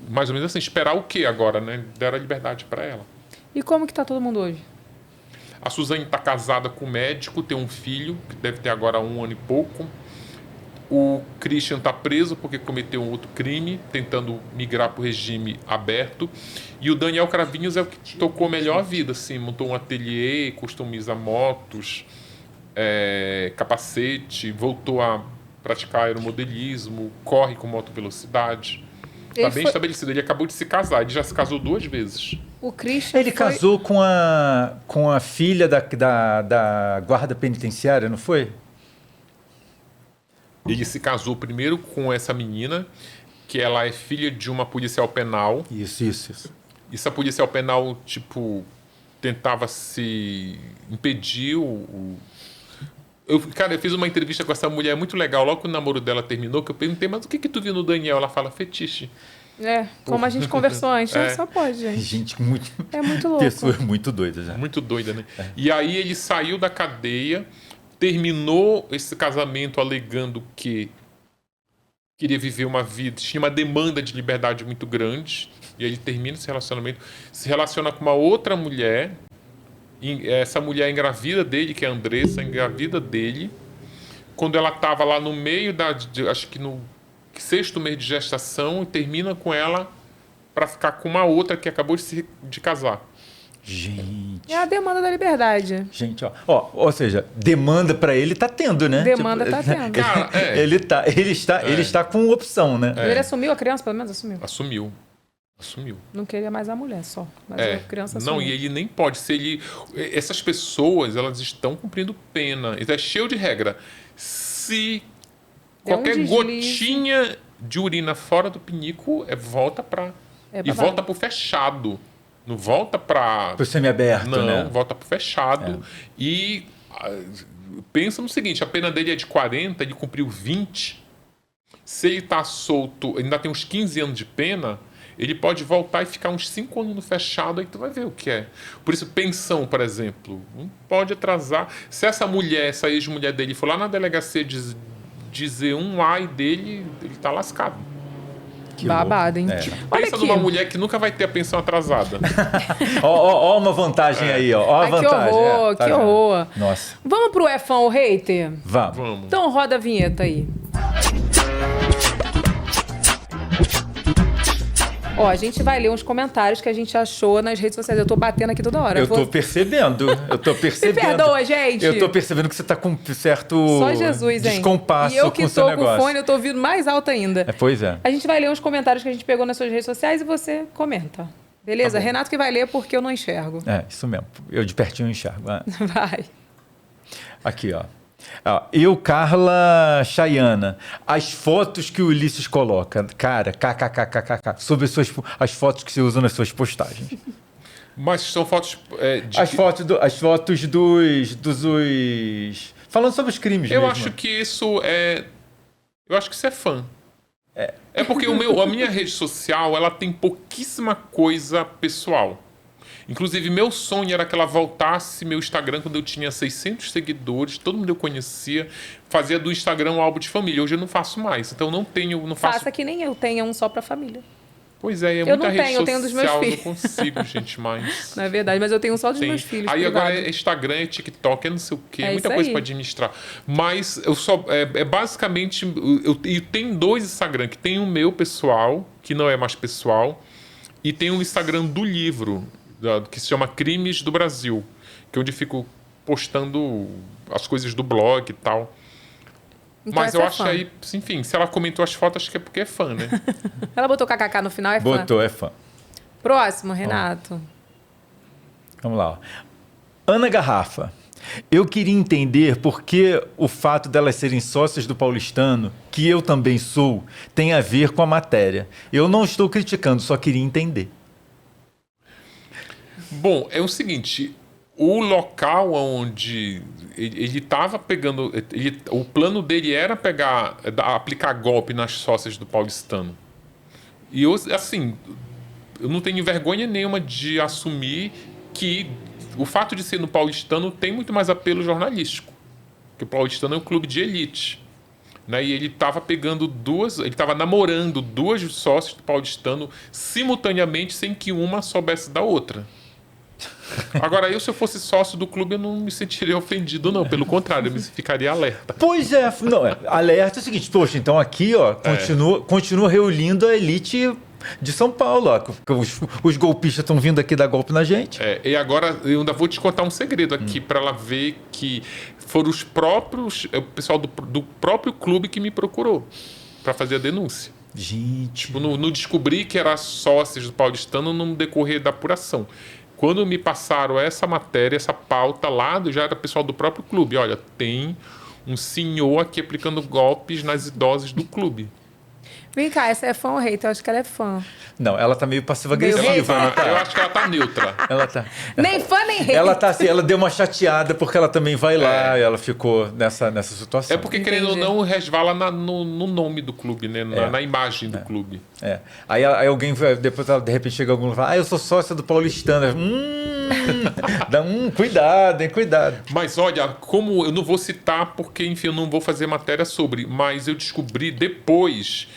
mais ou menos assim, esperar o quê agora, né? Deram a liberdade para ela. E como que tá todo mundo hoje? A Suzane está casada com um médico, tem um filho, que deve ter agora 1 ano e pouco. O Christian está preso porque cometeu um outro crime, tentando migrar para o regime aberto. E o Daniel Cravinhos é o que tocou melhor a vida, assim, montou um ateliê, customiza motos, capacete, voltou a praticar aeromodelismo, corre com moto velocidade. Está bem estabelecido. Ele acabou de se casar, ele já se casou 2 vezes. O Christian Ele casou com a filha da guarda penitenciária, não foi? Ele se casou primeiro com essa menina, que ela é filha de uma policial penal. Isso. Essa policial penal, tentava se impedir Eu fiz uma entrevista com essa mulher muito legal, logo que o namoro dela terminou, que eu perguntei, mas o que tu viu no Daniel? Ela fala, fetiche. Como a gente conversou antes, só pode, gente. Gente, muito... É muito louco. Pessoa muito doida já. Muito doida, né? E aí ele saiu da cadeia, terminou esse casamento alegando que queria viver uma vida, tinha uma demanda de liberdade muito grande, e aí ele termina esse relacionamento, se relaciona com uma outra mulher, essa mulher engravida dele, que é a Andressa, engravida dele, quando ela estava lá no meio acho que no 6º mês de gestação, e termina com ela para ficar com uma outra que acabou de casar. Gente. É a demanda da liberdade. Gente, ou seja, demanda pra ele tá tendo, né? Demanda tá tendo. Cara, ele está com opção, né? Ele assumiu a criança, pelo menos assumiu. Assumiu. Não queria mais a mulher só, mas a criança Não, assumiu. e ele nem pode. Essas pessoas, elas estão cumprindo pena. Então é cheio de regra. Se qualquer deslize. gotinha de urina fora do pinico, volta para e volta pro fechado. Não volta para Pro semiaberto, não, né? volta pro fechado. E pensa no seguinte, a pena dele é de 40, ele cumpriu 20. Se ele tá solto, ainda tem uns 15 anos de pena, ele pode voltar e ficar uns 5 anos no fechado, aí tu vai ver o que é. Por isso, pensão, por exemplo, não pode atrasar. Se essa ex-mulher dele, for lá na delegacia dizer um ai dele, ele tá lascado. Que babado, hein? Pensa numa mulher que nunca vai ter a pensão atrasada. Ó uma vantagem aí, ó. Ó a vantagem. Que horror, que horror. Nossa. Vamos pro É Fã ou Hater? Vamos. Então roda a vinheta aí. Ó, a gente vai ler uns comentários que a gente achou nas redes sociais. Eu tô batendo aqui toda hora. Eu tô percebendo. Me perdoa, gente. Eu tô percebendo que você tá com um certo Só Jesus, hein? descompasso e eu que com o seu tô negócio. com o fone, eu tô ouvindo mais alto ainda. Pois é. A gente vai ler uns comentários que a gente pegou nas suas redes sociais e você comenta. Beleza? Tá bom. Renato que vai ler porque eu não enxergo. Isso mesmo. Eu de pertinho enxergo. Vai. Aqui, ó. Eu, Carla Chayana, as fotos que o Ulisses coloca, cara, kkkkkk, sobre as fotos que você usa nas suas postagens. Mas são fotos As fotos dos falando sobre os crimes eu mesmo. acho que isso é fã. É porque a minha rede social, ela tem pouquíssima coisa pessoal. Inclusive, meu sonho era que ela voltasse meu Instagram quando eu tinha 600 seguidores, todo mundo eu conhecia, fazia do Instagram um álbum de família. Hoje eu não faço mais, então não faço. Faça que nem eu tenha um só pra família. Pois é, eu muita não rede tenho, eu tenho dos meus social, filhos. Eu não consigo, gente, mais. Não é verdade, mas eu tenho só dos meus filhos. Aí privado. agora é Instagram, é TikTok, é não sei o quê, muita isso coisa aí. para administrar. Mas eu só basicamente eu tenho 2 Instagram, que tem o meu pessoal, que não é mais pessoal, e tem o Instagram do livro, que se chama Crimes do Brasil, que é onde fico postando as coisas do blog e tal. Então mas eu acho fã. aí, enfim, se ela comentou as fotos, acho que é porque é fã, né? Ela botou kkk no final, é fã. Botou, é fã. Próximo, Renato. Vamos lá. Ó. Ana Garrafa. Eu queria entender por que o fato delas serem sócias do paulistano, que eu também sou, tem a ver com a matéria. Eu não estou criticando, só queria entender. Bom, é o seguinte, o local onde ele estava pegando, o plano dele era aplicar golpe nas sócias do paulistano. E eu, assim, eu não tenho vergonha nenhuma de assumir que o fato de ser no paulistano tem muito mais apelo jornalístico, porque o paulistano é um clube de elite. Né? E ele estava ele estava namorando 2 sócias do paulistano simultaneamente, sem que uma soubesse da outra. Agora, se eu fosse sócio do clube, eu não me sentiria ofendido, não. Pelo contrário, eu ficaria alerta. Pois é, alerta é o seguinte, poxa, então aqui, ó, continua reunindo a elite de São Paulo, ó. Os golpistas estão vindo aqui dar golpe na gente. E agora eu ainda vou te contar um segredo aqui, para ela ver que foram o pessoal do próprio clube que me procurou para fazer a denúncia. Gente. Tipo, não descobri que era sócios do paulistano no decorrer da apuração. Quando me passaram essa matéria, essa pauta lá, já era pessoal do próprio clube. Olha, tem um senhor aqui aplicando golpes nas idosas do clube. Vem cá, essa é fã ou hater? Eu acho que ela é fã. Não, ela tá meio passiva-agressiva. Eu acho que ela tá neutra. Ela tá. Nem fã, nem hater. Ela tá assim, ela deu uma chateada porque ela também vai lá e ela ficou nessa situação. É porque, querendo ou não, resvala no nome do clube, né? Na imagem do clube. Aí alguém, depois ela, de repente chega algum e fala, eu sou sócia do paulistano. Dá cuidado, hein, cuidado. Mas olha, como eu não vou citar porque, enfim, eu não vou fazer matéria sobre, mas eu descobri depois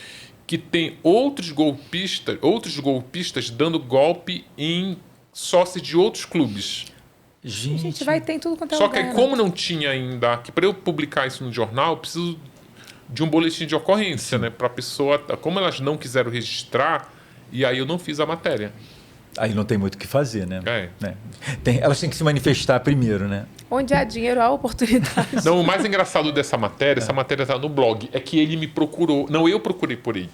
que tem outros golpistas dando golpe em sócios de outros clubes. Gente, vai ter em tudo quanto é Só lugar. que aí, como não tinha ainda, que para eu publicar isso no jornal, eu preciso de um boletim de ocorrência, né? Para a pessoa, como elas não quiseram registrar, e aí eu não fiz a matéria. Aí não tem muito o que fazer, né? É. Elas têm que se manifestar primeiro, né? Onde há dinheiro, há oportunidade. Não, o mais engraçado dessa matéria, essa matéria está no blog, é que ele me procurou. Não, eu procurei por ele.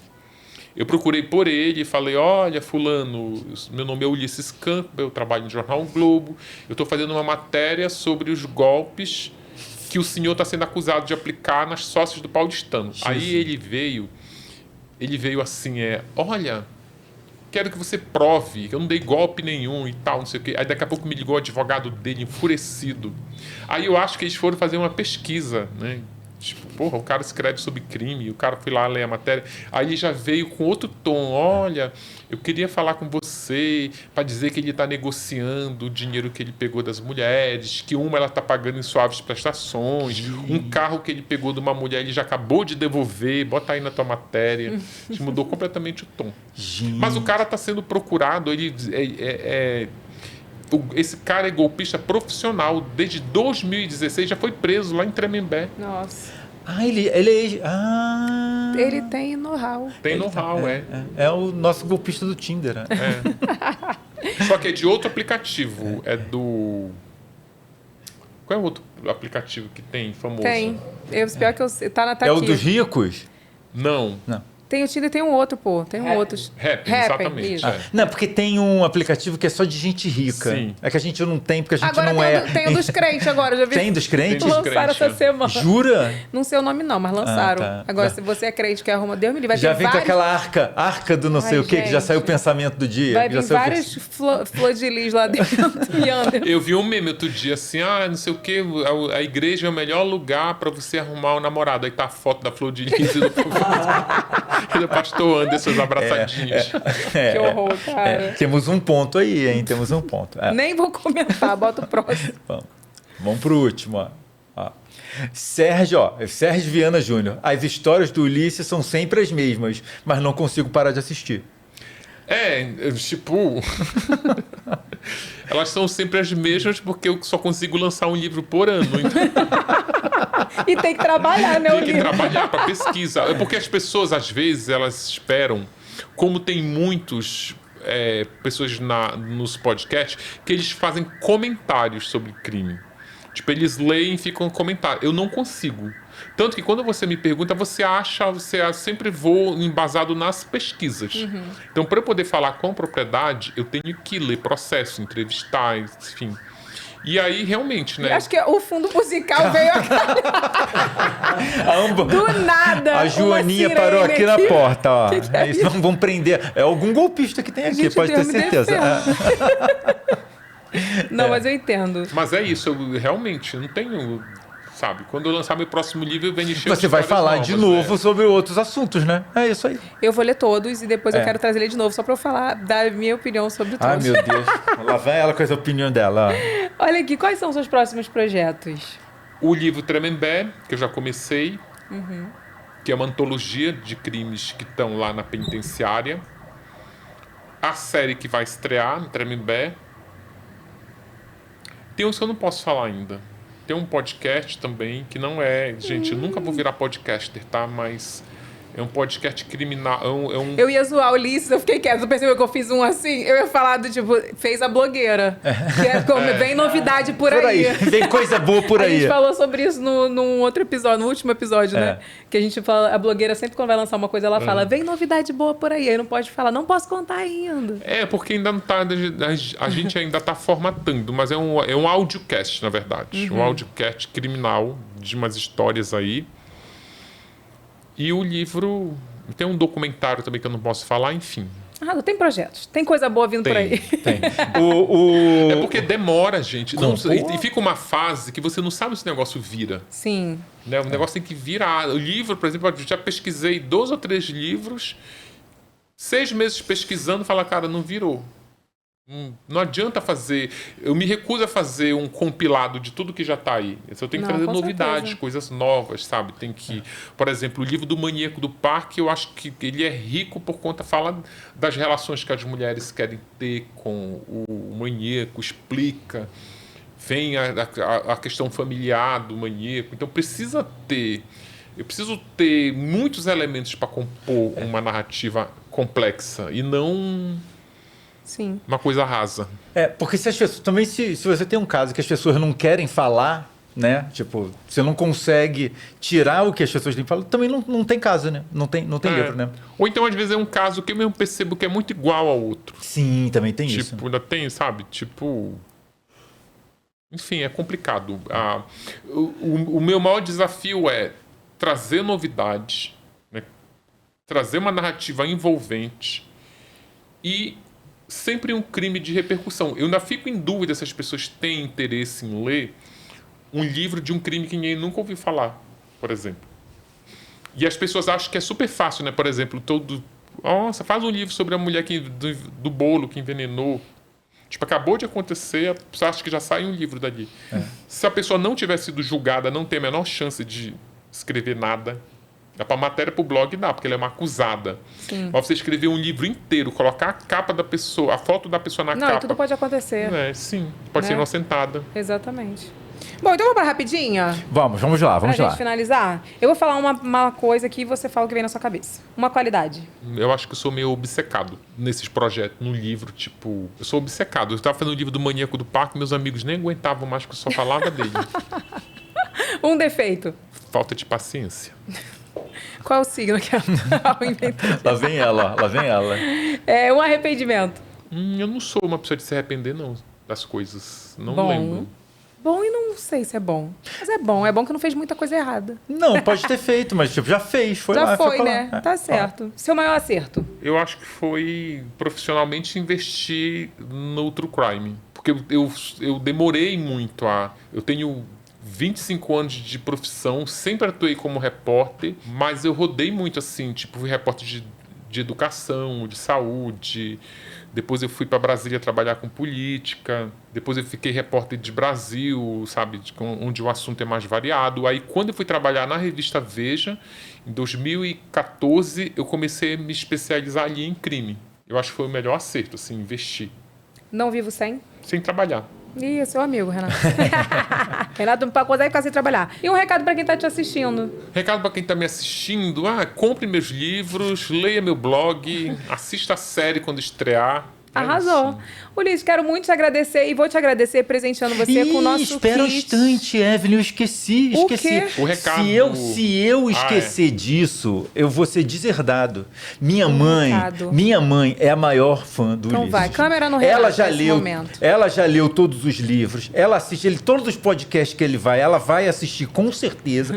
Eu procurei por ele e falei, olha, fulano, meu nome é Ulisses Campbell, eu trabalho no Jornal O Globo, eu estou fazendo uma matéria sobre os golpes que o senhor está sendo acusado de aplicar nas sócias do Paulistano. Jesus. Aí ele veio assim, olha, quero que você prove que eu não dei golpe nenhum e tal, não sei o quê. Aí daqui a pouco me ligou o advogado dele, enfurecido. Aí eu acho que eles foram fazer uma pesquisa, né? Tipo, porra, o cara escreve sobre crime, o cara foi lá ler a matéria, aí ele já veio com outro tom, olha, eu queria falar com você para dizer que ele está negociando o dinheiro que ele pegou das mulheres, que uma ela está pagando em suaves prestações, um carro que ele pegou de uma mulher ele já acabou de devolver, bota aí na tua matéria. Mudou completamente o tom. Mas o cara está sendo procurado, esse cara é golpista profissional. Desde 2016 já foi preso lá em Tremembé. Nossa. Ele tem know-how. Tem know-how, É o nosso golpista do Tinder, né? Só que é de outro aplicativo. É do... Qual é o outro aplicativo que tem famoso? Tem. Pior que tá É o dos ricos? Não. Tem o Tinder e tem um outro, pô. Tem um outro. Happn, exatamente. Isso. Não, porque tem um aplicativo que é só de gente rica. Sim. É que a gente não tem, porque a gente Agora não tem o dos crentes agora, já vi. Tem dos crentes? Tem dos Lançaram crentes, essa semana. Jura? Não sei o nome não, mas lançaram. tá. Agora, se você é crente que arruma, Deus me livre, vai Já vir vem com vários... aquela arca do não sei Ai, o quê, que já gente. saiu o pensamento do dia. Vai que já vir saiu o vários flor de lis lá dentro e anda. Eu vi um meme outro dia assim, não sei o que, a igreja é o melhor lugar para você arrumar um namorado. Aí tá a foto da Flor de Lis e do pastor Anderson abraçadinhos. Que horror, cara. Temos um ponto aí, hein? Temos um ponto. Nem vou comentar, bota o próximo. Vamos pro último, ó. Sérgio Viana Júnior. As histórias do Ulisses são sempre as mesmas, mas não consigo parar de assistir. Elas são sempre as mesmas porque eu só consigo lançar um livro por ano. Então... E tem que trabalhar, né? Tem que trabalhar para pesquisa. É porque as pessoas, às vezes, elas esperam, como tem muitos pessoas nos podcasts, que eles fazem comentários sobre crime. Tipo, eles leem e ficam comentários. Eu não consigo. Tanto que quando você me pergunta, você sempre vou embasado nas pesquisas. Uhum. Então, para eu poder falar com propriedade, eu tenho que ler processo, entrevistar, enfim. E aí, realmente, né? Eu acho que o fundo musical veio do nada. A Joaninha parou aqui na porta, ó. Que é isso? Vamos prender. É algum golpista que tem aqui, Gente, pode ter Deus me certeza. Não, mas eu entendo. Mas é isso, eu realmente não tenho... Sabe, quando eu lançar meu próximo livro, eu venho encher Você vai falar de novo sobre outros assuntos, né? É isso aí. Eu vou ler todos e depois eu quero trazer ele de novo, só pra eu falar da minha opinião sobre todos. Ai, meu Deus. Lá vai ela com essa opinião dela. Ó. Olha aqui, quais são os seus próximos projetos? O livro Tremembé, que eu já comecei, que é uma antologia de crimes que estão lá na penitenciária. A série que vai estrear no Tremembé. Tem uns que eu não posso falar ainda. Tem um podcast também, que não é... Gente, eu nunca vou virar podcaster, tá? Mas é um podcast criminal. Eu ia zoar o Ulisses, eu fiquei quieto. Você percebeu que eu fiz um assim? Eu ia falar do tipo, fez a blogueira. Que é como, vem novidade por aí. Vem coisa boa por aí. A gente falou sobre isso num outro episódio, no último episódio, né? Que a gente fala, a blogueira sempre quando vai lançar uma coisa, ela fala, vem novidade boa por aí. Aí não pode falar, não posso contar ainda. Porque ainda não tá... A gente ainda tá formatando, mas é um audiocast, na verdade. Um audiocast criminal de umas histórias aí. E o livro... Tem um documentário também que eu não posso falar, enfim. Tem projetos. Tem coisa boa vindo por aí. Tem. É porque demora, gente. E fica uma fase que você não sabe se o negócio vira. Sim. Né? O negócio tem que virar. O livro, por exemplo, eu já pesquisei 2 ou 3 livros, 6 meses pesquisando e falar, cara, não virou. Não adianta fazer... Eu me recuso a fazer um compilado de tudo que já está aí. Eu tenho que trazer novidades, certeza. Coisas novas, sabe? Tem que... Por exemplo, o livro do Maníaco do Parque, eu acho que ele é rico por conta... Fala das relações que as mulheres querem ter com o maníaco, explica. vem a questão familiar do maníaco. Então eu preciso ter muitos elementos para compor uma narrativa complexa e não Sim. uma coisa rasa. Porque se as pessoas, também se você tem um caso que as pessoas não querem falar, né? Tipo, você não consegue tirar o que as pessoas têm que falar, também não tem caso, né? Não tem livro, né? Ou então, às vezes, é um caso que eu mesmo percebo que é muito igual ao outro. Sim, também tem isso. Tipo, ainda tem, sabe? Tipo... Enfim, é complicado. O meu maior desafio é trazer novidades, né? Trazer uma narrativa envolvente e sempre um crime de repercussão. Eu ainda fico em dúvida se as pessoas têm interesse em ler um livro de um crime que ninguém nunca ouviu falar, por exemplo. E as pessoas acham que é super fácil, né? Por exemplo, nossa, faz um livro sobre a mulher do bolo que envenenou. Tipo, acabou de acontecer, você acha que já sai um livro dali. Se a pessoa não tiver sido julgada, não tem a menor chance de escrever nada. Dá pra matéria pro blog, dá, porque ela é uma acusada. Sim. Mas você escrever um livro inteiro, colocar a capa da pessoa, a foto da pessoa na capa. Não, tudo pode acontecer. Sim, pode ser inocentada. Exatamente. Bom, então vamos para rapidinho? Vamos lá. Pra gente finalizar, eu vou falar uma coisa que você fala o que vem na sua cabeça. Uma qualidade. Eu acho que eu sou meio obcecado nesses projetos, no livro, tipo... Eu sou obcecado. Eu estava fazendo o livro do Maníaco do Parque, meus amigos nem aguentavam mais que eu só falava dele. Um defeito. Falta de paciência. Qual é o signo que ela inventou? Lá vem ela. Um arrependimento. Eu não sou uma pessoa de se arrepender, não, das coisas. Não Bom. lembro. Bom e não sei se é bom. Mas é bom. É bom que não fez muita coisa errada. Não, pode ter feito, mas tipo, já fez. Foi já lá. foi, né? Tá certo. Seu maior acerto? Eu acho que foi profissionalmente investir no true crime. Porque eu demorei muito eu tenho 25 anos de profissão, sempre atuei como repórter, mas eu rodei muito assim, tipo, fui repórter de educação, de saúde. Depois eu fui para Brasília trabalhar com política. Depois eu fiquei repórter de Brasil, sabe? Onde o assunto é mais variado. Aí, quando eu fui trabalhar na revista Veja, em 2014, eu comecei a me especializar ali em crime. Eu acho que foi o melhor acerto, assim, investir. Não vivo sem? Sem trabalhar. Ih, seu amigo, Renato. Renato não consegue ficar sem trabalhar. E um recado para quem tá te assistindo. Recado para quem tá me assistindo. compre meus livros, leia meu blog, assista a série quando estrear. Arrasou. Ulisses, quero muito te agradecer e vou te agradecer presenteando você com o nosso espera um instante, Evelyn, eu esqueci. O quê? O recado. Se eu esquecer disso, eu vou ser deserdado. Minha mãe é a maior fã do Ulisses. Então vai, câmera no Renato momento. Ela já leu todos os livros, ela assiste todos os podcasts que ele vai, ela vai assistir com certeza.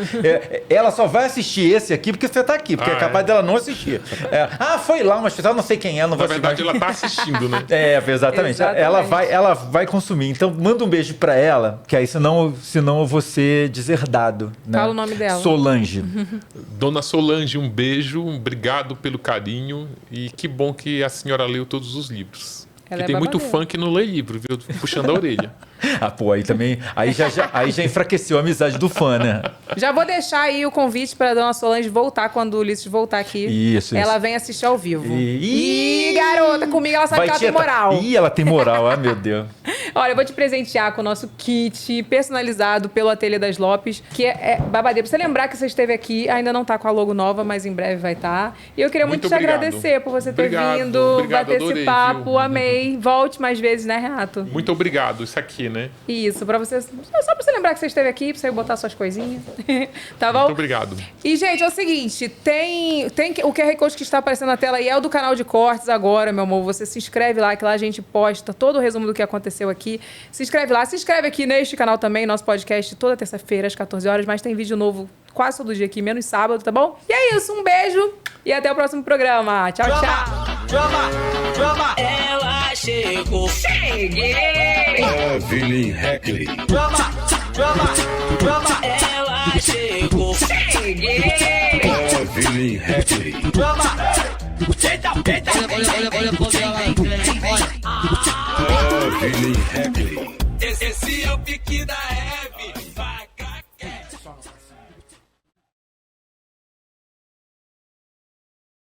Ela só vai assistir esse aqui porque você tá aqui, porque é capaz dela não assistir. Foi lá, mas eu não sei quem é, não vou assistir. Na verdade, ela tá assistindo, né? Exatamente. Ela vai consumir. Então, manda um beijo pra ela, que aí senão eu vou ser deserdado. Né? Fala o nome dela. Solange. Dona Solange, um beijo, obrigado pelo carinho e que bom que a senhora leu todos os livros. Porque tem muito fã que não lê livro, viu? Puxando a orelha. Aí já enfraqueceu a amizade do fã, né? Já vou deixar aí o convite para Dona Solange voltar quando o Ulisses voltar aqui. Isso. Ela vem assistir ao vivo. Ih, garota, comigo ela sabe que ela tem moral. Ela tem moral, meu Deus. Olha, eu vou te presentear com o nosso kit personalizado pelo Ateliê das Lopes, que é babadeiro. Pra você lembrar que você esteve aqui, ainda não tá com a logo nova, mas em breve vai estar. E eu queria muito te agradecer por você ter vindo, bater esse papo, viu? Amei. Volte mais vezes, né, Renato? Muito obrigado, isso aqui, né? Isso, pra você. Só pra você lembrar que você esteve aqui, pra você botar suas coisinhas. Tá bom? Muito obrigado. E, gente, é o seguinte: tem o QR Code que está aparecendo na tela aí, é o do canal de cortes agora, meu amor. Você se inscreve lá, que lá a gente posta todo o resumo do que aconteceu aqui. Se inscreve lá, se inscreve aqui neste canal também, nosso podcast toda terça-feira, às 14 horas, mas tem vídeo novo quase todo dia aqui, menos sábado, tá bom? E é isso, um beijo e até o próximo programa. Tchau, tchau. Ela chegou. Cheguei. Evelyn Heckley. Ela chegou. Cheguei. Evelyn Heckley. Evelyn Heckley. Esse é o pique da Hebe.